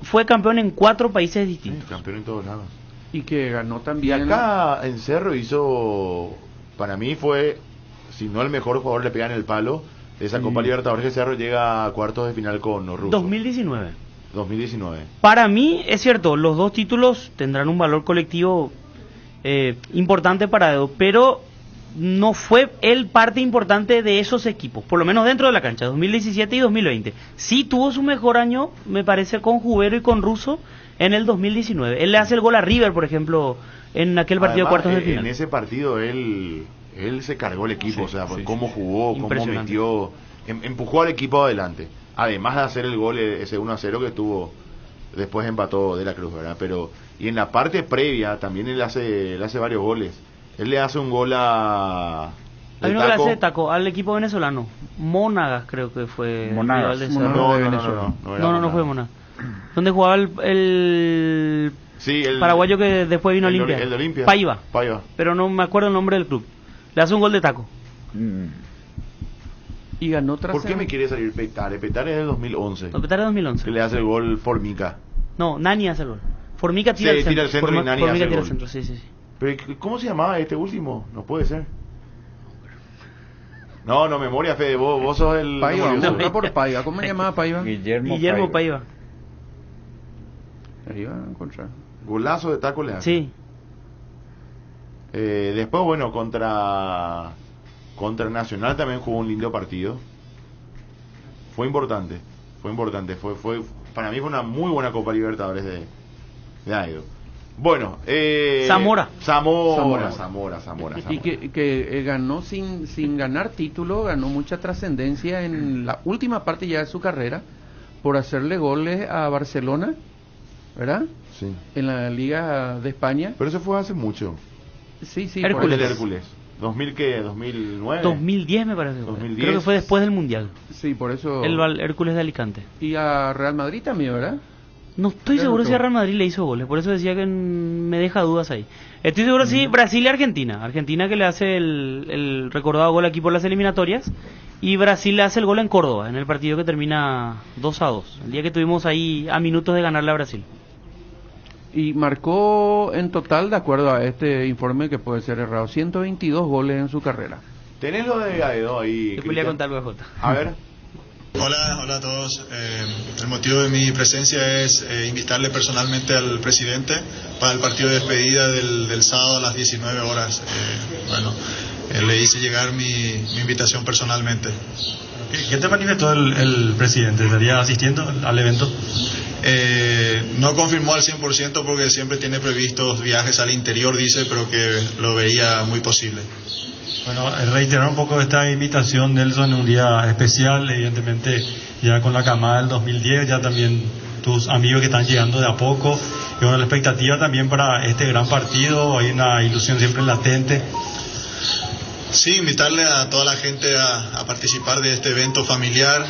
fue campeón en 4 países distintos. Sí, campeón en todos lados. Y que ganó también. Y acá en Cerro hizo, para mí fue, si no el mejor jugador, le pega en el palo de esa Copa Libertadores, que Cerro llega a cuartos de final con Russo. 2019. Para mí, es cierto, los dos títulos tendrán un valor colectivo importante para Edo, pero no fue él parte importante de esos equipos, por lo menos dentro de la cancha, 2017 y 2020. Sí tuvo su mejor año, me parece, con Jubero y con Russo en el 2019. Él le hace el gol a River, por ejemplo, en aquel partido. Además, de cuartos de final. En ese partido él se cargó el equipo, o sea, cómo jugó, cómo metió, empujó al equipo adelante. Además de hacer el gol, ese 1-0 que tuvo después empató De la Cruz, ¿verdad? Pero, y en la parte previa también él hace varios goles. Él le hace un gol a... Hay uno que le hace de taco al equipo venezolano. Monagas creo que fue. Monagas. No fue Monagas. ¿Dónde jugaba el paraguayo que después vino a Olimpia? El de Olimpia. Paiva. Pero no me acuerdo el nombre del club. Le hace un gol de taco. Y ganó tras. ¿Por qué me quiere salir Petare? Petare es del 2011. No, Petare es 2011. Que le hace el gol Formica. No, Nani hace el gol. Formica tira el centro. Tira el centro y Nani hace el tira gol. el centro, sí. Pero ¿cómo se llamaba este último? No puede ser. No, memoria, Fede, vos sos el... Paiva, no, por Paiva. ¿Cómo se llamaba Paiva? Guillermo Paiva. Ahí va a encontrar. Golazo de taco le hace. Sí. Después, bueno, contra Nacional también jugó un lindo partido. Fue importante. Para mí fue una muy buena Copa Libertadores de Aedo. Bueno, Zamora. Y que ganó sin ganar título, ganó mucha trascendencia en la última parte ya de su carrera por hacerle goles a Barcelona, ¿verdad? Sí. En la Liga de España. Pero eso fue hace mucho. Sí, Hércules. ¿2000 qué? ¿2009? 2010 me parece. 2010. Creo que fue después del Mundial. Sí, por eso. El Hércules de Alicante. Y a Real Madrid también, ¿verdad? No estoy seguro si a Real Madrid le hizo goles, por eso decía que me deja dudas ahí. Estoy seguro sí, Brasil y Argentina. Argentina que le hace el recordado gol aquí por las eliminatorias, y Brasil le hace el gol en Córdoba, en el partido que termina 2-2, el día que tuvimos ahí a minutos de ganarle a Brasil. Y marcó en total, de acuerdo a este informe que puede ser errado, 122 goles en su carrera. ¿Tenés lo de Aedo ahí? Después le voy a contar algo a Jota. A ver. Hola a todos. El motivo de mi presencia es invitarle personalmente al presidente para el partido de despedida del sábado a las 19 horas. Le hice llegar mi invitación personalmente. ¿Qué te manifestó el presidente? ¿Estaría asistiendo al evento? No confirmó al 100% porque siempre tiene previstos viajes al interior, dice, pero que lo veía muy posible. Bueno, reiterar un poco esta invitación, Nelson, en un día especial, evidentemente ya con la camada del 2010, ya también tus amigos que están llegando de a poco, y bueno, la expectativa también para este gran partido, hay una ilusión siempre latente. Sí, invitarle a toda la gente a participar de este evento familiar,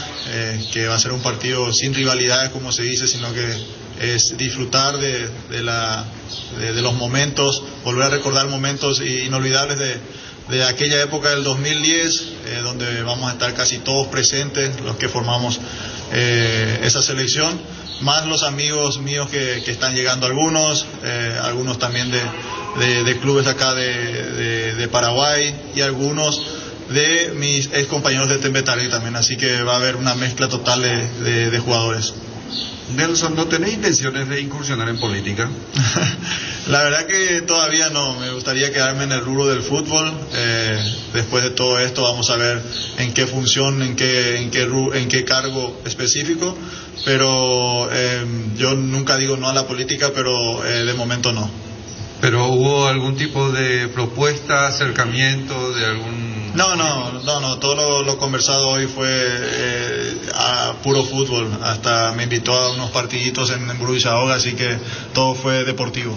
que va a ser un partido sin rivalidades, como se dice, sino que es disfrutar de los momentos, volver a recordar momentos inolvidables de aquella época del 2010, donde vamos a estar casi todos presentes, los que formamos esa selección, más los amigos míos que están llegando, algunos también de clubes acá de Paraguay, y algunos de mis ex compañeros de Tembetari también, así que va a haber una mezcla total de jugadores. Nelson, ¿no tenés intenciones de incursionar en política? La verdad que todavía no, me gustaría quedarme en el rubro del fútbol. Después de todo esto vamos a ver en qué función, en qué cargo específico, pero yo nunca digo no a la política, pero de momento no. ¿Pero hubo algún tipo de propuesta, acercamiento de algún...? No, todo lo conversado hoy fue a puro fútbol, hasta me invitó a unos partiditos en Bruisaoga, así que todo fue deportivo.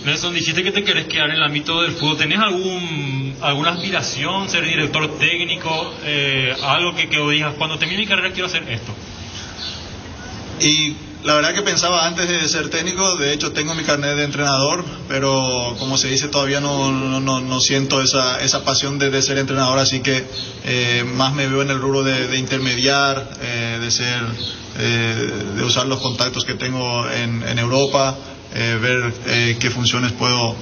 Nelson, dijiste que te querés quedar en el ámbito del fútbol. ¿Tenés alguna aspiración, ser director técnico, algo que digas, cuando termine mi carrera quiero hacer esto? Y la verdad que pensaba antes de ser técnico, de hecho tengo mi carnet de entrenador, pero como se dice todavía no siento esa pasión de ser entrenador, así que más me veo en el rubro de intermediar, de usar los contactos que tengo en Europa, ver qué funciones puedo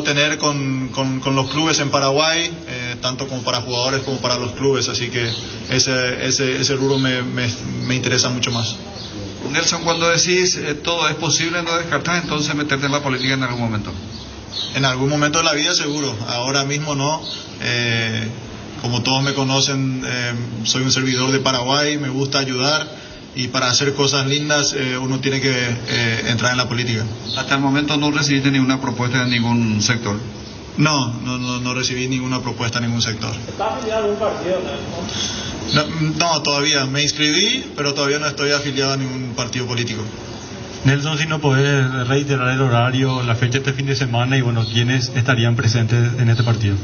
tener con los clubes en Paraguay, tanto como para jugadores como para los clubes, así que ese rubro me interesa mucho más. Nelson, cuando decís todo es posible, ¿no descartás entonces meterte en la política en algún momento? En algún momento de la vida seguro, ahora mismo no. Como todos me conocen, soy un servidor de Paraguay, me gusta ayudar, y para hacer cosas lindas uno tiene que entrar en la política. ¿Hasta el momento no recibiste ninguna propuesta de ningún sector? No recibí ninguna propuesta en ningún sector. ¿Estás afiliado a algún partido? No, todavía me inscribí, pero todavía no estoy afiliado a ningún partido político. Nelson, si no podés reiterar el horario, la fecha este fin de semana y bueno, ¿quiénes estarían presentes en este partido?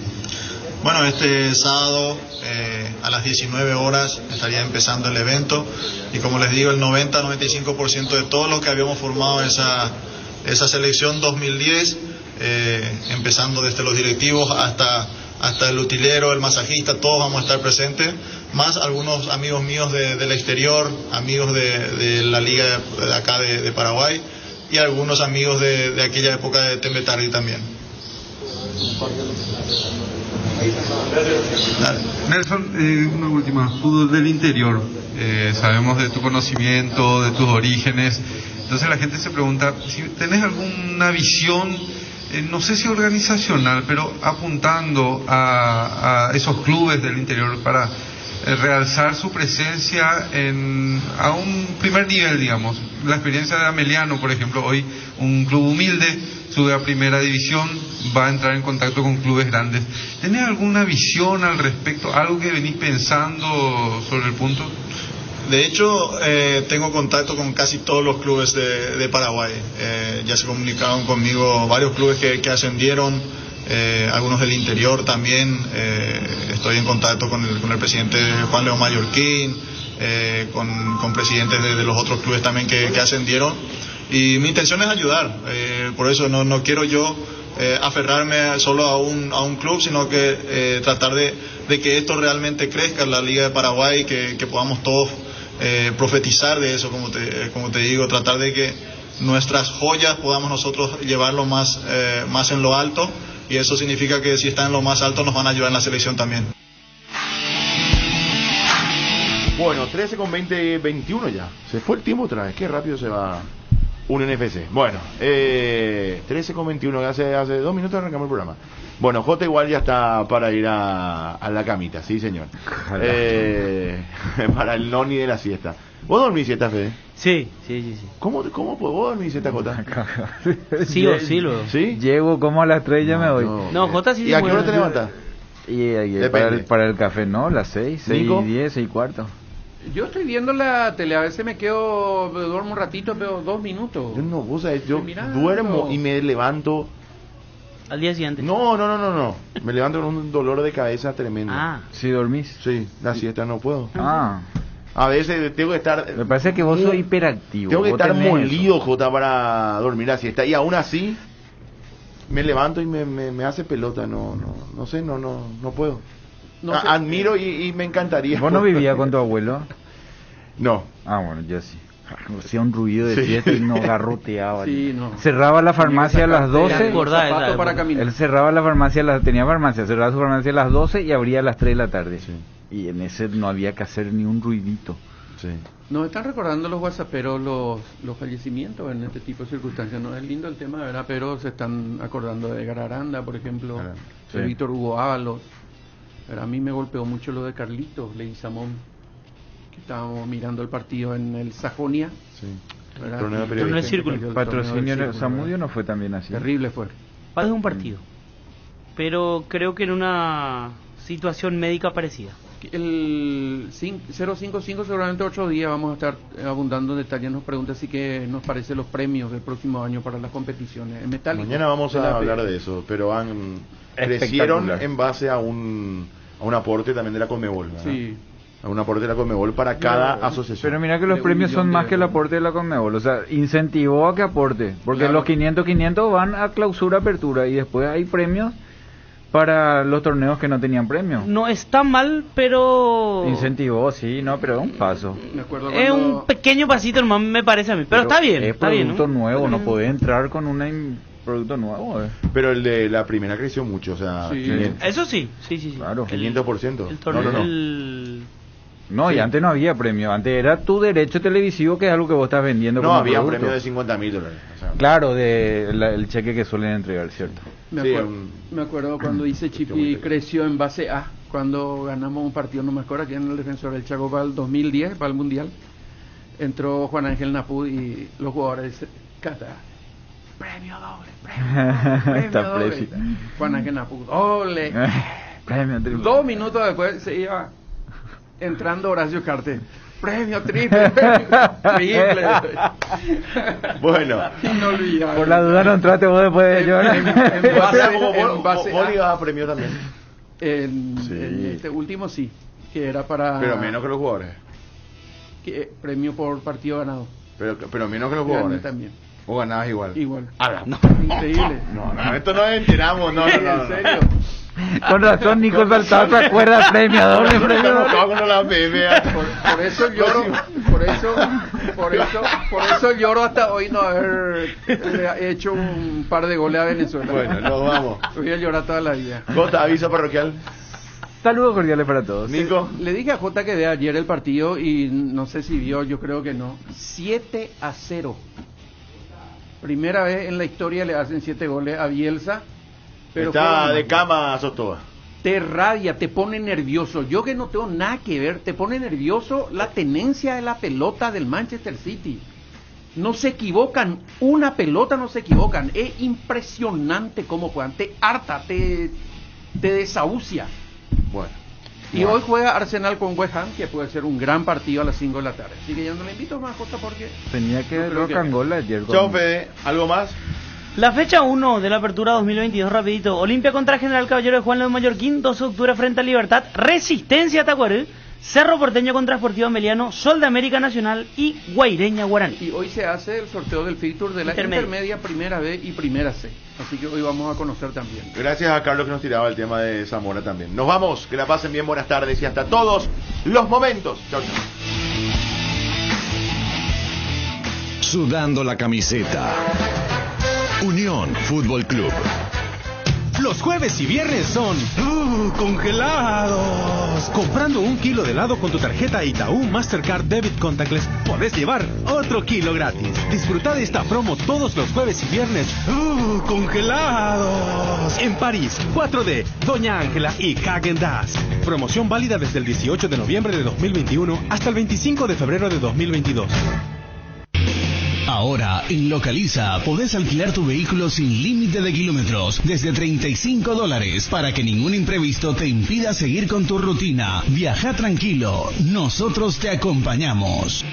Bueno, este sábado a las 19 horas estaría empezando el evento y como les digo, el 90-95% de todos los que habíamos formado esa selección 2010, empezando desde los directivos hasta el utilero, el masajista, todos vamos a estar presentes, más algunos amigos míos del exterior, amigos de la liga de acá de Paraguay y algunos amigos de aquella época de Tembetari también. Nelson, una última, fútbol del interior, sabemos de tu conocimiento, de tus orígenes, entonces la gente se pregunta si tenés alguna visión, no sé si organizacional, pero apuntando a esos clubes del interior para realzar su presencia a un primer nivel, digamos. La experiencia de Ameliano, por ejemplo, hoy un club humilde sube a primera división, va a entrar en contacto con clubes grandes. ¿Tenés alguna visión al respecto? ¿Algo que venís pensando sobre el punto? De hecho, tengo contacto con casi todos los clubes de Paraguay. Ya se comunicaron conmigo varios clubes que ascendieron, algunos del interior también. Estoy en contacto con el presidente Juan León Mallorquín, con presidentes de los otros clubes también que ascendieron. Y mi intención es ayudar. Por eso no quiero yo aferrarme solo a un club, sino que tratar de que esto realmente crezca en la Liga de Paraguay, que podamos todos profetizar de eso, como te digo, tratar de que nuestras joyas podamos nosotros llevarlo más en lo alto, y eso significa que si están en lo más alto nos van a ayudar en la selección también. Bueno, 13 con 21 ya. Se fue el tiempo otra vez, qué rápido se va un NFC. Bueno, 13 con 21, hace 2 minutos arrancamos el programa. Bueno, Jota igual ya está para ir a la camita, sí señor. Para el noni de la siesta. ¿Vos dormís siesta, Fede? Sí. ¿Cómo vos dormís siesta, Jota? Sí o sí, luego. ¿Sí? Llego como a las 3 ya me voy. No, Jota sí. ¿Y a qué hora te levantas? Y para el café, ¿no? Las 6 y 10, 6 y cuarto. Yo estoy viendo la tele, a veces me duermo un ratito, pero 2 minutos. Yo no, vos sabés, yo duermo y me levanto. ¿Al día siguiente? No. Me levanto con un dolor de cabeza tremendo. ¿Sí dormís? Sí, la siesta no puedo. A veces tengo que estar... Me parece que vos sos hiperactivo. Tengo que estar molido, Jota, para dormir la siesta. Y aún así, me levanto y me hace pelota. No sé, no puedo. No sé, admiro y me encantaría. ¿Vos no vivías con tu abuelo? No. Bueno, yo sí. Hacía un ruido de fiesta y no garroteaba. Sí, no. Cerraba la farmacia a las 12. Él cerraba la farmacia, tenía farmacia, cerraba su farmacia a las 12 y abría a las 3 de la tarde. Sí. Y en ese no había que hacer ni un ruidito. Sí. Nos están recordando los whatsapperos los fallecimientos en este tipo de circunstancias. No es lindo el tema, ¿verdad? Pero se están acordando de Edgar Aranda, por ejemplo, de Víctor Hugo Ábalos. Pero a mí me golpeó mucho lo de Carlitos Leguizamón, que estábamos mirando el partido en el Sajonia. Sí. Torneo del Círculo. Patrocinio en Zamudio no fue también así. Terrible fue. Es un partido. Pero creo que en una situación médica parecida. El 055 seguramente 8 días vamos a estar abundando en detalle. Nos pregunta así que nos parece los premios del próximo año para las competiciones en Metálico. Mañana vamos a hablar de eso, pero crecieron en base a un aporte también de la Conmebol, ¿verdad? Sí. A un aporte de la Conmebol para cada asociación. Pero mira que los premios son más que el aporte de la Conmebol, o sea, incentivó a que aporte, porque los 500 van a clausura, apertura, y después hay premios para los torneos que no tenían premio. No está mal, pero... Incentivó, sí, no, pero es un paso. Es un pequeño pasito nomás, me parece a mí, pero está bien. Es producto nuevo, no podés entrar con un producto nuevo. Pero el de la primera creció mucho, o sea... Sí. 500. Eso sí. Claro, 500%. El torneo, No, y antes no había premio, antes era tu derecho televisivo, que es algo que vos estás vendiendo. No, como había un producto. premio de $50,000. O sea, claro, el cheque que suelen entregar, ¿cierto? Me acuerdo cuando dice Chipi creció en base a, cuando ganamos un partido, no me acuerdo, aquí en el Defensor del Chaco para el 2010, para el Mundial, entró Juan Ángel Napud y los jugadores Cata, premio doble, premio doble. Juan Ángel Napud, doble. Premio triple. 2 minutos después se iba entrando Horacio Carte. premio triple, triple. Bueno, inolvidable. Por la duda no entraste vos después de yo. Vos le ibas a premio también. En este último sí, que era para... Pero menos que los jugadores. Premio por partido ganado. Pero menos que los jugadores. También. ¿O ganabas igual? Igual. No. Increíble. No, esto no enteramos, no. ¿En serio? Con razón, Nico Saltado se acuerda premio, doble premio. Por eso lloro, por eso lloro hasta hoy no haber hecho un par de goles a Venezuela. Bueno, nos vamos. Voy a llorar toda la vida. Jota, aviso parroquial. Saludos cordiales para todos. Nico. Le dije a Jota que vea ayer el partido y no sé si vio, yo creo que no. 7-0. Primera vez en la historia le hacen 7 goles a Bielsa. Pero está de cama Sotoa. Te rabia, te pone nervioso. Yo que no tengo nada que ver, te pone nervioso la tenencia de la pelota del Manchester City. No se equivocan, una pelota no se equivocan. Es impresionante cómo juegan. Te harta, te desahucia. Bueno. Y hoy juega Arsenal con West Ham, que puede ser un gran partido a las 5 de la tarde. Así que ya no le invito más, Jota, porque... Tenía que ver Rocangola ayer. Chao, Fede. ¿Algo más? La fecha 1 de la apertura 2022, rapidito. Olimpia contra General Caballero de Juan León Mallorquín, 12 de octubre frente a Libertad. Resistencia Tacuaré. Cerro Porteño contra Sportivo Meliano. Sol de América Nacional y Guaireña Guaraní. Y hoy se hace el sorteo del fixture de la intermedia Primera B y Primera C. Así que hoy vamos a conocer también. Gracias a Carlos que nos tiraba el tema de Zamora también. Nos vamos, que la pasen bien, buenas tardes y hasta todos los momentos. Chao, chao. Sudando la camiseta. Unión Fútbol Club. Los jueves y viernes son congelados. Comprando 1 kilo de helado con tu tarjeta Itaú Mastercard Debit Contactless, podés llevar otro kilo gratis. Disfruta de esta promo todos los jueves y viernes. Congelados. En París, 4D, Doña Ángela y Häagen-Dazs. Promoción válida desde el 18 de noviembre de 2021 hasta el 25 de febrero de 2022. Ahora, en Localiza, podés alquilar tu vehículo sin límite de kilómetros, desde $35, para que ningún imprevisto te impida seguir con tu rutina. Viaja tranquilo, nosotros te acompañamos.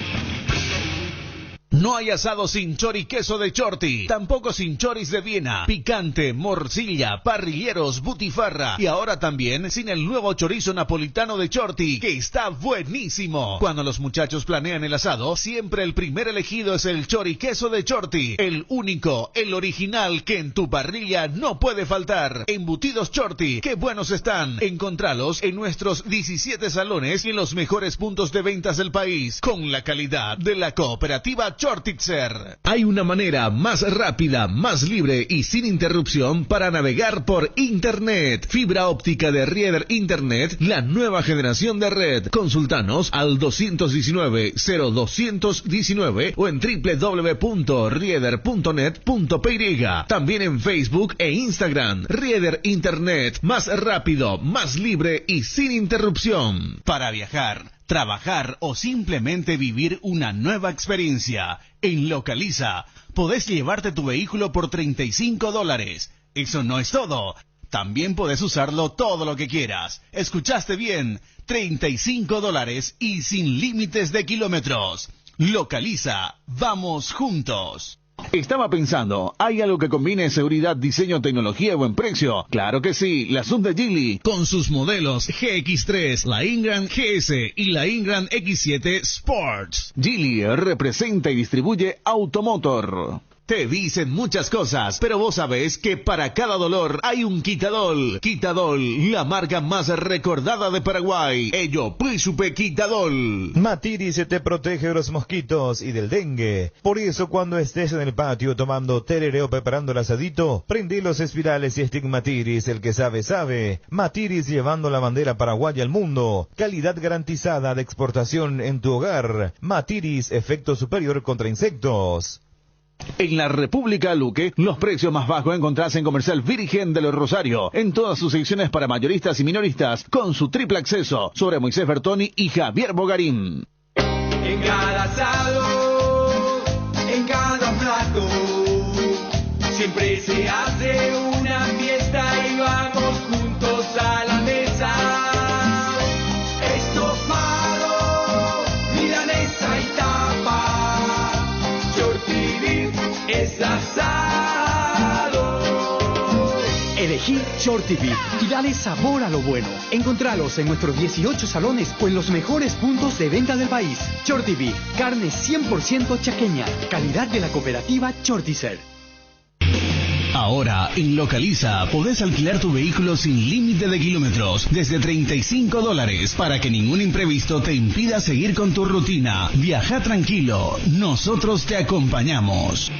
No hay asado sin choriqueso de Chorti, tampoco sin choris de Viena, picante, morcilla, parrilleros, butifarra y ahora también sin el nuevo chorizo napolitano de Chorti, que está buenísimo. Cuando los muchachos planean el asado, siempre el primer elegido es el choriqueso de Chorti, el único, el original que en tu parrilla no puede faltar. Embutidos Chorti, qué buenos están. Encontralos en nuestros 17 salones y en los mejores puntos de ventas del país, con la calidad de la cooperativa Chortitzer. Hay una manera más rápida, más libre y sin interrupción para navegar por Internet. Fibra óptica de Rieder Internet, la nueva generación de red. Consultanos al 219-0219 o en www.rieder.net.py. También en Facebook e Instagram. Rieder Internet, más rápido, más libre y sin interrupción. Para viajar, trabajar o simplemente vivir una nueva experiencia. En Localiza, podés llevarte tu vehículo por $35. Eso no es todo. También podés usarlo todo lo que quieras. ¿Escuchaste bien? $35 y sin límites de kilómetros. Localiza, vamos juntos. Estaba pensando, ¿hay algo que combine seguridad, diseño, tecnología y buen precio? Claro que sí, la Sub de Geely. Con sus modelos GX3, la Ingram GS y la Ingram X7 Sports. Geely representa y distribuye Automotor. Te dicen muchas cosas, pero vos sabés que para cada dolor hay un Quitadol. Quitadol, la marca más recordada de Paraguay. Ello, Príncipe Quitadol. Matiris te protege de los mosquitos y del dengue. Por eso cuando estés en el patio tomando tereré o preparando el asadito, prende los espirales y Stigmatiris, el que sabe, sabe. Matiris llevando la bandera paraguaya al mundo. Calidad garantizada de exportación en tu hogar. Matiris, efecto superior contra insectos. En la República Luque, los precios más bajos encontrás en Comercial Virgen de los Rosario, en todas sus secciones para mayoristas y minoristas, con su triple acceso, sobre Moisés Bertoni y Javier Bogarín. En cada asado, en cada plato, siempre se hace una fiesta y vamos juntos a la mesa. Estofado, milanesa. Elegí Shorty y dale sabor a lo bueno. Encontralos en nuestros 18 salones o en los mejores puntos de venta del país. Shorty, carne 100% chaqueña, calidad de la cooperativa Shorticer. Ahora, en Localiza, podés alquilar tu vehículo sin límite de kilómetros, desde $35, para que ningún imprevisto te impida seguir con tu rutina. Viaja tranquilo, nosotros te acompañamos.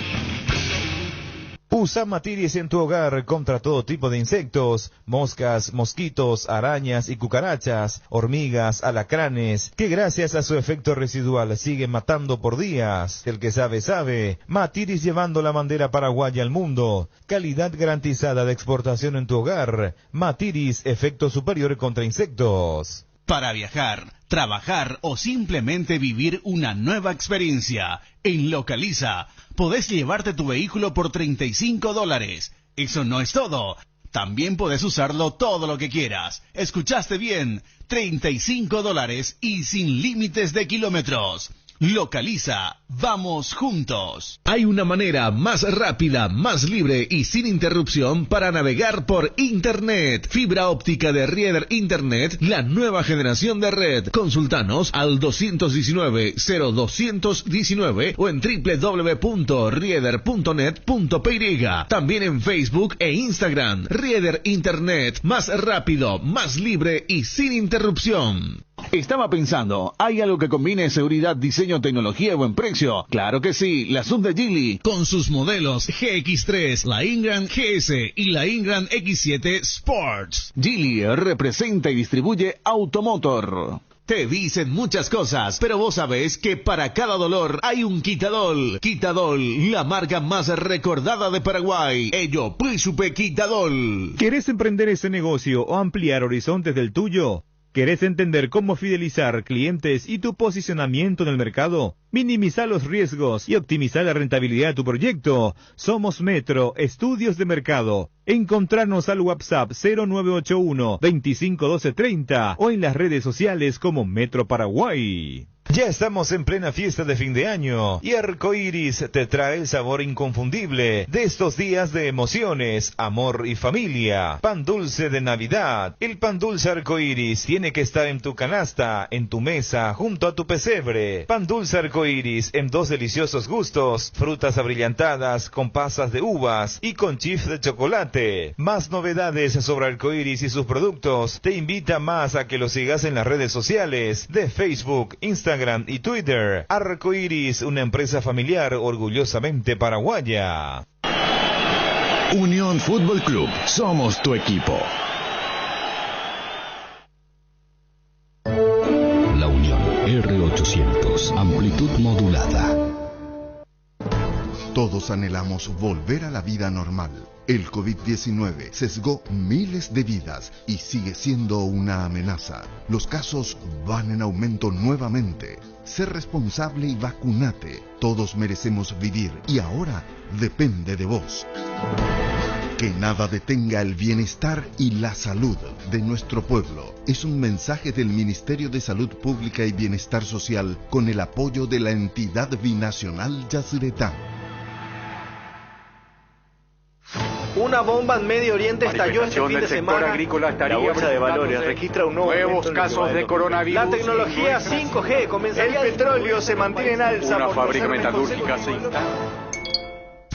Usa Matiris en tu hogar contra todo tipo de insectos, moscas, mosquitos, arañas y cucarachas, hormigas, alacranes, que gracias a su efecto residual siguen matando por días. El que sabe, sabe. Matiris, llevando la bandera paraguaya al mundo. Calidad garantizada de exportación en tu hogar. Matiris, efecto superior contra insectos. Para viajar, trabajar o simplemente vivir una nueva experiencia, en Localiza, podés llevarte tu vehículo por $35. Eso no es todo. También podés usarlo todo lo que quieras. ¿Escuchaste bien? $35 y sin límites de kilómetros. Localiza, vamos juntos. Hay una manera más rápida, más libre y sin interrupción para navegar por Internet. Fibra óptica de Rieder Internet, la nueva generación de red. Consultanos al 219-0219 o en www.rieder.net.py. También en Facebook e Instagram. Rieder Internet, más rápido, más libre y sin interrupción. Estaba pensando, ¿hay algo que combine seguridad, diseño, tecnología y buen precio? Claro que sí, la sub de Geely. Con sus modelos GX3, la Ingram GS y la Ingram X7 Sports. Geely representa y distribuye Automotor. Te dicen muchas cosas, pero vos sabés que para cada dolor hay un Quitadol. Quitadol, la marca más recordada de Paraguay. Ello, Príncipe Quitadol. ¿Querés emprender ese negocio o ampliar horizontes del tuyo? ¿Querés entender cómo fidelizar clientes y tu posicionamiento en el mercado? Minimizar los riesgos y optimizar la rentabilidad de tu proyecto. Somos Metro, Estudios de Mercado. Encontrarnos al WhatsApp 0981 251230 o en las redes sociales como Metro Paraguay. Ya estamos en plena fiesta de fin de año y Arcoiris te trae el sabor inconfundible de estos días de emociones, amor y familia. Pan dulce de Navidad. El pan dulce Arcoiris tiene que estar en tu canasta, en tu mesa, junto a tu pesebre. Pan dulce Arcoiris en dos deliciosos gustos: frutas abrillantadas con pasas de uvas y con chips de chocolate. Más novedades sobre Arcoiris y sus productos. Te invita más a que lo sigas en las redes sociales de Facebook, Instagram y Twitter. Arcoiris, una empresa familiar orgullosamente paraguaya. Unión Fútbol Club, somos tu equipo. La Unión R800, amplitud modulada. Todos anhelamos volver a la vida normal. El COVID-19 sesgó miles de vidas y sigue siendo una amenaza. Los casos van en aumento nuevamente. Sé responsable y vacunate. Todos merecemos vivir y ahora depende de vos. Que nada detenga el bienestar y la salud de nuestro pueblo. Es un mensaje del Ministerio de Salud Pública y Bienestar Social con el apoyo de la entidad binacional Yacyretá. Una bomba en Medio Oriente estalló este fin de semana. La bolsa de valores registra un nuevos casos de coronavirus. La tecnología 5G comenzaría. El petróleo se mantiene en alza. Una fábrica metalúrgica se instala.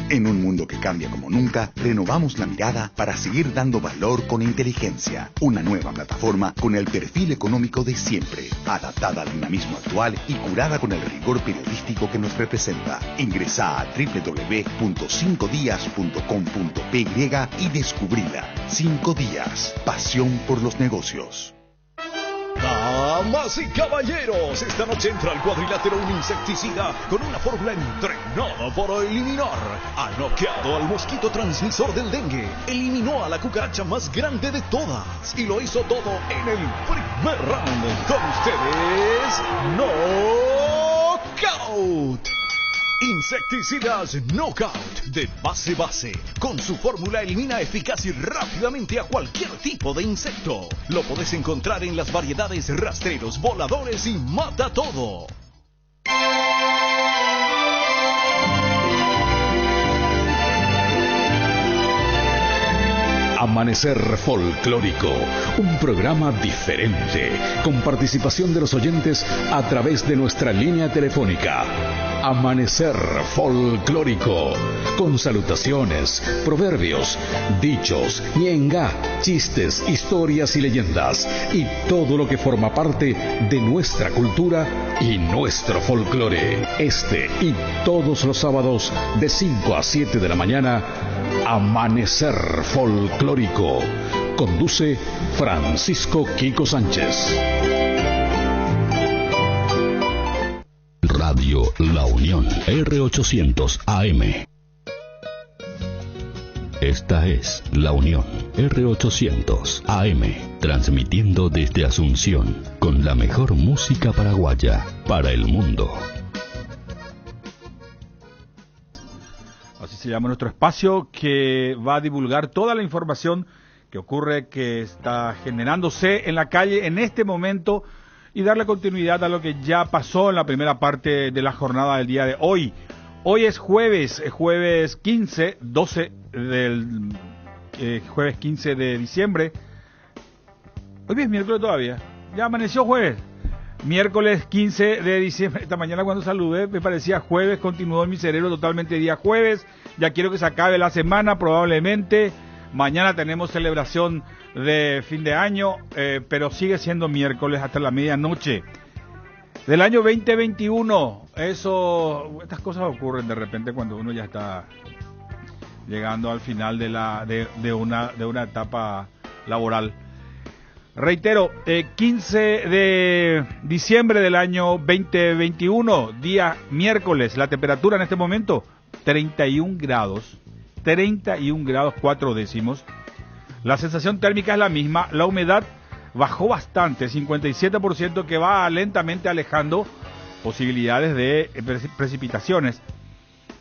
En un mundo que cambia como nunca, renovamos la mirada para seguir dando valor con inteligencia. Una nueva plataforma con el perfil económico de siempre, adaptada al dinamismo actual y curada con el rigor periodístico que nos representa. Ingresá a www.5dias.com.py y descubrila. 5 días. Pasión por los negocios. Damas y caballeros, esta noche entra al cuadrilátero un insecticida con una fórmula entrenada para eliminar. Ha noqueado al mosquito transmisor del dengue, eliminó a la cucaracha más grande de todas y lo hizo todo en el primer round. Con ustedes, Knockout. Insecticidas Knockout de base. Con su fórmula elimina eficaz y rápidamente a cualquier tipo de insecto. Lo podés encontrar en las variedades rastreros, voladores y mata todo. Amanecer Folclórico, un programa diferente, con participación de los oyentes a través de nuestra línea telefónica. Amanecer Folclórico, con salutaciones, proverbios, dichos, ñenga, chistes, historias y leyendas, y todo lo que forma parte de nuestra cultura y nuestro folclore. Este y todos los sábados de 5 a 7 de la mañana, Amanecer Folclórico. Conduce Francisco Quico Sánchez. Radio La Unión, R800 AM. Esta es La Unión, R800 AM, transmitiendo desde Asunción, con la mejor música paraguaya para el mundo. Así se llama nuestro espacio, que va a divulgar toda la información que ocurre, que está generándose en la calle en este momento, y darle continuidad a lo que ya pasó en la primera parte de la jornada del día de hoy. Hoy es jueves 15, jueves 15 de diciembre. Hoy es miércoles todavía, ya amaneció jueves. Miércoles 15 de diciembre, esta mañana cuando saludé me parecía jueves, continuó en mi cerebro totalmente día jueves, ya quiero que se acabe la semana probablemente. Mañana tenemos celebración de fin de año, pero sigue siendo miércoles hasta la medianoche del año 2021. Estas cosas ocurren de repente cuando uno ya está llegando al final de una etapa laboral. Reitero, 15 de diciembre del año 2021, día miércoles, la temperatura en este momento 31 grados 4 décimos. La sensación térmica es la misma, la humedad bajó bastante, 57%, que va lentamente alejando posibilidades de precipitaciones.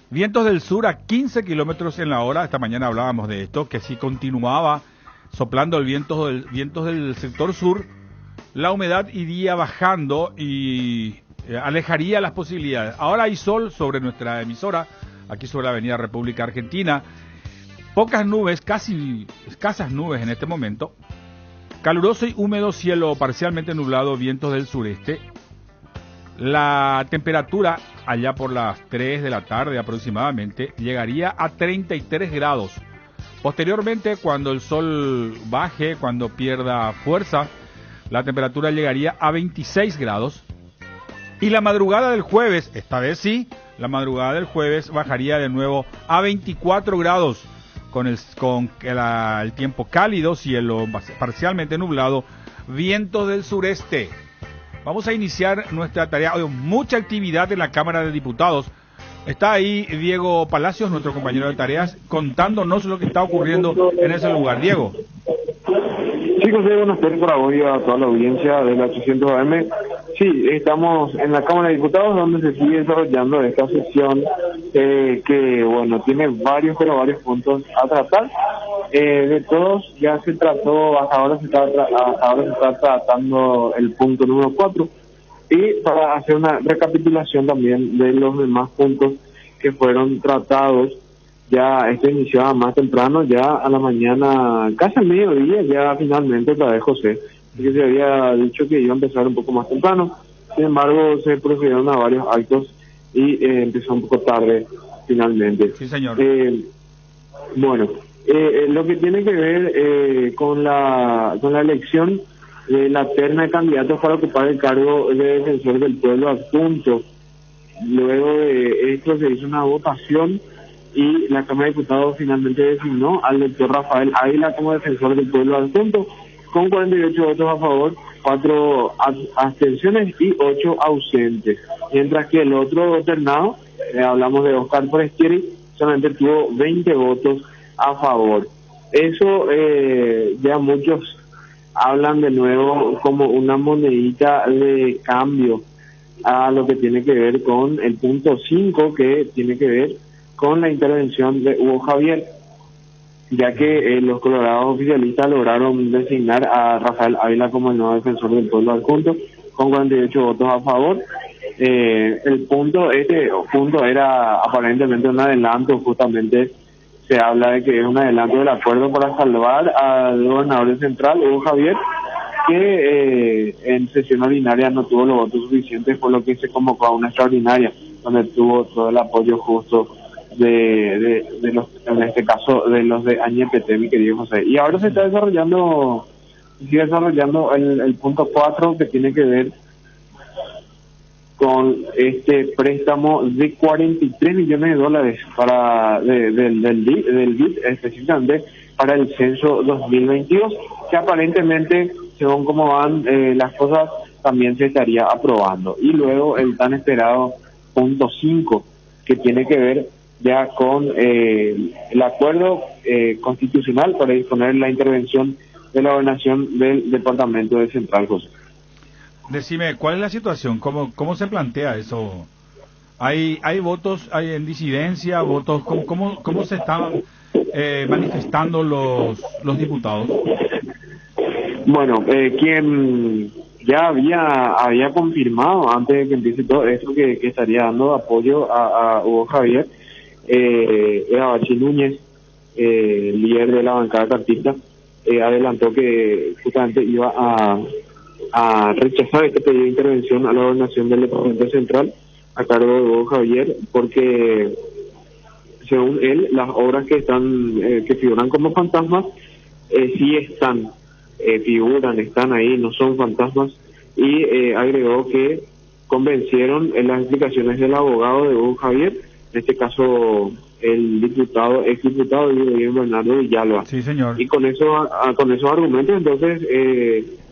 Vientos del sur a 15 kilómetros en la hora, esta mañana hablábamos de esto, que si continuaba soplando el vientos del sector sur, la humedad iría bajando y alejaría las posibilidades. Ahora hay sol sobre nuestra emisora, aquí sobre la avenida República Argentina. Pocas nubes, casi escasas nubes en este momento. Caluroso y húmedo cielo parcialmente nublado, vientos del sureste. La temperatura allá por las 3 de la tarde aproximadamente llegaría a 33 grados. Posteriormente, cuando el sol baje, cuando pierda fuerza, la temperatura llegaría a 26 grados. Y la madrugada del jueves, esta vez sí, la madrugada del jueves bajaría de nuevo a 24 grados. Con el tiempo cálido, cielo parcialmente nublado, vientos del sureste. Vamos a iniciar nuestra tarea. Hoy mucha actividad en la Cámara de Diputados. Está ahí Diego Palacios, nuestro compañero de tareas, contándonos lo que está ocurriendo en ese lugar. Diego. Sí, José, buenas tardes para hoy a toda la audiencia de la 800 AM. Sí, estamos en la Cámara de Diputados, donde se sigue desarrollando esta sesión que, bueno, tiene varios puntos a tratar. De todos ya se trató, hasta ahora se está tratando el punto número 4. Y para hacer una recapitulación también de los demás puntos que fueron tratados, ya esto iniciaba más temprano, ya a la mañana, casi al mediodía, ya finalmente otra vez José, porque se había dicho que iba a empezar un poco más temprano. Sin embargo, se procedieron a varios actos y empezó un poco tarde finalmente. Sí, señor. Bueno, lo que tiene que ver con la elección de la terna de candidatos para ocupar el cargo de defensor del pueblo adjunto. Luego de esto se hizo una votación y la Cámara de Diputados finalmente designó al doctor Rafael Ávila como defensor del pueblo adjunto, con 48 votos a favor, 4 abstenciones y 8 ausentes. Mientras que el otro ternado, hablamos de Oscar Forestieri, solamente tuvo 20 votos a favor. Eso ya muchos hablan de nuevo como una monedita de cambio a lo que tiene que ver con el punto 5, que tiene que ver con la intervención de Hugo Javier, ya que los colorados oficialistas lograron designar a Rafael Ávila como el nuevo defensor del pueblo adjunto, con 48 votos a favor. Este punto era aparentemente un adelanto justamente se habla de que es un adelanto del acuerdo para salvar al gobernador de Central, Hugo Javier, que en sesión ordinaria no tuvo los votos suficientes, por lo que se convocó a una extraordinaria, donde tuvo todo el apoyo justo de los, en este caso, de los de Añepete, mi querido José. Y ahora se está desarrollando el punto 4, que tiene que ver con este préstamo de 43 millones de dólares para del BID, específicamente para el censo 2022, que aparentemente, según cómo van las cosas, también se estaría aprobando. Y luego el tan esperado punto 5, que tiene que ver ya con el acuerdo constitucional para disponer la intervención de la gobernación del departamento de Central, José. Decime, ¿cuál es la situación? ¿Cómo se plantea eso? ¿Hay votos, hay en disidencia, votos? ¿Cómo se están manifestando los diputados? Bueno, quien ya había confirmado antes de que empiece todo esto que estaría dando apoyo a Hugo Javier, era Bachi Núñez, líder de la bancada cartista, adelantó que justamente iba a rechazar este pedido de intervención a la gobernación del departamento central a cargo de Hugo Javier, porque según él las obras que figuran como fantasmas sí están ahí, no son fantasmas, y agregó que convencieron en las explicaciones del abogado de Hugo Javier, en este caso el exdiputado Bernardo Villalba. Sí, señor. Y con esos argumentos, entonces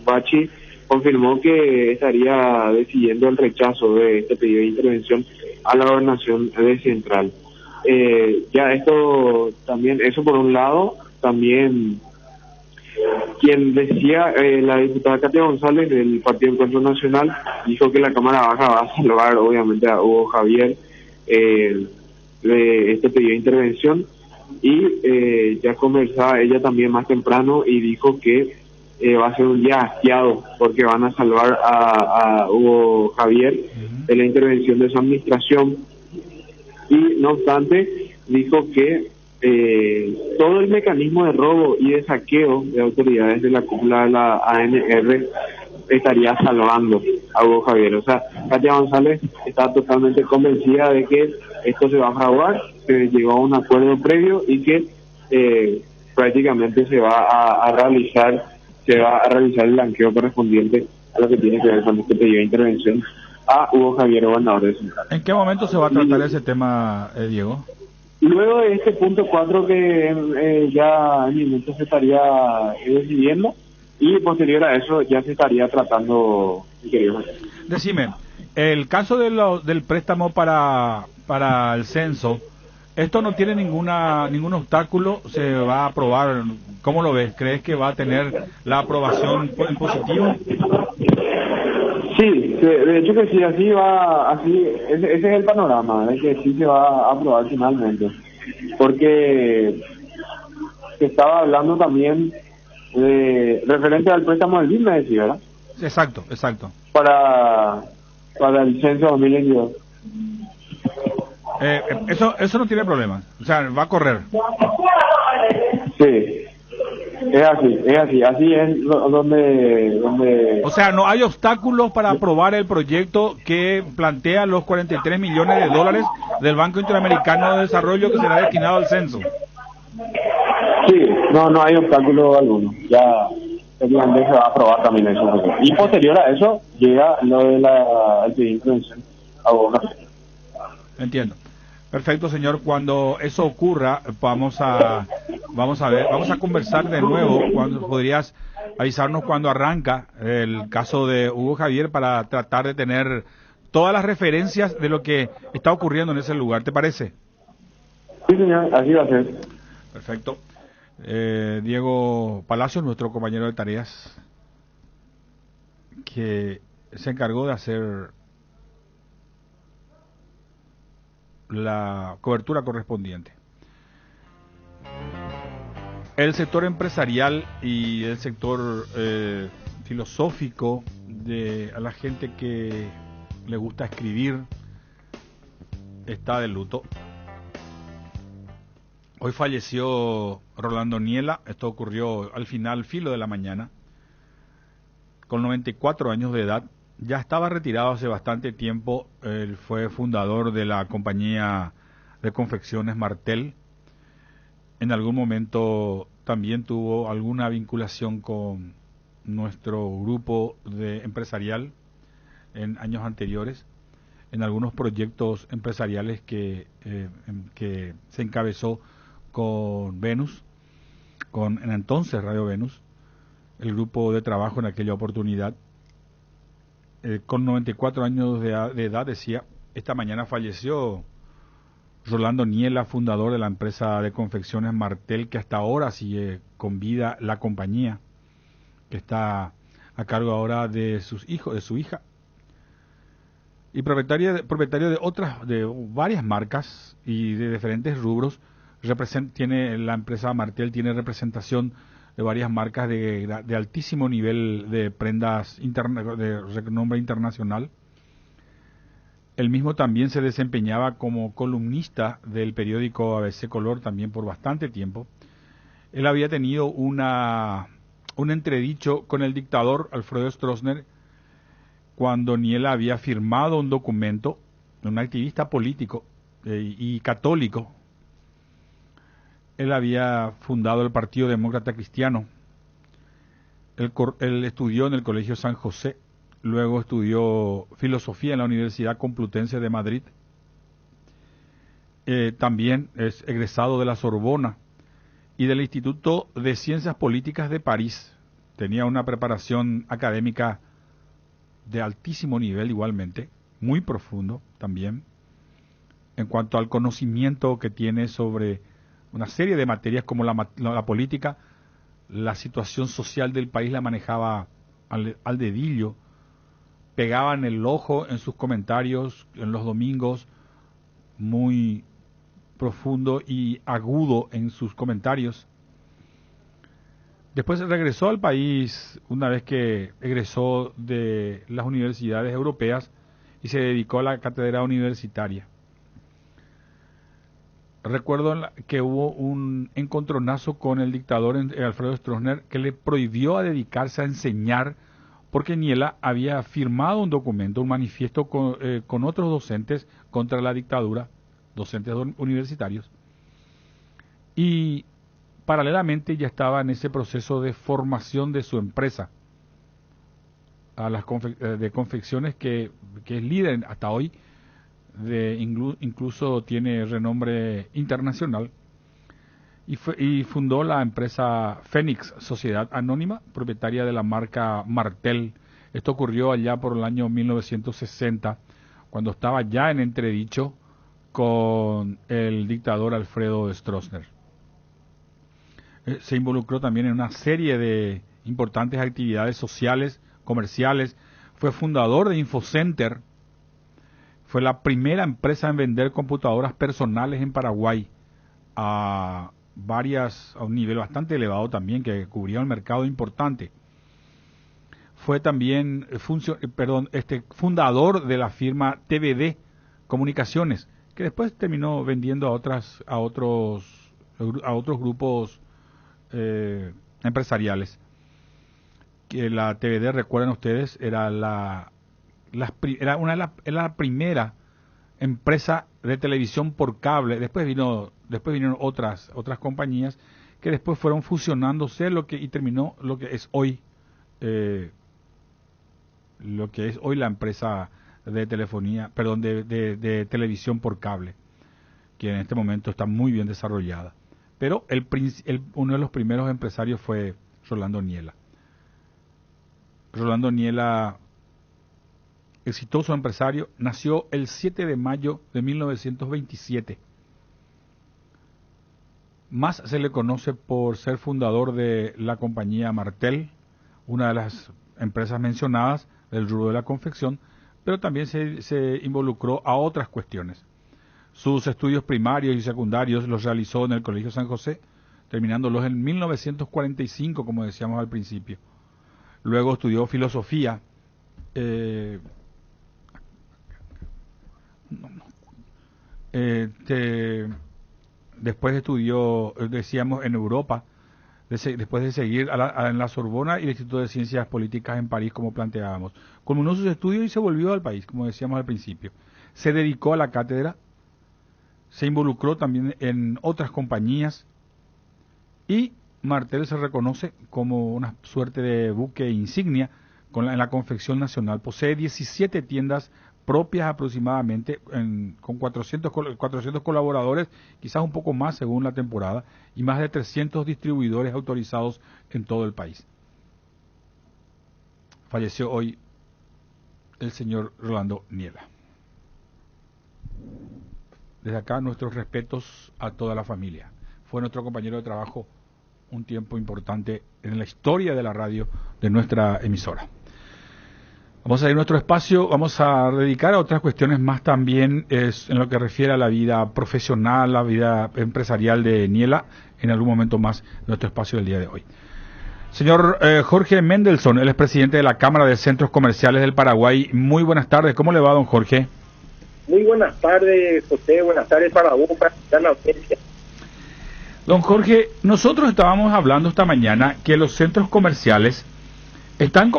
Bachi confirmó que estaría decidiendo el rechazo de este pedido de intervención a la gobernación de Central. Ya esto también, eso por un lado, también quien decía, la diputada Katia González del Partido Encuentro Nacional, dijo que la Cámara Baja va a salvar obviamente a Hugo Javier de este pedido de intervención, y ya conversaba ella también más temprano y dijo que va a ser un día hastiado porque van a salvar a Hugo Javier de la intervención de su administración. Y no obstante, dijo que todo el mecanismo de robo y de saqueo de autoridades de la cúpula de la ANR estaría salvando a Hugo Javier. O sea, Katia González está totalmente convencida de que esto se va a fraguar, se llegó a un acuerdo previo y que prácticamente se va a realizar el blanqueo correspondiente a lo que tiene que ver con este pedido de intervención a Hugo Javier, gobernador de Central. ¿En qué momento se va a tratar ese tema, Diego? Luego de este punto 4 que ya en minutos se estaría decidiendo, y posterior a eso ya se estaría tratando, querido. Decime, el caso del préstamo para el censo, esto no tiene ningún obstáculo, se va a aprobar. ¿Cómo lo ves? ¿Crees que va a tener la aprobación en positivo? Sí, de hecho que sí, ese es el panorama, de que sí se va a aprobar finalmente, porque se estaba hablando también de referente al préstamo del BID, me decía, ¿verdad? Exacto. Para el censo 2022. Eso no tiene problema, o sea, va a correr. Sí. Es así es donde... O sea, no hay obstáculos para aprobar el proyecto que plantea los 43 millones de dólares del Banco Interamericano de Desarrollo que será destinado al censo. Sí, no hay obstáculo alguno. Ya el holandés se va a aprobar también eso. Y posterior a eso llega lo de el pedido de intervención a Boca. Entiendo. Perfecto, señor. Cuando eso ocurra, vamos a conversar de nuevo. Cuando podrías avisarnos cuando arranca el caso de Hugo Javier para tratar de tener todas las referencias de lo que está ocurriendo en ese lugar. ¿Te parece? Sí, señor. Así va a ser. Perfecto. Diego Palacios, nuestro compañero de tareas, que se encargó de hacer la cobertura correspondiente. El sector empresarial y el sector filosófico a la gente que le gusta escribir está de luto. Hoy falleció Rolando Niela, esto ocurrió al filo de la mañana, con 94 años de edad. Ya estaba retirado hace bastante tiempo, él fue fundador de la compañía de confecciones Martel. En algún momento también tuvo alguna vinculación con nuestro grupo empresarial en años anteriores, en algunos proyectos empresariales que se encabezó con Venus, en entonces Radio Venus, el grupo de trabajo en aquella oportunidad. Con 94 años de edad, decía, esta mañana falleció Rolando Niela, fundador de la empresa de confecciones Martel, que hasta ahora sigue con vida la compañía, que está a cargo ahora de sus hijos, de su hija, y propietario de varias marcas y de diferentes rubros. La empresa Martel tiene representación de varias marcas de altísimo nivel de prendas de renombre internacional. Él mismo también se desempeñaba como columnista del periódico ABC Color también por bastante tiempo. Él había tenido un entredicho con el dictador Alfredo Stroessner cuando Niela había firmado un documento, un activista político y católico. Él había fundado el Partido Demócrata Cristiano. Él estudió en el Colegio San José, luego estudió filosofía en la Universidad Complutense de Madrid. También es egresado de la Sorbona y del Instituto de Ciencias Políticas de París. Tenía una preparación académica de altísimo nivel igualmente, muy profundo también, en cuanto al conocimiento que tiene sobre una serie de materias como la política. La situación social del país la manejaba al dedillo, pegaba en el ojo en sus comentarios en los domingos, muy profundo y agudo en sus comentarios. Después regresó al país una vez que egresó de las universidades europeas y se dedicó a la cátedra universitaria. Recuerdo que hubo un encontronazo con el dictador Alfredo Stroessner que le prohibió a dedicarse a enseñar porque Niela había firmado un documento, un manifiesto con otros docentes contra la dictadura, docentes universitarios, y paralelamente ya estaba en ese proceso de formación de su empresa a las de confecciones que es líder hasta hoy, incluso tiene renombre internacional, y fundó la empresa Fénix, Sociedad Anónima, propietaria de la marca Martel. Esto ocurrió allá por el año 1960, cuando estaba ya en entredicho con el dictador Alfredo Stroessner. Se involucró también en una serie de importantes actividades sociales, comerciales. Fue fundador de Infocenter. Fue la primera empresa en vender computadoras personales en Paraguay a un nivel bastante elevado también, que cubría un mercado importante. Fue también fundador de la firma TVD Comunicaciones, que después terminó vendiendo a otros grupos empresariales. Que la TVD, recuerdan ustedes, era la primera empresa de televisión por cable. Después vinieron otras compañías que después fueron fusionándose y terminó lo que es hoy la empresa de telefonía, de televisión por cable, que en este momento está muy bien desarrollada. Pero uno de los primeros empresarios fue Rolando Niela. Rolando Niela, exitoso empresario, nació el 7 de mayo de 1927. Más se le conoce por ser fundador de la compañía Martel, una de las empresas mencionadas del rubro de la confección, pero también se involucró a otras cuestiones. Sus estudios primarios y secundarios los realizó en el Colegio San José, terminándolos en 1945, como decíamos al principio. Luego estudió filosofía, después estudió, decíamos, en Europa, después de seguir en la Sorbona y el Instituto de Ciencias Políticas en París, como planteábamos. Culminó sus estudios y se volvió al país, como decíamos al principio. Se dedicó a la cátedra, se involucró también en otras compañías y Martel se reconoce como una suerte de buque insignia en la confección nacional. Posee 17 tiendas propias aproximadamente, con 400 colaboradores, quizás un poco más según la temporada, y más de 300 distribuidores autorizados en todo el país. Falleció hoy el señor Rolando Niela. Desde acá nuestros respetos a toda la familia. Fue nuestro compañero de trabajo un tiempo importante en la historia de la radio de nuestra emisora. Vamos a ir a nuestro espacio, vamos a dedicar a otras cuestiones más también en lo que refiere a la vida profesional, la vida empresarial de Niela, en algún momento más de nuestro espacio del día de hoy. Señor Jorge Mendelssohn, él es presidente de la Cámara de Centros Comerciales del Paraguay. Muy buenas tardes, ¿cómo le va, don Jorge? Muy buenas tardes, José, buenas tardes para vos, para la audiencia. Don Jorge, nosotros estábamos hablando esta mañana que los centros comerciales están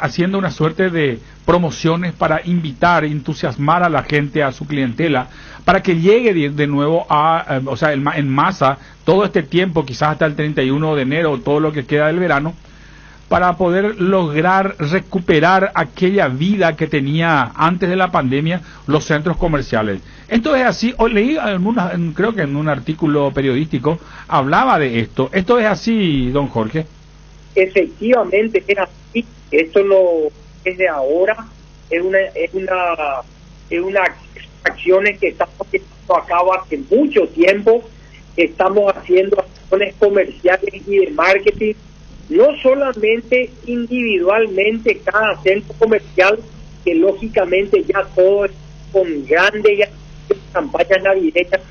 haciendo una suerte de promociones para invitar, entusiasmar a la gente, a su clientela, para que llegue de nuevo en masa todo este tiempo, quizás hasta el 31 de enero, todo lo que queda del verano, para poder lograr recuperar aquella vida que tenía antes de la pandemia los centros comerciales. Esto es así, leí creo que en un artículo periodístico hablaba de esto. ¿Esto es así, don Jorge? Efectivamente, es así. Esto no es de ahora, es una acciones que estamos llevando a cabo hace mucho tiempo. Estamos haciendo acciones comerciales y de marketing, no solamente individualmente cada centro comercial, que lógicamente ya todo es con grandes campañas navideñas,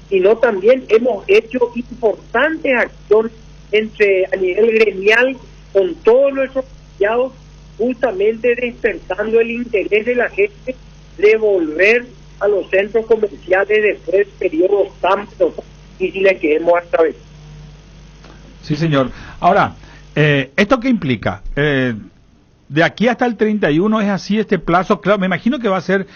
sino también hemos hecho importantes acciones a nivel gremial con todos nuestros asociados, justamente despertando el interés de la gente de volver a los centros comerciales después de periodos tan difíciles que hemos atravesado. Sí, señor. Ahora, ¿esto qué implica? De aquí hasta el 31 es así este plazo. Claro, me imagino que va a ser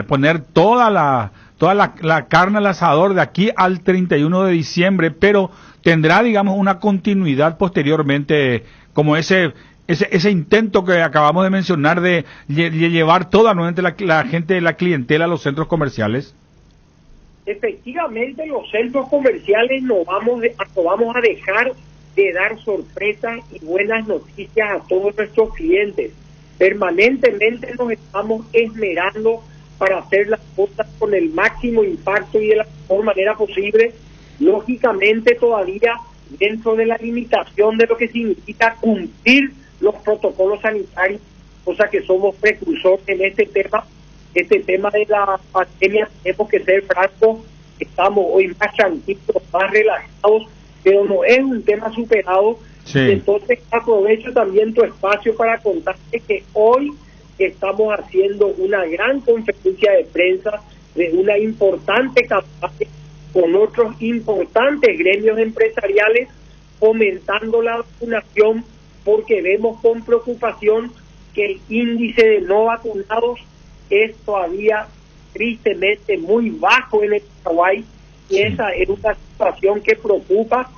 poner toda la carne al asador de aquí al 31 de diciembre, pero tendrá, digamos, una continuidad posteriormente, como ese intento que acabamos de mencionar de llevar toda nuevamente la gente, la clientela a los centros comerciales. Efectivamente, los centros comerciales no vamos a dejar de dar sorpresas y buenas noticias a todos nuestros clientes. Permanentemente nos estamos esmerando para hacer las cosas con el máximo impacto y de la mejor manera posible, lógicamente todavía dentro de la limitación de lo que significa cumplir los protocolos sanitarios, cosa que somos precursores en este tema de la pandemia. Tenemos que ser francos, estamos hoy más tranquilos, más relajados, pero no es un tema superado. Sí. Entonces aprovecho también tu espacio para contarte que hoy estamos haciendo una gran conferencia de prensa de una importante campaña con otros importantes gremios empresariales fomentando la vacunación, porque vemos con preocupación que el índice de no vacunados es todavía tristemente muy bajo en el Paraguay, y esa es una situación que preocupa.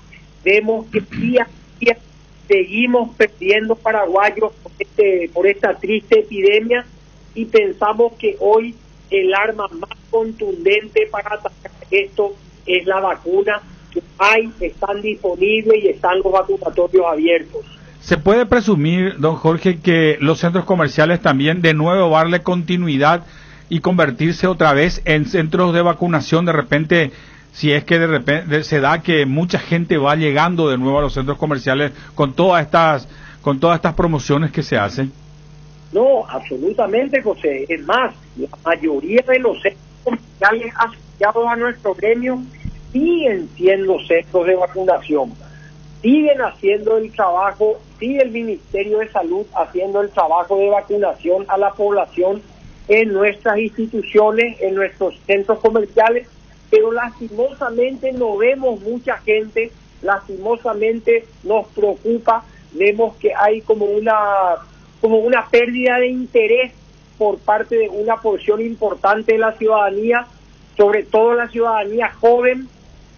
Vemos que día a día seguimos perdiendo paraguayos por esta triste epidemia, y pensamos que hoy el arma más contundente para atacar esto es la vacuna que están disponibles y están los vacunatorios abiertos. ¿Se puede presumir, don Jorge, que los centros comerciales también de nuevo darle continuidad y convertirse otra vez en centros de vacunación de repente, si es que de repente se da que mucha gente va llegando de nuevo a los centros comerciales con todas estas promociones que se hacen? No, absolutamente, José. Es más, la mayoría de los centros comerciales asociados a nuestro gremio siguen siendo centros de vacunación, siguen haciendo el trabajo, sigue el Ministerio de Salud haciendo el trabajo de vacunación a la población en nuestras instituciones, en nuestros centros comerciales, pero lastimosamente no vemos mucha gente, lastimosamente nos preocupa, vemos que hay como una pérdida de interés por parte de una porción importante de la ciudadanía, sobre todo la ciudadanía joven,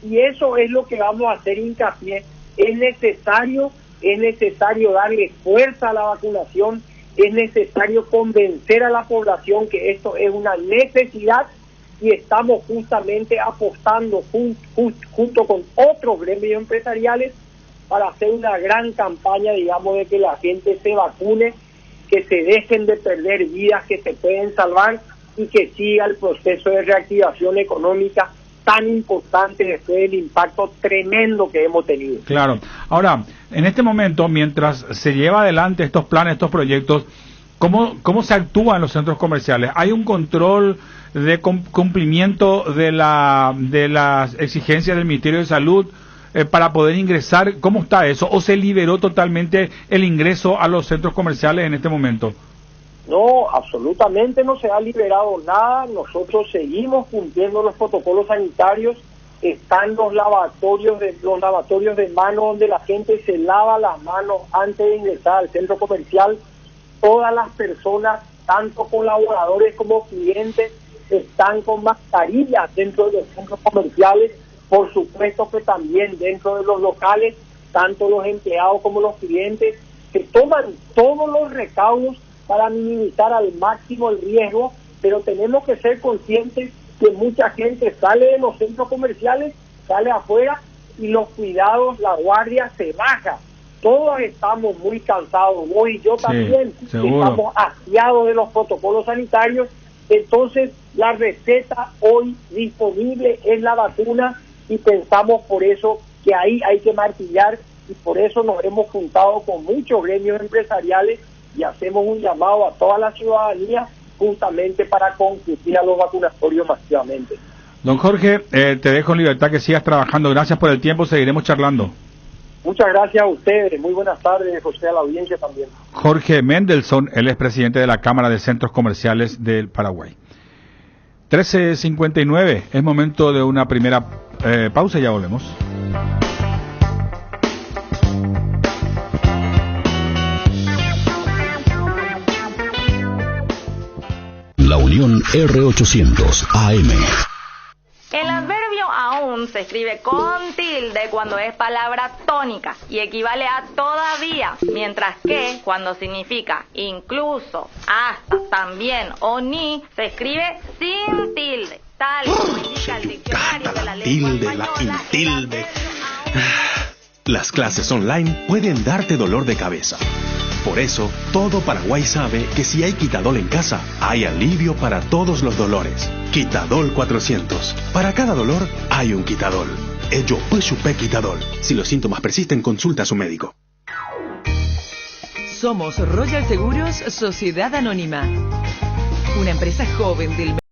y eso es lo que vamos a hacer hincapié. Es necesario darle fuerza a la vacunación, es necesario convencer a la población que esto es una necesidad, y estamos justamente apostando junto con otros gremios empresariales para hacer una gran campaña, digamos, de que la gente se vacune, que se dejen de perder vidas que se pueden salvar y que siga el proceso de reactivación económica tan importante después del impacto tremendo que hemos tenido. Claro. Ahora, en este momento, mientras se lleva adelante estos planes, estos proyectos, ¿cómo se actúa en los centros comerciales? ¿Hay un control de cumplimiento de las exigencias del Ministerio de Salud para poder ingresar? ¿Cómo está eso? ¿O se liberó totalmente el ingreso a los centros comerciales en este momento? No, absolutamente no se ha liberado nada. Nosotros seguimos cumpliendo los protocolos sanitarios. Están los lavatorios de manos donde la gente se lava las manos antes de ingresar al centro comercial. Todas las personas, tanto colaboradores como clientes, están con mascarillas dentro de los centros comerciales. Por supuesto que también dentro de los locales, tanto los empleados como los clientes, que toman todos los recaudos para minimizar al máximo el riesgo, pero tenemos que ser conscientes que mucha gente sale de los centros comerciales, sale afuera y los cuidados, la guardia se baja. Todos estamos muy cansados, vos y yo también, estamos hastiados de los protocolos sanitarios. Entonces la receta hoy disponible es la vacuna, y pensamos por eso que ahí hay que martillar, y por eso nos hemos juntado con muchos gremios empresariales y hacemos un llamado a toda la ciudadanía justamente para concluir a los vacunatorios masivamente. Don Jorge, te dejo en libertad, que sigas trabajando. Gracias por el tiempo, seguiremos charlando. Muchas gracias a ustedes, muy buenas tardes, José, a la audiencia también. Jorge Mendelson, él es presidente de la Cámara de Centros Comerciales del Paraguay. 13:59, es momento de una primera pausa y ya volvemos. La Unión R800 AM. El adverbio aún se escribe con tilde cuando es palabra tónica y equivale a todavía, mientras que cuando significa incluso, hasta, también o ni, se escribe sin tilde, tal como indica el diccionario de la lengua española. Tilde. Las clases online pueden darte dolor de cabeza. Por eso, todo Paraguay sabe que si hay Quitadol en casa, hay alivio para todos los dolores. Quitadol 400. Para cada dolor, hay un Quitadol. Ello Puchupe Quitadol. Si los síntomas persisten, consulta a su médico. Somos Royal Seguros Sociedad Anónima, una empresa joven del